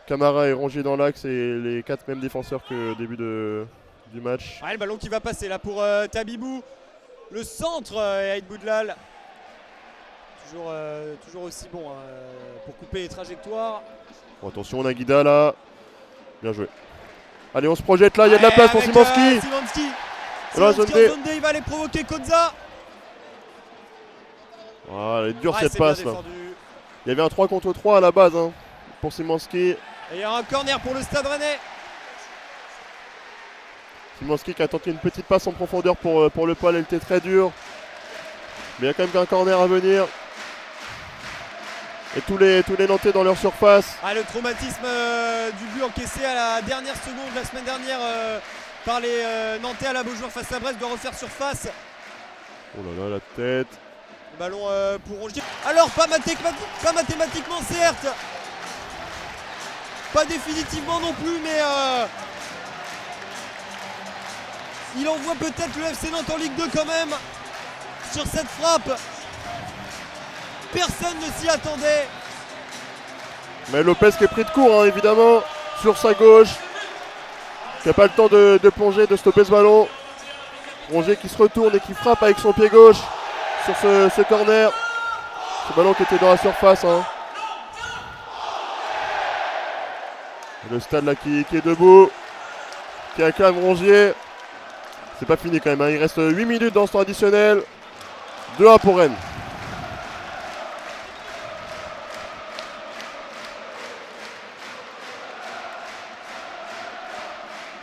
Camara est rangé dans l'axe et les 4 mêmes défenseurs que au début du match. Ouais, le ballon qui va passer là pour Tabibou. Le centre et Aïd Boudlal. Toujours aussi bon pour couper les trajectoires. Bon, attention, Naguida là. Bien joué. Allez, on se projette là, il y a de la place pour Simanski. Simanski Voilà, en zone D, il va aller provoquer Konza. Ah, elle est dure Ouais, cette c'est bien passe là. défendu. Il y avait un 3 contre 3 à la base pour Simanski. Et il y a un corner pour le Stade Rennais. Simanski qui a tenté une petite passe en profondeur pour Le Pol, elle était très dure. Mais il y a quand même qu'un corner à venir. Et tous les Nantais dans leur surface. Ah, le traumatisme du but encaissé à la dernière seconde la semaine dernière par les Nantais à la Beaujoire face à Brest doit refaire surface. Oh là là, la tête. Le ballon pour Rongier. Alors pas mathématiquement certes. Pas définitivement non plus, mais il envoie peut-être le FC Nantes en Ligue 2 quand même sur cette frappe. Personne ne s'y attendait. Mais Lopez qui est pris de court évidemment sur sa gauche. Qui n'a pas le temps de plonger, de stopper ce ballon. Rongier qui se retourne et qui frappe avec son pied gauche sur ce corner. Ce ballon qui était dans la surface. Le stade là qui est debout. Qui acclame Rongier. C'est pas fini quand même. Il reste 8 minutes dans ce temps additionnel. 2-1 pour Rennes.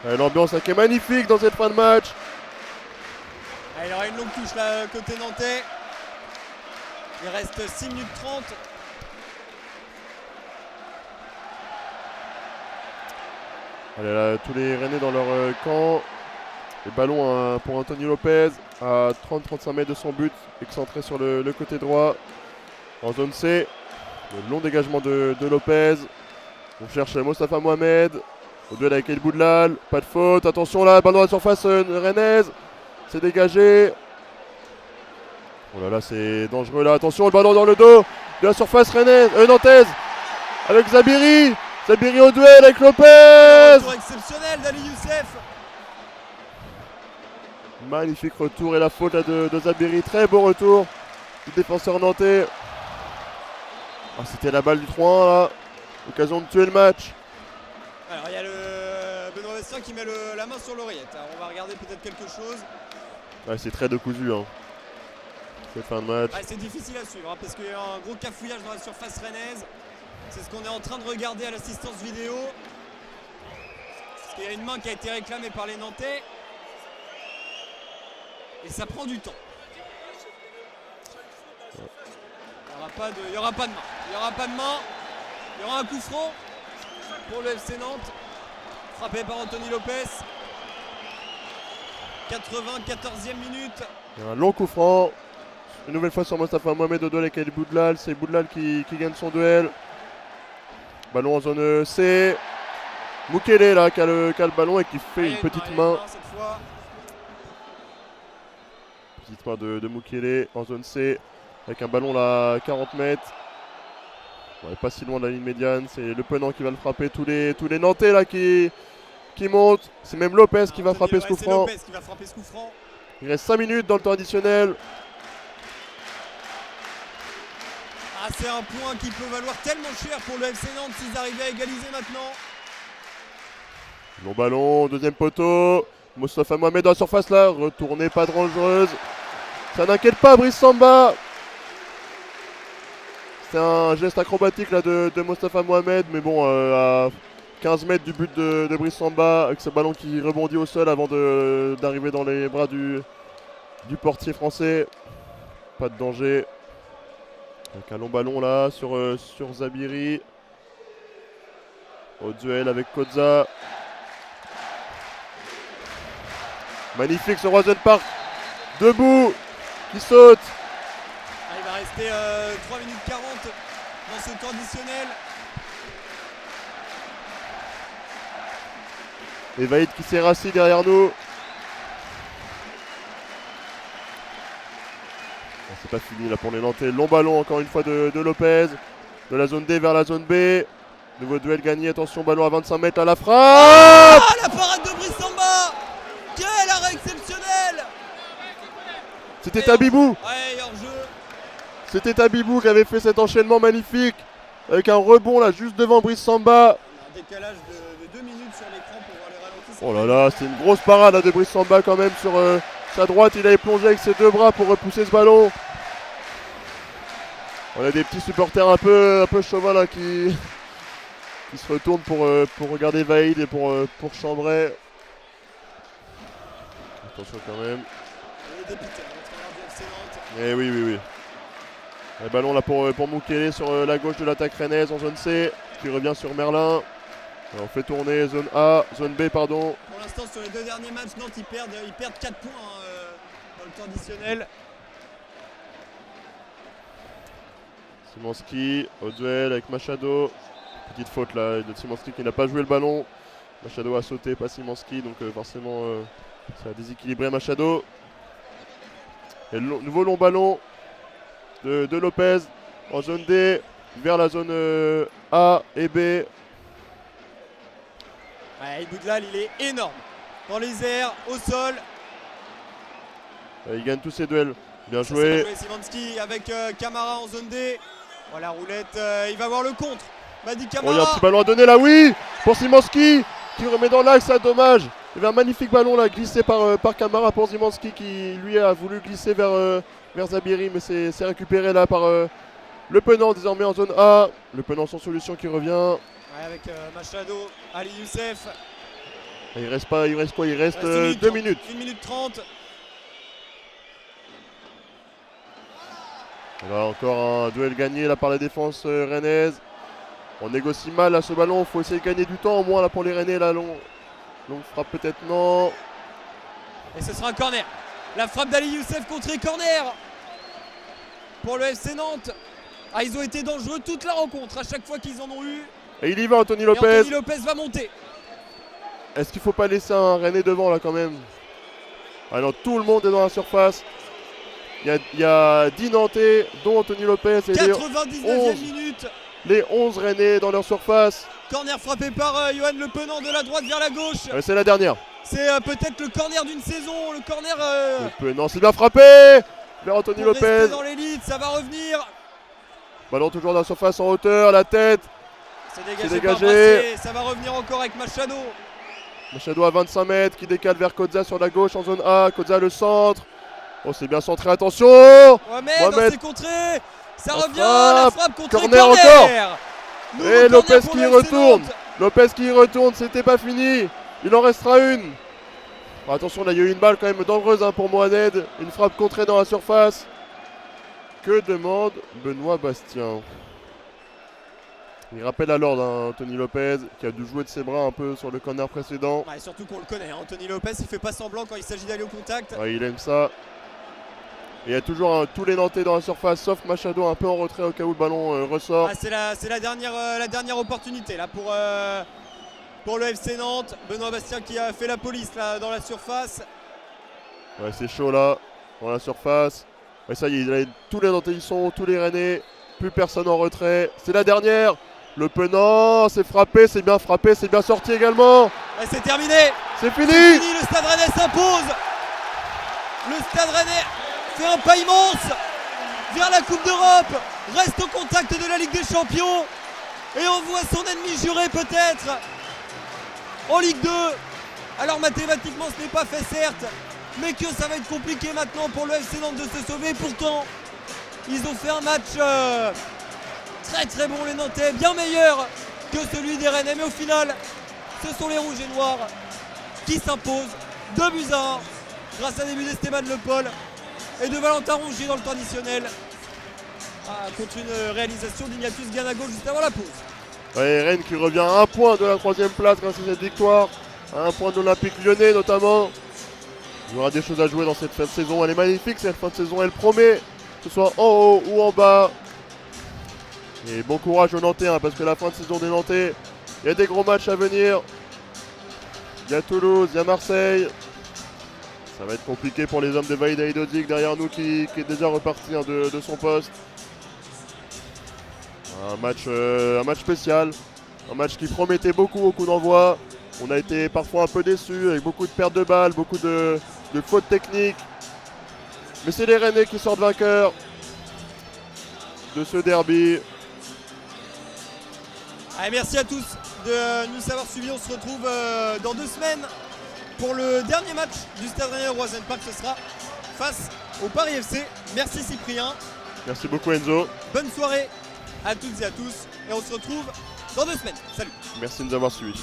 L'ambiance qui est magnifique dans cette fin de match. Il aura une longue touche là côté nantais. Il reste 6 minutes 30. Allez, là, tous les Rennais dans leur camp. Le ballon pour Anthony Lopez à 30-35 mètres de son but, excentré sur le côté droit. En zone C, le long dégagement de Lopez. On cherche Mostafa Mohamed. Au duel avec El Boudlal, pas de faute. Attention là, ballon à la surface rennaise. C'est dégagé. Oh là là, c'est dangereux là. Attention, le ballon dans le dos de la surface rennaise, nantaise. Avec Zabiri. Zabiri au duel avec Lopez. Retour exceptionnel d'Ali Youssef. Magnifique retour et la faute là de Zabiri. Très beau retour du défenseur nantais. Ah, c'était la balle du 3-1 là. Occasion de tuer le match. Alors il y a le Benoît Bastien qui met la main sur l'oreillette. Alors on va regarder peut-être quelque chose. Ouais, c'est très décousu cette fin de match. Ouais, c'est difficile à suivre parce qu'il y a un gros cafouillage dans la surface rennaise. C'est ce qu'on est en train de regarder à l'assistance vidéo. Parce qu'il y a une main qui a été réclamée par les Nantais. Et ça prend du temps. Il n'y aura pas de main. Il n'y aura pas de main. Il y aura un coup franc pour le FC Nantes. Frappé par Anthony Lopez. 94e minute. Il y a un long coup franc. Une nouvelle fois sur Mostafa Mohamed au duel avec El Boudlal. C'est Boudlal qui gagne son duel. Ballon en zone C. Mukiele là qui a le ballon et qui fait une petite main. Cette fois. Petite main de Mukiele en zone C. Avec un ballon là à 40 mètres. Ouais, pas si loin de la ligne médiane. C'est Le Penant qui va le frapper. Tous les Nantais là qui montent. C'est même Lopez qui va frapper ce coup franc. Lopez qui va frapper ce coup franc. Il reste 5 minutes dans le temps additionnel. Ah, c'est un point qui peut valoir tellement cher pour le FC Nantes s'ils arrivaient à égaliser maintenant. Long ballon, deuxième poteau. Mostafa Mohamed dans la surface là, retournée pas dangereuse. Ça n'inquiète pas Brice Samba. C'est un geste acrobatique là de Mostafa Mohamed, mais bon, à 15 mètres du but de Brice Samba, avec ce ballon qui rebondit au sol avant d'arriver dans les bras du portier français. Pas de danger. Avec un long ballon là sur Zabiri. Au duel avec Koza. Magnifique ce Roison Park. Debout. Qui saute. Il va rester 3 minutes 40 dans ce temps additionnel. Et Vaïd qui s'est rassis derrière nous. C'est pas fini là pour les Nantais. Long ballon encore une fois de Lopez. De la zone D vers la zone B. Nouveau duel gagné. Attention, ballon à 25 mètres à la frappe. Ah, la parade de Brice Samba. Quel arrêt exceptionnel. C'était Tabibou. Ouais, hors-jeu. C'était Tabibou qui avait fait cet enchaînement magnifique. Avec un rebond là juste devant Brice Samba. Un décalage de 2 minutes sur l'écran pour voir les ralentis. Oh là là, c'est une grosse parade là, de Brice Samba quand même sur sa droite. Il avait plongé avec ses deux bras pour repousser ce ballon. On a des petits supporters un peu chauvins là qui se retournent pour regarder Vaïd et pour Chambray. Attention quand même. Eh oui, oui, oui. Le ballon là pour Mukele sur la gauche de l'attaque rennaise en zone C, qui revient sur Merlin. Alors, on fait tourner zone A, zone B pardon. Pour l'instant sur les 2 derniers matchs, Nantes ils perdent 4 points dans le temps additionnel. Simanski au duel avec Machado. Petite faute là de Simanski qui n'a pas joué le ballon. Machado a sauté, pas Simanski, donc forcément ça a déséquilibré Machado. Et le nouveau long ballon de Lopez en zone D vers la zone A et B. Ouais, Boudlal il est énorme. Dans les airs, au sol. Il gagne tous ses duels. Bien Ça, joué. c'est Simanski avec Camara en zone D. Voilà, roulette, il va voir le contre. Madi Oh, il y a un Camara. petit ballon à donner là, oui, pour Simanski qui remet dans l'axe, ça dommage. Il y avait un magnifique ballon là glissé par Camara pour Simanski qui lui a voulu glisser vers Zabiri, mais c'est récupéré là par le Penant désormais en zone A. Le Penant sans solution qui revient. Ouais, avec Machado, Ali Youssef. Il reste quoi? Il reste une 2 minutes. 1 minute 30. Et là encore un duel gagné là par la défense rennaise. On négocie mal là ce ballon, il faut essayer de gagner du temps au moins là pour les Rennais là. Longue frappe peut-être, non. Et ce sera un corner. La frappe d'Ali Youssef contrée, corner pour le FC Nantes. Ah, ils ont été dangereux toute la rencontre à chaque fois qu'ils en ont eu. Et il y va Anthony Et Lopez. Anthony Lopez va monter. Est-ce qu'il faut pas laisser un Rennais devant là quand même? Ah non, tout le monde est dans la surface. Il y a 10 Nantais, dont Anthony Lopez et 99e minute. les 11 Rennais dans leur surface. Corner frappé par Johan Le Penant de la droite vers la gauche. C'est la dernière. C'est peut-être le corner d'une saison. Le corner Le Penant, c'est bien frappé vers Anthony pour rester Lopez. dans l'élite, ça va revenir. Ballon toujours dans la surface en hauteur, la tête. C'est dégagé. par Brassé. Ça va revenir encore avec Machado. Machado à 25 mètres qui décale vers Koza sur la gauche en zone A. Koza le centre. Oh, c'est bien centré, attention. Mohamed, c'est contré. Ça La revient, frappe. la frappe contre Corner encore. Nouveau Et corner Lopez pour qui le y FC retourne. Nantes. Lopez qui y retourne, c'était pas fini. Il en restera une. Attention, là il y a eu une balle quand même dangereuse pour Mohamed. Une frappe contrée dans la surface. Que demande Benoît Bastien? Il rappelle à l'ordre Anthony Lopez qui a dû jouer de ses bras un peu sur le corner précédent. Ouais, surtout qu'on le connaît, Anthony Lopez il fait pas semblant quand il s'agit d'aller au contact. Ouais, il aime ça. Et il y a toujours tous les Nantais dans la surface, sauf Machado un peu en retrait au cas où le ballon ressort. Ah, c'est la dernière opportunité là pour le FC Nantes. Benoît Bastien qui a fait la police là dans la surface. Ouais, c'est chaud là, dans la surface. Ouais, ça y est, tous les Nantais y sont, tous les Rennais. Plus personne en retrait. C'est la dernière. Le Penant, c'est frappé, c'est bien sorti également. Et c'est terminé. C'est fini. Le Stade Rennais s'impose. Le Stade Rennais fait un pas immense vers la Coupe d'Europe. Reste au contact de la Ligue des Champions. Et on voit son ennemi juré peut-être. en Ligue 2. Alors mathématiquement ce n'est pas fait certes, mais que ça va être compliqué maintenant pour le FC Nantes de se sauver. Pourtant, ils ont fait un match très très bon les Nantais, bien meilleur que celui des Rennais. Mais au final, ce sont les Rouges et Noirs qui s'imposent 2-1 grâce à des buts d'Esteban Le Paul et de Valentin Rongier dans le temps additionnel contre une réalisation d'Ignatius Ganago juste avant la pause. Ouais, Rennes qui revient à 1 point de la 3e place grâce à cette victoire, à 1 point de l'Olympique Lyonnais notamment. Il y aura des choses à jouer dans cette fin de saison, elle est magnifique cette fin de saison, elle promet, que ce soit en haut ou en bas. Et bon courage aux Nantais parce que la fin de saison des Nantais, il y a des gros matchs à venir. Il y a Toulouse, il y a Marseille. Ça va être compliqué pour les hommes de Vaïda Idodik derrière nous qui est déjà reparti de son poste. Un match spécial, un match qui promettait beaucoup d'envoi. On a été parfois un peu déçus avec beaucoup de pertes de balles, beaucoup de fautes techniques. Mais c'est les Rennais qui sortent vainqueurs de ce derby. Allez, merci à tous de nous avoir suivis. On se retrouve dans 2 semaines pour le dernier match du Stade Rennais au Roisen Park. Ce sera face au Paris FC. Merci Cyprien. Merci beaucoup Enzo. Bonne soirée à toutes et à tous. Et on se retrouve dans 2 semaines. Salut. Merci de nous avoir suivis.